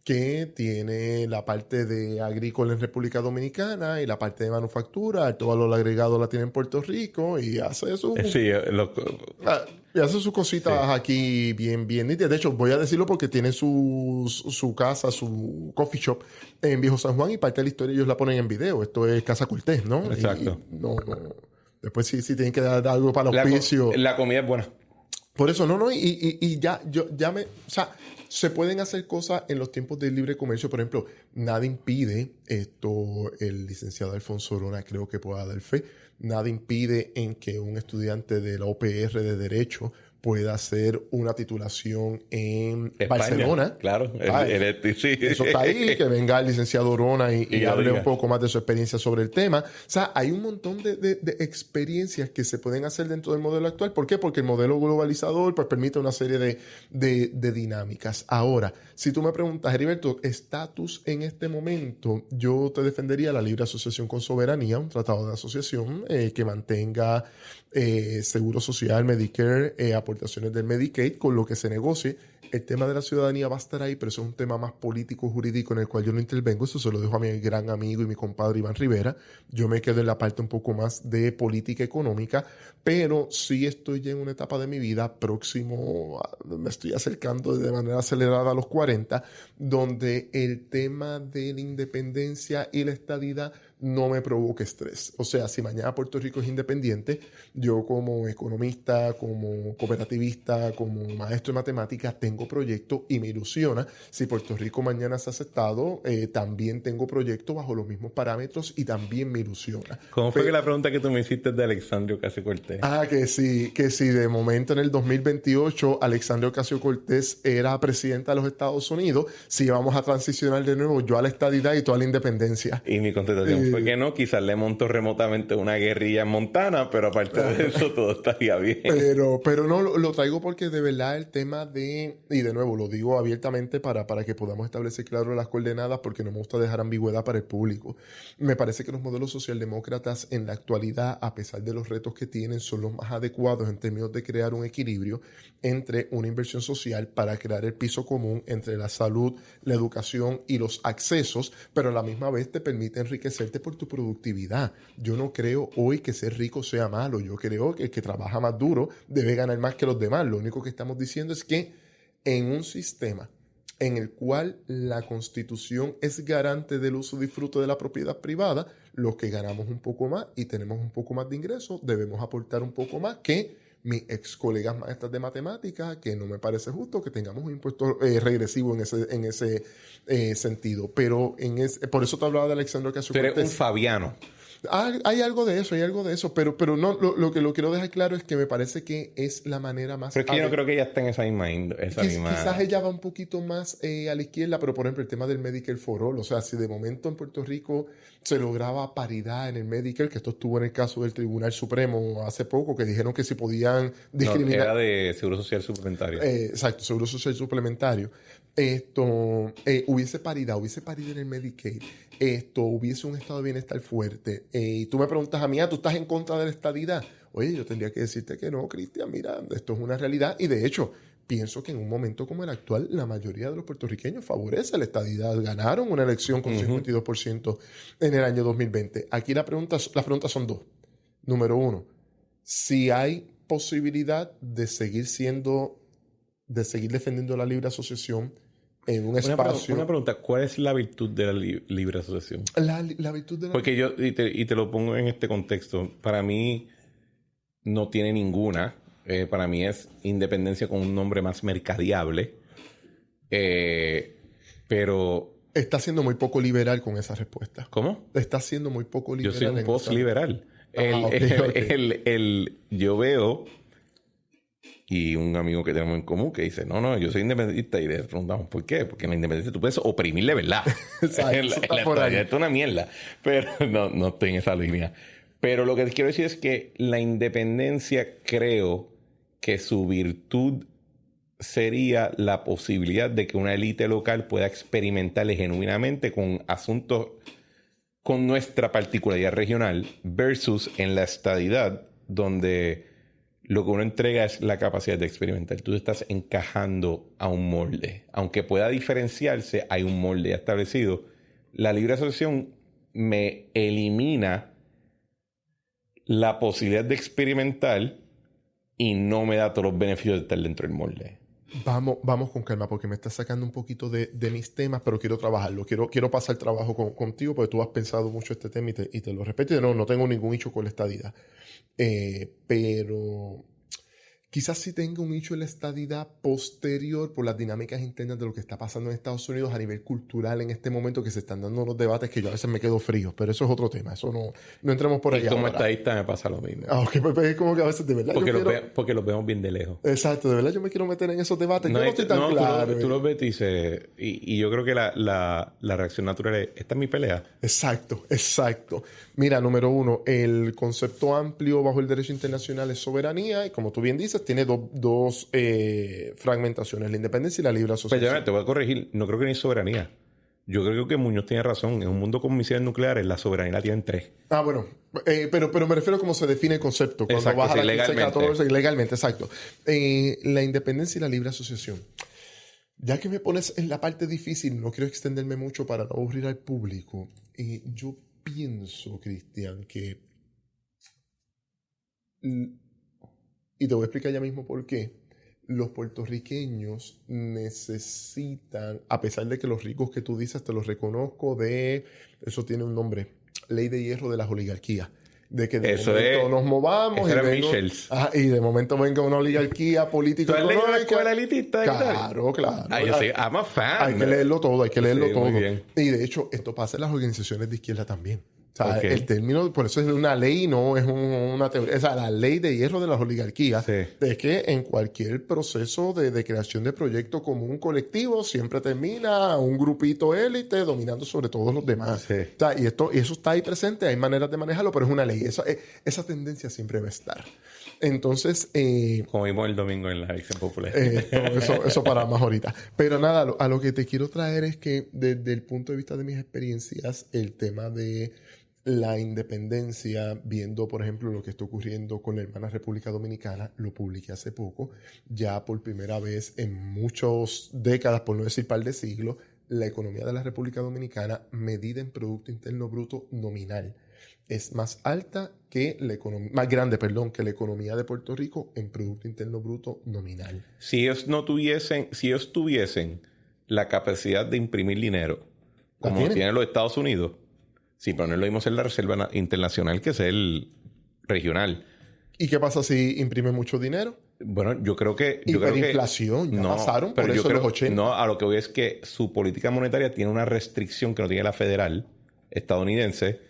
que tiene la parte de agrícola en República Dominicana y la parte de manufactura, alto valor agregado la tiene en Puerto Rico y hace y hace sus cositas aquí bien nítidas. De hecho, voy a decirlo porque tiene su casa, su coffee shop en Viejo San Juan y parte de la historia ellos la ponen en video. Esto es Casa Cortés, ¿no? Exacto. No. Después sí tienen que dar algo para los auspicio. La comida es buena. Por eso, o sea, se pueden hacer cosas en los tiempos del libre comercio. Por ejemplo, nada impide esto, el licenciado Alfonso Orona creo que pueda dar fe, nada impide en que un estudiante de la UPR de Derecho pueda hacer una titulación en España, Barcelona. Claro, sí. Eso está ahí, que venga el licenciado Orona y hable un poco más de su experiencia sobre el tema. O sea, hay un montón de experiencias que se pueden hacer dentro del modelo actual. ¿Por qué? Porque el modelo globalizador pues, permite una serie de dinámicas. Ahora, si tú me preguntas, Heriberto, estatus en este momento, yo te defendería la libre asociación con soberanía, un tratado de asociación que mantenga seguro social, Medicare, aportaciones del Medicaid, con lo que se negocie. El tema de la ciudadanía va a estar ahí, pero eso es un tema más político, jurídico, en el cual yo no intervengo. Eso se lo dejo a mi gran amigo y mi compadre Iván Rivera. Yo me quedo en la parte un poco más de política económica, pero sí estoy ya en una etapa de mi vida me estoy acercando de manera acelerada a los 40, donde el tema de la independencia y la estadidad no me provoca estrés. O sea, si mañana Puerto Rico es independiente, yo como economista, como cooperativista, como maestro de matemáticas, tengo proyectos y me ilusiona. Si Puerto Rico mañana se ha aceptado, también tengo proyectos bajo los mismos parámetros y también me ilusiona. ¿Cómo fue que la pregunta que tú me hiciste de Alexandria Ocasio-Cortez? Que sí, de momento en el 2028 Alexandria Ocasio-Cortez era presidenta de los Estados Unidos, si vamos a transicionar de nuevo yo a la estadidad y tú a la independencia. Y mi contestación fue que no, quizás le montó remotamente una guerrilla en Montana, pero aparte de eso todo estaría bien. Pero no, lo traigo porque de verdad el tema y de nuevo lo digo abiertamente para que podamos establecer claro las coordenadas, porque no me gusta dejar ambigüedad para el público. Me parece que los modelos socialdemócratas en la actualidad, a pesar de los retos que tienen, son los más adecuados en términos de crear un equilibrio entre una inversión social para crear el piso común entre la salud, la educación y los accesos, pero a la misma vez te permite enriquecerte por tu productividad. Yo no creo hoy que ser rico sea malo. Yo creo que el que trabaja más duro debe ganar más que los demás. Lo único que estamos diciendo es que en un sistema en el cual la Constitución es garante del uso y disfrute de la propiedad privada, los que ganamos un poco más y tenemos un poco más de ingresos debemos aportar un poco más que mis ex colegas maestras de matemáticas, que no me parece justo que tengamos un impuesto regresivo en ese sentido. Pero por eso te hablaba de Alexandria Ocasio-Cortez. Tú eres un fabiano. Hay algo de eso, pero no, lo que lo quiero dejar claro es que me parece que es la manera más... Pero es que yo no creo que ella esté en esa misma... Quizás ella va un poquito más a la izquierda, pero por ejemplo el tema del Medicare for All, o sea, si de momento en Puerto Rico se lograba paridad en el Medicare, que esto estuvo en el caso del Tribunal Supremo hace poco, que dijeron que si podían discriminar... No, era de Seguro Social Suplementario. Exacto, Seguro Social Suplementario. Hubiese paridad en el Medicaid, hubiese un estado de bienestar fuerte. Y tú me preguntas a mí, ¿tú estás en contra de la estadidad? Oye, yo tendría que decirte que no, Cristian, mira, esto es una realidad. Y de hecho, pienso que en un momento como el actual, la mayoría de los puertorriqueños favorece la estadidad. Ganaron una elección con 52% en el año 2020. Aquí las preguntas son dos. Número uno, si hay posibilidad de seguir defendiendo la libre asociación en un espacio... Una pregunta, ¿cuál es la virtud de la libre asociación? La virtud de la... Porque yo, y te lo pongo en este contexto, para mí no tiene ninguna. Para mí es independencia con un nombre más mercadeable. Pero... Está siendo muy poco liberal con esa respuesta. ¿Cómo? Está siendo muy poco liberal. Yo soy un post-liberal. Okay. Yo veo... Y un amigo que tenemos en común que dice, no, yo soy independentista. Y le preguntamos, ¿por qué? Porque en la independencia tú puedes oprimir de verdad. La estadidad es una mierda. Pero no estoy en esa línea. Pero lo que te quiero decir es que la independencia, creo que su virtud sería la posibilidad de que una élite local pueda experimentar genuinamente con asuntos con nuestra particularidad regional versus en la estadidad, donde lo que uno entrega es la capacidad de experimentar. Tú estás encajando a un molde. Aunque pueda diferenciarse, hay un molde ya establecido. La libre asociación me elimina la posibilidad de experimentar y no me da todos los beneficios de estar dentro del molde. Vamos con calma porque me estás sacando un poquito de mis temas, pero quiero trabajarlo. Quiero pasar trabajo contigo porque tú has pensado mucho este tema y te lo respeto. Y no tengo ningún hecho con la estadidad. Pero quizás sí tenga un hecho en la estadidad posterior por las dinámicas internas de lo que está pasando en Estados Unidos a nivel cultural en este momento, que se están dando unos debates que yo a veces me quedo frío, pero eso es otro tema. Eso no entremos por allá. Y como ahora. estadista me pasa lo mismo. Ok, pues es como que a veces de verdad Porque los vemos bien de lejos. Exacto, de verdad yo me quiero meter en esos debates. No, yo no estoy tan claro. Tú los ves y dices... Y yo creo que la reacción natural es... Esta es mi pelea. Exacto. Mira, número 1, el concepto amplio bajo el derecho internacional es soberanía y como tú bien dices, tiene dos fragmentaciones, la independencia y la libre asociación. Pero te voy a corregir, no creo que ni soberanía. Yo creo que Muñoz tiene razón. En un mundo con misiles nucleares, la soberanía la tienen 3. Bueno, pero me refiero a cómo se define el concepto. Cuando Exacto, vas a la legalmente. 14, legalmente, exacto. La independencia y la libre asociación. Ya que me pones en la parte difícil, no quiero extenderme mucho para no aburrir al público. Yo pienso, Cristian, que... Y te voy a explicar ya mismo por qué. Los puertorriqueños necesitan, a pesar de que los ricos que tú dices, te los reconozco, eso tiene un nombre, ley de hierro de las oligarquías. De que de momento nos movamos y de momento venga una oligarquía política. ¿Tú has leído la escuela elitista? Claro. Yo soy I'm a fan. Hay que leerlo todo. Y de hecho, esto pasa en las organizaciones de izquierda también. O sea, el término, por eso es una ley, no es una teoría. O sea, la ley de hierro de las oligarquías es que en cualquier proceso de creación de proyecto común colectivo siempre termina un grupito élite dominando sobre todos los demás. Sí. O sea, y eso está ahí presente, hay maneras de manejarlo, pero es una ley. Esa tendencia siempre va a estar. Entonces... como vimos el domingo en la elección popular. Eso para más ahorita. Pero nada, a lo que te quiero traer es que desde el punto de vista de mis experiencias, el tema de la independencia, viendo por ejemplo lo que está ocurriendo con la hermana República Dominicana, lo publiqué hace poco, ya por primera vez en muchas décadas, por no decir par de siglos, la economía de la República Dominicana, medida en Producto Interno Bruto nominal, es más alta que la economía, más grande, que la economía de Puerto Rico en Producto Interno Bruto nominal. Si ellos tuviesen la capacidad de imprimir dinero, como tienen los Estados Unidos, sí, pero no es lo mismo ser la Reserva Internacional que ser el regional. ¿Y qué pasa si imprime mucho dinero? Bueno, yo creo que... Hiperinflación, ya pasaron por eso los 80. No, a lo que voy es que su política monetaria tiene una restricción que no tiene la federal estadounidense.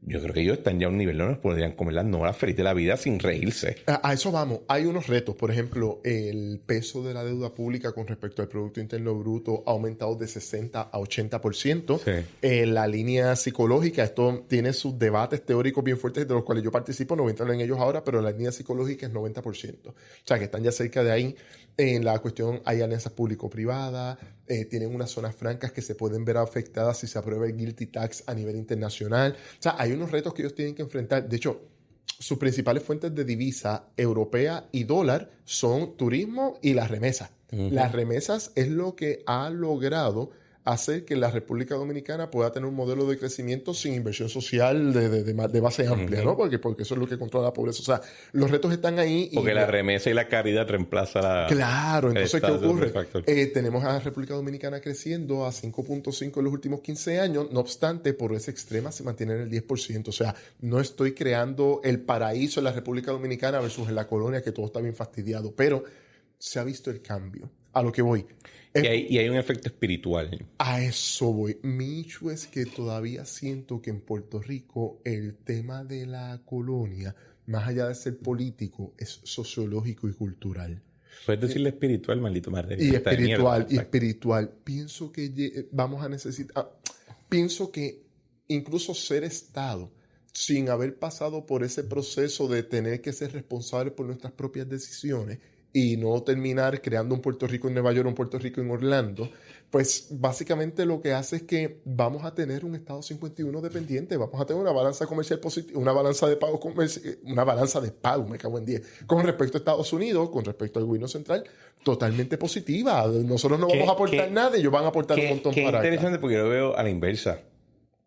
Yo creo que ellos están ya a un nivel donde podrían comer las novelas feliz de la vida sin reírse. A eso vamos. Hay unos retos. Por ejemplo, el peso de la deuda pública con respecto al Producto Interno Bruto ha aumentado de 60 a 80%. Sí. La línea psicológica, esto tiene sus debates teóricos bien fuertes de los cuales yo participo. No voy a entrar en ellos ahora, pero la línea psicológica es 90%. O sea, que están ya cerca de ahí. En la cuestión hay alianzas público-privadas. Tienen unas zonas francas que se pueden ver afectadas si se aprueba el Guilty Tax a nivel internacional. O sea, hay unos retos que ellos tienen que enfrentar. De hecho, sus principales fuentes de divisa europea y dólar son turismo y las remesas. Las remesas es lo que ha logrado hacer que la República Dominicana pueda tener un modelo de crecimiento sin inversión social de base amplia, ¿no? Porque eso es lo que controla la pobreza. O sea, los retos están ahí. Porque la remesa y la caridad reemplaza la... Claro, entonces, ¿qué ocurre? Tenemos a la República Dominicana creciendo a 5.5 en los últimos 15 años. No obstante, por esa extrema se mantiene en el 10%. O sea, no estoy creando el paraíso en la República Dominicana versus en la colonia, que todo está bien fastidiado. Pero se ha visto el cambio. A lo que voy. Y hay un efecto espiritual. A eso voy. Mi hecho es que todavía siento que en Puerto Rico el tema de la colonia, más allá de ser político, es sociológico y cultural. Puedes decirle espiritual, maldito madre. Y espiritual. Pienso que vamos a necesitar... Pienso que incluso ser Estado, sin haber pasado por ese proceso de tener que ser responsable por nuestras propias decisiones, y no terminar creando un Puerto Rico en Nueva York, un Puerto Rico en Orlando, pues básicamente lo que hace es que vamos a tener un Estado 51 dependiente, vamos a tener una balanza comercial positiva, una balanza de pago me cago en 10, con respecto a Estados Unidos, con respecto al gobierno central, totalmente positiva. Nosotros no vamos a aportar nada, ellos van a aportar un montón para acá. Qué interesante, porque yo lo veo a la inversa.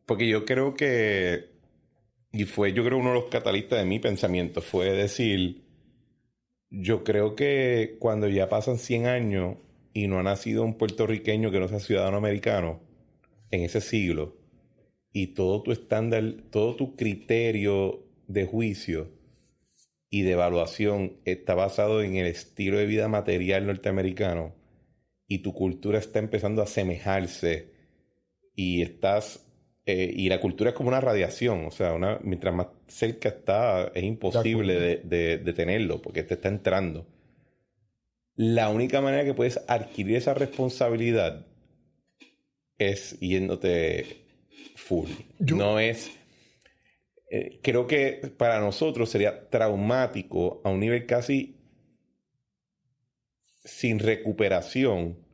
Porque yo creo que, y fue yo creo uno de los catalistas de mi pensamiento, fue decir, yo creo que cuando ya pasan 100 años y no ha nacido un puertorriqueño que no sea ciudadano americano en ese siglo, y todo tu estándar, todo tu criterio de juicio y de evaluación está basado en el estilo de vida material norteamericano, y tu cultura está empezando a asemejarse, y y la cultura es como una radiación, o sea, mientras más cerca está, es imposible de tenerlo, porque te está entrando. La única manera que puedes adquirir esa responsabilidad es yéndote full. No es... creo que para nosotros sería traumático a un nivel casi sin recuperación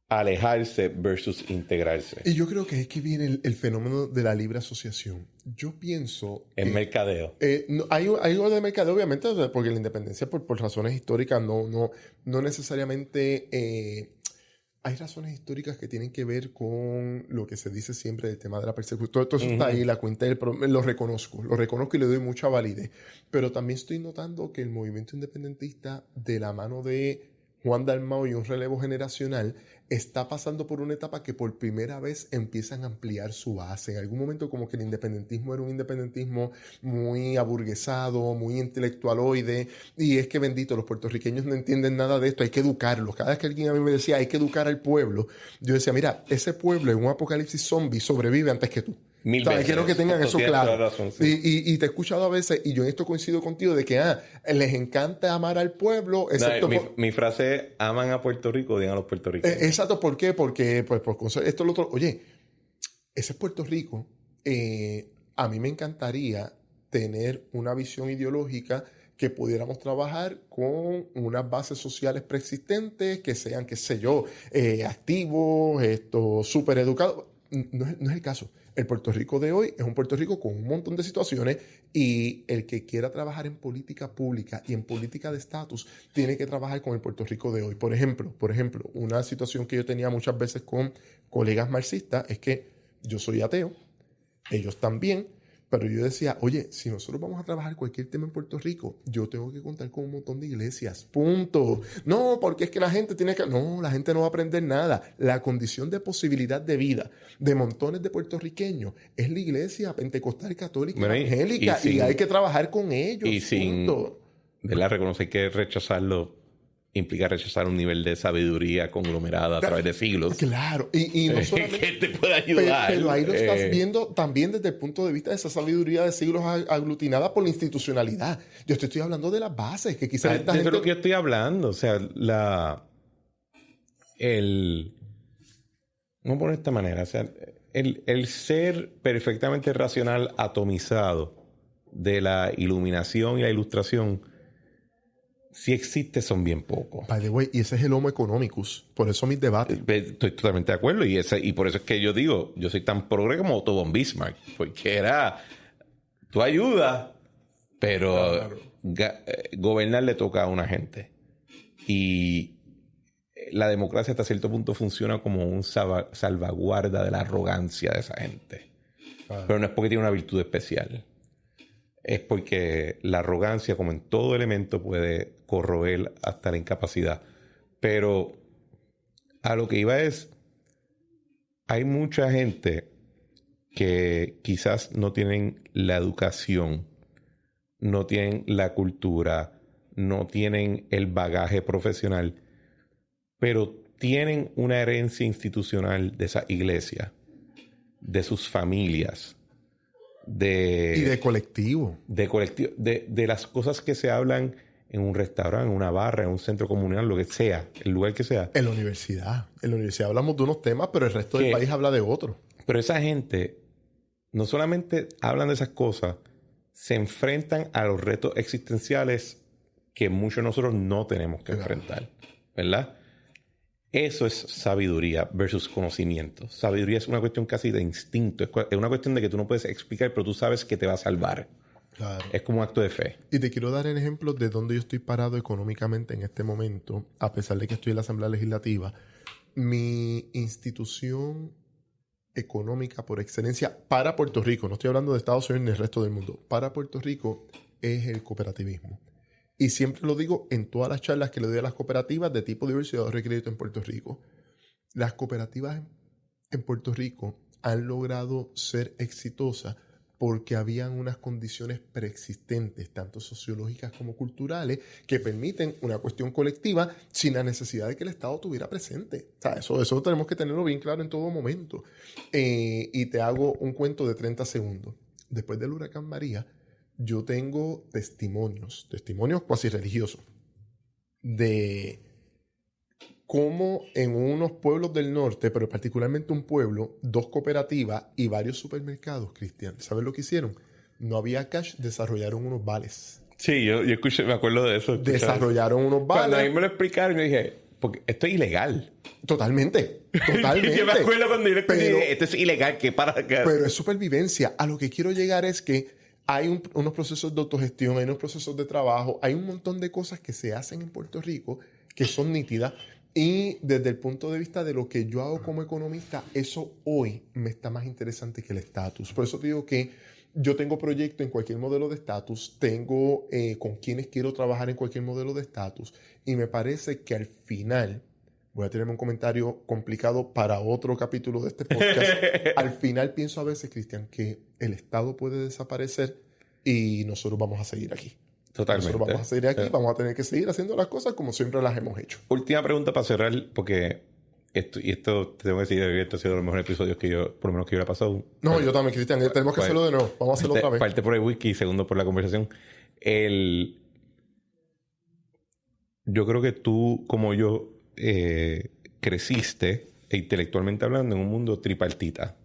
alejarse versus integrarse. Y yo creo que es que viene el fenómeno de la libre asociación. Yo pienso... El mercadeo. No, hay algo de mercadeo, obviamente, o sea, porque la independencia por razones históricas no necesariamente... hay razones históricas que tienen que ver con lo que se dice siempre del tema de la persecución. Todo eso está ahí, la cuenta del problema, lo reconozco y le doy mucha validez. Pero también estoy notando que el movimiento independentista, de la mano de Juan Dalmau y un relevo generacional, está pasando por una etapa que por primera vez empiezan a ampliar su base. En algún momento como que el independentismo era un independentismo muy aburguesado, muy intelectualoide, y es que bendito, los puertorriqueños no entienden nada de esto, hay que educarlos. Cada vez que alguien a mí me decía, hay que educar al pueblo, yo decía, mira, ese pueblo en un apocalipsis zombie sobrevive antes que tú. Mil veces. Quiero que tengan eso claro. Razón, sí. Y te he escuchado a veces, y yo en esto coincido contigo, de que les encanta amar al pueblo, excepto mi frase es, aman a Puerto Rico, odian a los puertorriqueños. Exacto, ¿por qué? Porque, pues, por esto, lo otro. Oye, ese es Puerto Rico. A mí me encantaría tener una visión ideológica que pudiéramos trabajar con unas bases sociales preexistentes, que sean, qué sé yo, activos, súper educados. No es el caso. El Puerto Rico de hoy es un Puerto Rico con un montón de situaciones, y el que quiera trabajar en política pública y en política de estatus tiene que trabajar con el Puerto Rico de hoy. Por ejemplo, una situación que yo tenía muchas veces con colegas marxistas es que yo soy ateo, ellos también, pero yo decía, oye, si nosotros vamos a trabajar cualquier tema en Puerto Rico, yo tengo que contar con un montón de iglesias, punto. No, porque es que la gente tiene que... No, la gente no va a aprender nada. La condición de posibilidad de vida de montones de puertorriqueños es la iglesia pentecostal, católica, evangélica, y hay que trabajar con ellos, y punto. ¿Verdad? Reconocer que rechazarlo implica rechazar un nivel de sabiduría conglomerada a través de siglos. Claro, y no solamente... que te puede ayudar. Pero ahí lo estás viendo también desde el punto de vista de esa sabiduría de siglos aglutinada por la institucionalidad. Yo te estoy hablando de las bases, que quizás esta gente... Es lo que yo estoy hablando. O sea, vamos a poner de esta manera. O sea, el ser perfectamente racional atomizado de la iluminación y la ilustración, si existe, son bien pocos. By the way, y ese es el homo economicus. Por eso mis debates. Estoy totalmente de acuerdo. Y por eso es que yo digo, yo soy tan progre como Otto von Bismarck. Porque tú ayudas, pero gobernar le toca a una gente. Y la democracia hasta cierto punto funciona como un salvaguarda de la arrogancia de esa gente. Pero no es porque tiene una virtud especial. Es porque la arrogancia, como en todo elemento, puede corroer hasta la incapacidad. Pero a lo que iba es, hay mucha gente que quizás no tienen la educación, no tienen la cultura, no tienen el bagaje profesional, pero tienen una herencia institucional de esa iglesia, de sus familias, y de colectivo. De las cosas que se hablan en un restaurante, en una barra, en un centro comunal, lo que sea, el lugar que sea. En la universidad. En la universidad hablamos de unos temas, pero el resto del país habla de otros. Pero esa gente no solamente hablan de esas cosas, se enfrentan a los retos existenciales que muchos de nosotros no tenemos que enfrentar, ¿verdad? Eso es sabiduría versus conocimiento. Sabiduría es una cuestión casi de instinto. Es una cuestión de que tú no puedes explicar, pero tú sabes que te va a salvar. Claro. Es como un acto de fe. Y te quiero dar el ejemplo de dónde yo estoy parado económicamente en este momento, a pesar de que estoy en la Asamblea Legislativa. Mi institución económica por excelencia para Puerto Rico, no estoy hablando de Estados Unidos ni del resto del mundo, para Puerto Rico es el cooperativismo. Y siempre lo digo en todas las charlas que le doy a las cooperativas de tipo diversidad de ahorro y crédito en Puerto Rico. Las cooperativas en Puerto Rico han logrado ser exitosas porque habían unas condiciones preexistentes, tanto sociológicas como culturales, que permiten una cuestión colectiva sin la necesidad de que el Estado estuviera presente. O sea, eso tenemos que tenerlo bien claro en todo momento. Y te hago un cuento de 30 segundos. Después del huracán María, yo tengo testimonios cuasi religiosos, de cómo en unos pueblos del norte, pero particularmente un pueblo, 2 cooperativas y varios supermercados, Cristian, ¿sabes lo que hicieron? No había cash, desarrollaron unos vales. Sí, yo escuché, me acuerdo de eso. Desarrollaron unos vales. Cuando a mí me lo explicaron, yo dije, porque esto es ilegal. Totalmente. Yo me acuerdo cuando yo le dije, esto es ilegal, que para acá. Pero es supervivencia. A lo que quiero llegar es que hay unos procesos de autogestión, hay unos procesos de trabajo, hay un montón de cosas que se hacen en Puerto Rico que son nítidas. Y desde el punto de vista de lo que yo hago como economista, eso hoy me está más interesante que el estatus. Por eso te digo que yo tengo proyecto en cualquier modelo de estatus, tengo con quienes quiero trabajar en cualquier modelo de estatus, y me parece que al final, voy a tener un comentario complicado para otro capítulo de este podcast, al final pienso a veces, Cristian, que el Estado puede desaparecer y nosotros vamos a seguir aquí. Totalmente. Nosotros vamos a seguir aquí, vamos a tener que seguir haciendo las cosas como siempre las hemos hecho. Última pregunta para cerrar, porque esto te tengo que decir que esto ha sido de los mejores episodios que yo, por lo menos que yo le he pasado. No, yo también, Cristian, tenemos que hacerlo de nuevo. Vamos a hacerlo otra vez. Parte por el wiki y segundo por la conversación. Yo creo que tú, como yo, creciste, intelectualmente hablando, en un mundo tripartita.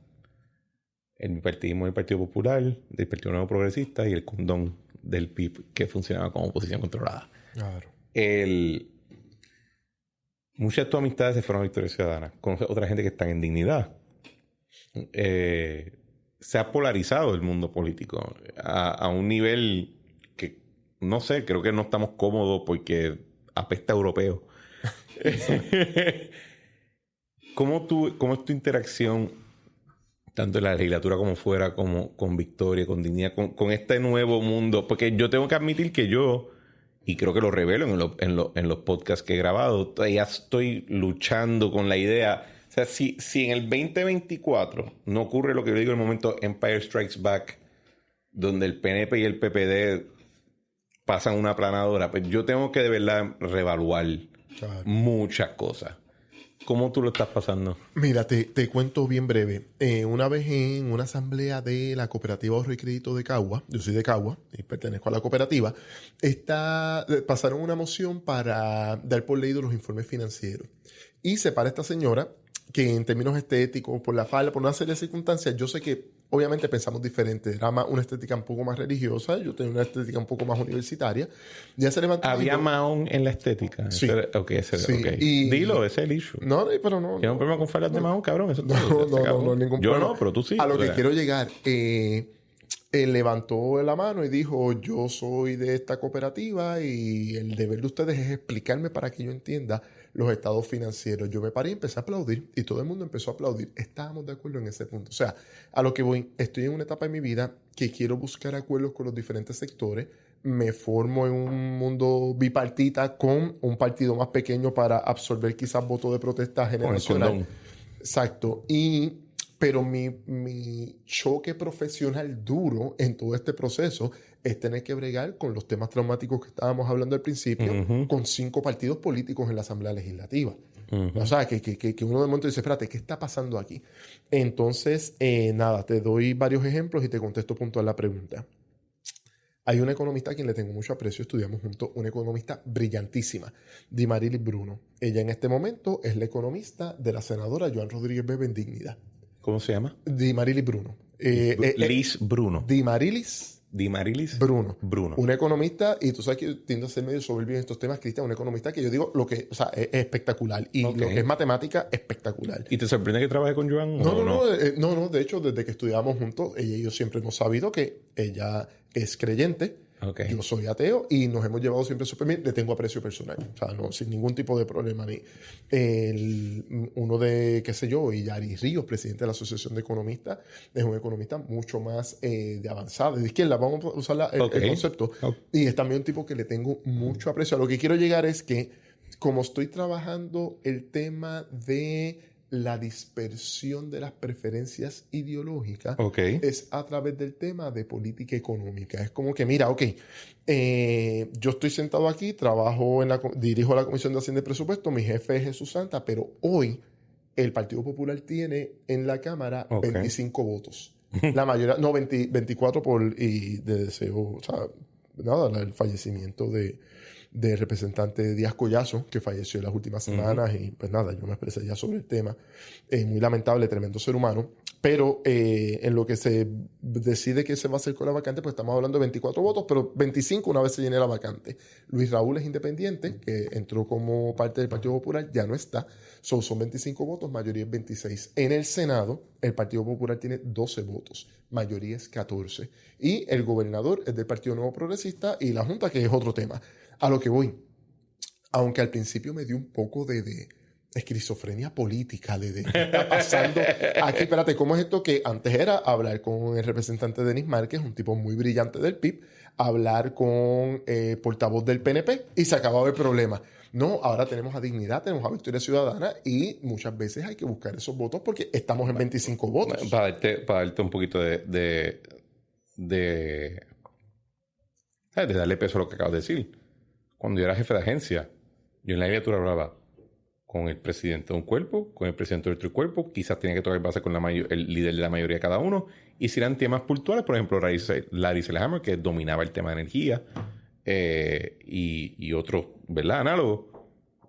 El bipartidismo del Partido Popular, del Partido Nuevo Progresista y el condón del PIB, que funcionaba como oposición controlada. Claro. Muchas de tus amistades se fueron a Victoria Ciudadana. Conoces otra gente que está en dignidad. Se ha polarizado el mundo político a un nivel que, no sé, creo que no estamos cómodos porque apesta europeo. ¿Cómo es tu interacción, tanto en la legislatura como fuera, como con Victoria, con Dignidad, con este nuevo mundo? Porque yo tengo que admitir que yo, y creo que lo revelo en los podcasts que he grabado, todavía estoy luchando con la idea. O sea, si en el 2024 no ocurre lo que yo digo en el momento Empire Strikes Back, donde el PNP y el PPD pasan una aplanadora, pues yo tengo que de verdad reevaluar muchas cosas. ¿Cómo tú lo estás pasando? Mira, te cuento bien breve. Una vez en una asamblea de la Cooperativa Ahorro y Crédito de Cagua, yo soy de Cagua y pertenezco a la cooperativa, pasaron una moción para dar por leído los informes financieros. Y se para esta señora que en términos estéticos, por la falda, por una serie de circunstancias, yo sé que obviamente pensamos diferente. Era una estética un poco más religiosa, yo tenía una estética un poco más universitaria. Ya se levantó. ¿Había Mahón en la estética? Sí. Okay. Y dilo, ese es el issue. No, pero no. Tiene un problema con faldas de Mahón, cabrón. Eso no, ningún problema. Yo no, pero tú sí. A lo que quiero llegar, él levantó la mano y dijo, yo soy de esta cooperativa y el deber de ustedes es explicarme para que yo entienda los estados financieros. Yo me paré y empecé a aplaudir y todo el mundo empezó a aplaudir. Estábamos de acuerdo en ese punto. O sea, a lo que voy, estoy en una etapa de mi vida que quiero buscar acuerdos con los diferentes sectores. Me formo en un mundo bipartita con un partido más pequeño para absorber quizás votos de protesta generacional. Exacto. Pero mi choque profesional duro en todo este proceso es tener que bregar con los temas traumáticos que estábamos hablando al principio, con 5 partidos políticos en la Asamblea Legislativa. O sea, que uno de momento dice, espérate, ¿qué está pasando aquí? Entonces, nada, te doy varios ejemplos y te contesto puntual la pregunta. Hay una economista a quien le tengo mucho aprecio, estudiamos juntos, una economista brillantísima, Dimarilis Bruno. Ella en este momento es la economista de la senadora Joan Rodríguez Bebe en Dignidad. ¿Cómo se llama? Dimarilis Bruno. Liz Bruno. Dimarilis Dimarilis Bruno. Bruno. Una economista, y tú sabes que yo tiendo a ser medio soberbio en estos temas, Cristian, una economista que yo digo lo que, o sea, es espectacular. Y Ok. lo que es matemática, espectacular. ¿Y te sorprende que trabaje con Joan? No, de hecho, desde que estudiamos juntos, ella y yo siempre hemos sabido que ella es creyente, Ok. yo soy ateo y nos hemos llevado siempre súper bien. Le tengo aprecio personal, o sea, no, sin ningún tipo de problema. Uno de, qué sé yo, Yari Ríos, presidente de la Asociación de Economistas, es un economista mucho más de avanzada, de izquierda, vamos a usar el Ok. concepto. Ok. Y es también un tipo que le tengo mucho aprecio. A lo que quiero llegar es que, como estoy trabajando el tema de la dispersión de las preferencias ideológicas, Ok. es a través del tema de política económica. Es como que, mira, ok, yo estoy sentado aquí, dirijo la Comisión de Hacienda y Presupuesto, mi jefe es Jesús Santa, pero hoy el Partido Popular tiene en la Cámara Ok. 25 votos. La mayoría, no, 24 y de deseo, o sea, nada, el fallecimiento del representante Díaz Collazo, que falleció en las últimas semanas, y pues nada, yo me expresé ya sobre el tema. Muy lamentable, tremendo ser humano, pero en lo que se decide que se va a hacer con la vacante, pues estamos hablando de 24 votos, pero 25 una vez se llene la vacante. Luis Raúl es independiente, que entró como parte del Partido Popular, ya no está. Son 25 votos, mayoría es 26. En el Senado, el Partido Popular tiene 12 votos, mayoría es 14. Y el gobernador es del Partido Nuevo Progresista y la Junta, que es otro tema. A lo que voy, aunque al principio me dio un poco de esquizofrenia política, de qué está pasando aquí. Espérate, ¿cómo es esto? Que antes era hablar con el representante Denis Márquez, un tipo muy brillante del PIB, hablar con portavoz del PNP y se acababa el problema. No, ahora tenemos a Dignidad, tenemos a Victoria Ciudadana y muchas veces hay que buscar esos votos porque estamos en 25 votos. Para darte un poquito de darle peso a lo que acabas de decir. Cuando yo era jefe de agencia, yo en la legislatura hablaba con el presidente de un cuerpo, con el presidente de otro cuerpo, quizás tenía que tocar base con el líder de la mayoría de cada uno, y si eran temas puntuales, por ejemplo, Larry Selhammer, que dominaba el tema de energía, y otros, ¿verdad? Análogos,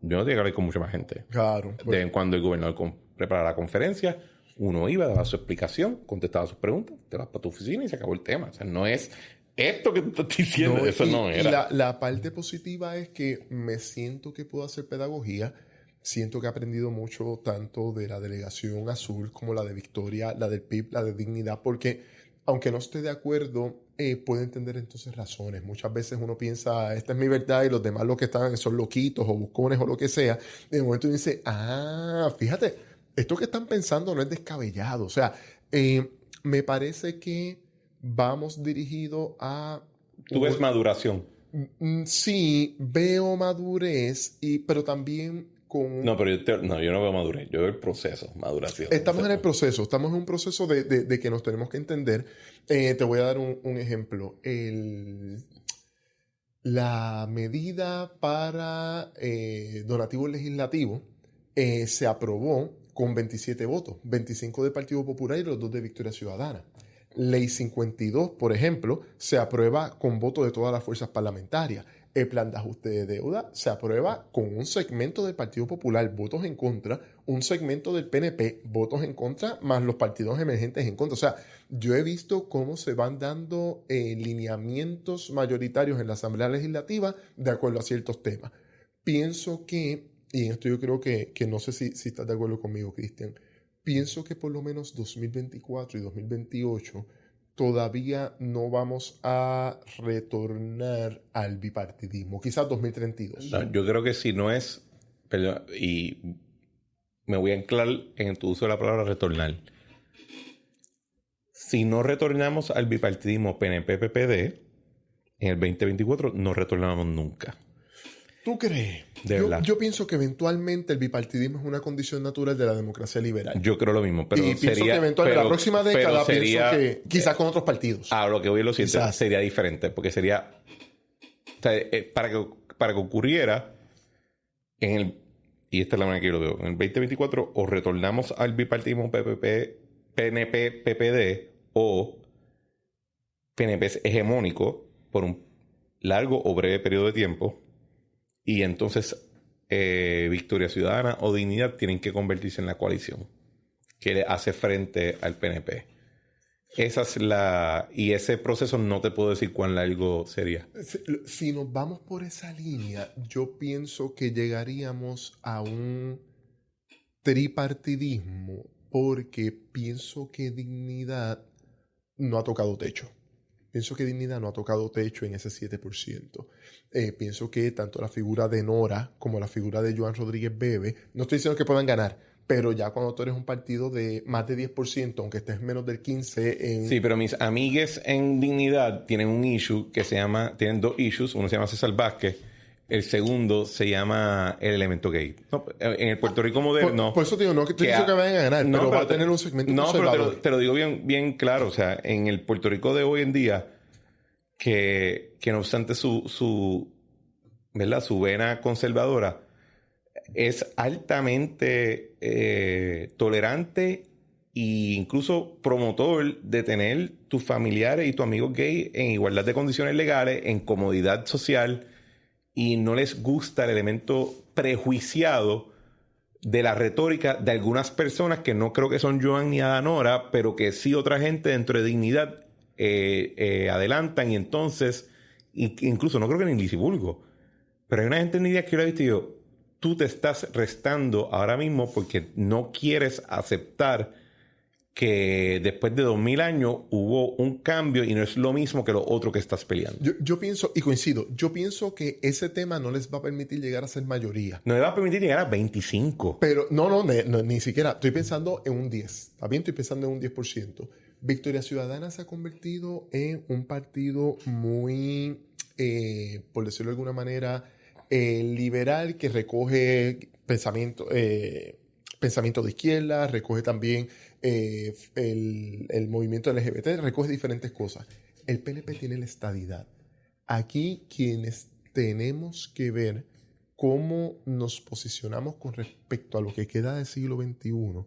yo no tenía que hablar con mucha más gente. Claro. De vez en cuando el gobernador preparaba la conferencia, uno iba, daba su explicación, contestaba sus preguntas, te vas para tu oficina y se acabó el tema. O sea, no es esto que tú estás diciendo, eso no era. Y la parte positiva es que me siento que puedo hacer pedagogía. Siento que he aprendido mucho tanto de la delegación azul como la de Victoria, la del PIB, la de Dignidad, porque aunque no esté de acuerdo, puedo entender entonces razones. Muchas veces uno piensa, esta es mi verdad y los demás lo que están son loquitos o buscones o lo que sea. De momento uno dice, fíjate, esto que están pensando no es descabellado. O sea, me parece que vamos dirigido a... Tú ves maduración. Sí, veo madurez, pero también con... No, pero yo no veo madurez, yo veo el proceso, maduración. Estamos en el proceso, estamos en un proceso de que nos tenemos que entender. Te voy a dar un ejemplo. La medida para donativos legislativos se aprobó con 27 votos, 25 del Partido Popular y los 2 de Victoria Ciudadana. Ley 52, por ejemplo, se aprueba con voto de todas las fuerzas parlamentarias. El plan de ajuste de deuda se aprueba con un segmento del Partido Popular, votos en contra, un segmento del PNP, votos en contra, más los partidos emergentes en contra. O sea, yo he visto cómo se van dando lineamientos mayoritarios en la Asamblea Legislativa de acuerdo a ciertos temas. Pienso que, y en esto yo creo que no sé si estás de acuerdo conmigo, Cristian, pienso que por lo menos 2024 y 2028 todavía no vamos a retornar al bipartidismo. Quizás 2032. No, yo creo que si no es... Perdón, y me voy a anclar en tu uso de la palabra retornar. Si no retornamos al bipartidismo PNP-PPD, en el 2024 no retornamos nunca. ¿Tú crees? Yo pienso que eventualmente el bipartidismo es una condición natural de la democracia liberal. Yo creo lo mismo, pero y pienso que eventualmente la próxima década pienso que quizás con otros partidos. A lo que voy a lo siguiente, sería diferente, porque sería... O sea, para que ocurriera y esta es la manera que yo lo veo, en el 2024 o retornamos al bipartidismo PNP-PPD o PNP es hegemónico por un largo o breve periodo de tiempo. Y entonces Victoria Ciudadana o Dignidad tienen que convertirse en la coalición que le hace frente al PNP. Esa es y ese proceso no te puedo decir cuán largo sería. Si nos vamos por esa línea, yo pienso que llegaríamos a un tripartidismo porque pienso que Dignidad no ha tocado techo. Pienso que Dignidad no ha tocado techo en ese 7%. Pienso que tanto la figura de Nora como la figura de Joan Rodríguez Bebe, no estoy diciendo que puedan ganar, pero ya cuando tú eres un partido de más de 10%, aunque estés menos del 15%... Sí, pero mis amigues en Dignidad tienen un issue que se llama... Tienen dos issues. Uno se llama César Vázquez. El segundo se llama el elemento gay. No, en el Puerto Rico moderno... Por eso digo, no que te digo que vayan a ganar, pero va a tener un segmento conservador. No, pero te lo digo bien claro. O sea, en el Puerto Rico de hoy en día, que no obstante ¿verdad? Su vena conservadora es altamente tolerante e incluso promotor de tener tus familiares y tus amigos gay en igualdad de condiciones legales, en comodidad social, y no les gusta el elemento prejuiciado de la retórica de algunas personas que no creo que son Joan ni Adanora, pero que sí otra gente dentro de Dignidad adelantan, y entonces incluso no creo que ni Lisibulgo, pero hay una gente en Dignidad que lo ha visto y yo, tú te estás restando ahora mismo porque no quieres aceptar que después de 2000 años hubo un cambio y no es lo mismo que lo otro que estás peleando. Yo pienso, y coincido, yo pienso que ese tema no les va a permitir llegar a ser mayoría. No les va a permitir llegar a 25. Pero no, ni siquiera. Estoy pensando en un 10. También estoy pensando en un 10%. Victoria Ciudadana se ha convertido en un partido muy, por decirlo de alguna manera, liberal, que recoge pensamiento de izquierda, recoge también el movimiento LGBT, recoge diferentes cosas. El PNP tiene la estadidad. Aquí quienes tenemos que ver cómo nos posicionamos con respecto a lo que queda del siglo XXI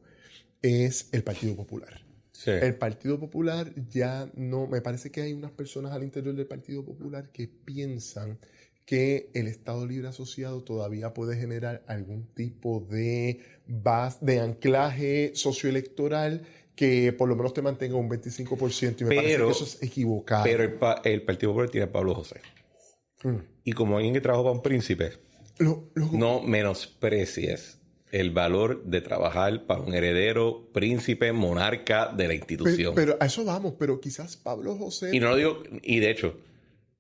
es el Partido Popular. Sí. El Partido Popular ya no... Me parece que hay unas personas al interior del Partido Popular que piensan que el Estado Libre Asociado todavía puede generar algún tipo de anclaje socioelectoral que por lo menos te mantenga un 25%, y me parece que eso es equivocado. Pero el Partido Popular tiene a Pablo José. Y como alguien que trabajó para un príncipe, no menosprecies el valor de trabajar para un heredero, príncipe, monarca de la institución. Pero a eso vamos, pero quizás Pablo José... Y no lo digo, y de hecho,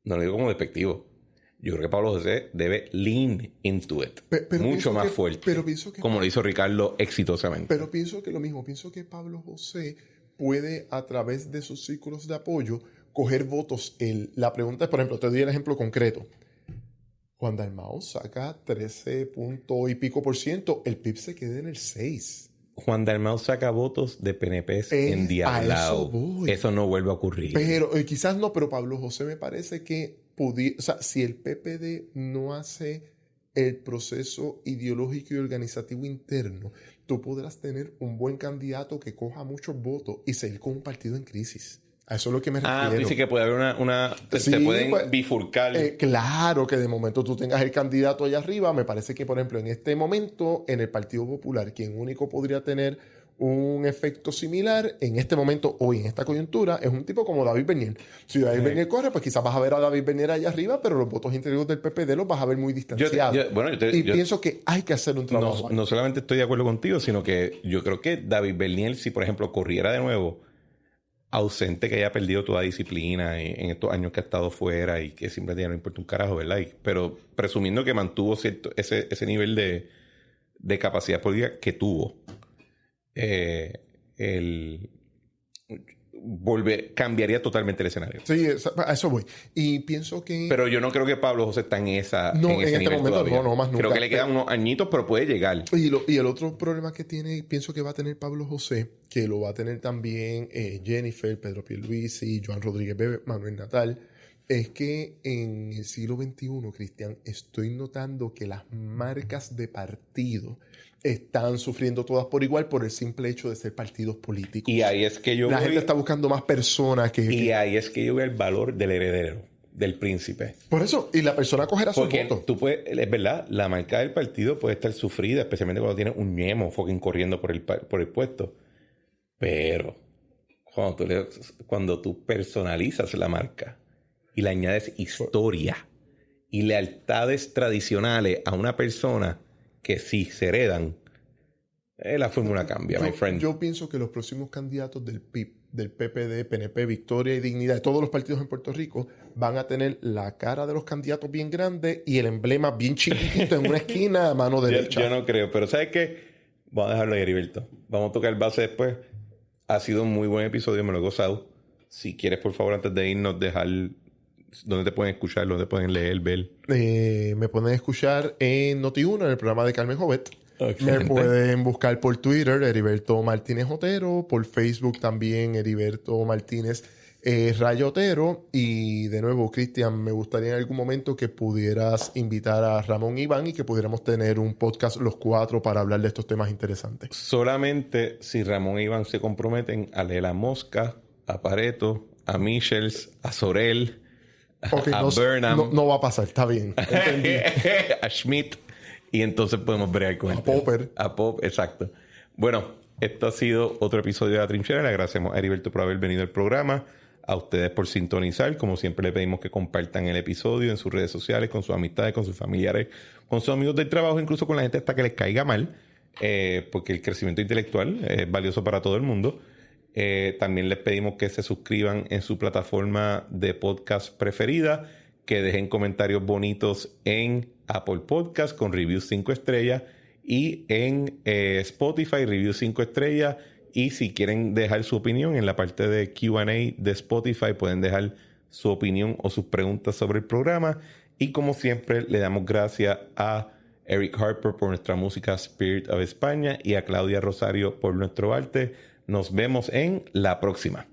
no lo digo como despectivo. Yo creo que Pablo José debe lean into it. Mucho más fuerte. Pero pienso que como lo hizo Ricardo exitosamente. Pero pienso que lo mismo. Pienso que Pablo José puede, a través de sus círculos de apoyo, coger votos. La pregunta es, por ejemplo, te doy el ejemplo concreto. Juan Dalmau saca 13 punto y pico %. El PIB se queda en el 6%. Juan Dalmau saca votos de PNP en Diablao. Eso no vuelve a ocurrir. Pero quizás no, pero Pablo José me parece que o sea, si el PPD no hace el proceso ideológico y organizativo interno, tú podrás tener un buen candidato que coja muchos votos y seguir con un partido en crisis. A eso es lo que me refiero. Dice que puede haber se pueden bifurcar. Claro, que de momento tú tengas el candidato allá arriba. Me parece que, por ejemplo, en este momento, en el Partido Popular, quien único podría tener un efecto similar en este momento, hoy en esta coyuntura, es un tipo como David Bernier. Si David Bernier corre, pues quizás vas a ver a David Bernier allá arriba, pero los votos interiores del PPD los vas a ver muy distanciados. Pienso que hay que hacer un trabajo. No solamente estoy de acuerdo contigo, sino que yo creo que David Bernier, si por ejemplo corriera de nuevo, ausente, que haya perdido toda disciplina en estos años que ha estado fuera y que simplemente ya no importa un carajo, ¿verdad? Pero presumiendo que mantuvo ese nivel de capacidad política que tuvo, cambiaría totalmente el escenario. Sí, a eso voy. Y pienso que... Pero yo no creo que Pablo José está en ese este nivel momento todavía. no, más nunca. Creo que le quedan unos añitos, pero puede llegar. Y el otro problema que pienso que va a tener Pablo José, que lo va a tener también Jennifer, Pedro Pierluisi, Joan Rodríguez Bebe, Manuel Natal, es que en el siglo XXI, Cristian, estoy notando que las marcas de partido están sufriendo todas por igual por el simple hecho de ser partidos políticos. Y ahí es que la gente está buscando más personas que... Y ahí es que yo veo el valor del heredero, del príncipe. Por eso, y la persona cogerá sus votos. Tú puedes, es verdad, la marca del partido puede estar sufrida, especialmente cuando tienes un ñemo fucking corriendo por el puesto. Pero cuando tú personalizas la marca y le añades historia y lealtades tradicionales a una persona que sí se heredan, la fórmula cambia, my friend. Yo pienso que los próximos candidatos del PIB, del PPD, PNP, Victoria y Dignidad, de todos los partidos en Puerto Rico, van a tener la cara de los candidatos bien grande y el emblema bien chiquitito en una esquina a mano derecha. Yo no creo, pero ¿sabes qué? Vamos a dejarlo ahí, Heriberto. Vamos a tocar base después. Ha sido un muy buen episodio, me lo he gozado. Si quieres, por favor, antes de irnos, dejar dónde te pueden escuchar, dónde pueden leer, ver. Me pueden escuchar en Noti1, en el programa de Carmen Jovet. Excelente. Me pueden buscar por Twitter, Heriberto Martínez Otero, por Facebook también, Heriberto Martínez Rayo Otero. Y de nuevo, Cristian, me gustaría en algún momento que pudieras invitar a Ramón y Iván y que pudiéramos tener un podcast los cuatro para hablar de estos temas interesantes. Solamente si Ramón e Iván se comprometen a leer a Mosca, a Pareto, a Michels, a Sorel, Okay, a Burnham. No va a pasar, está bien. Entendí. A Schmidt. Y entonces podemos bregar con a Popper. A Pop, exacto. Bueno, esto ha sido otro episodio de La Trinchera. Le agradecemos a Heriberto por haber venido al programa. A ustedes por sintonizar. Como siempre, le pedimos que compartan el episodio en sus redes sociales, con sus amistades, con sus familiares, con sus amigos del trabajo, incluso con la gente hasta que les caiga mal. Porque el crecimiento intelectual es valioso para todo el mundo. También les pedimos que se suscriban en su plataforma de podcast preferida, que dejen comentarios bonitos en Apple Podcast con reviews 5 estrellas y en Spotify reviews 5 estrellas. Y si quieren dejar su opinión en la parte de Q&A de Spotify, pueden dejar su opinión o sus preguntas sobre el programa. Y como siempre, le damos gracias a Eric Harper por nuestra música Spirit of España y a Claudia Rosario por nuestro arte. Nos vemos en la próxima.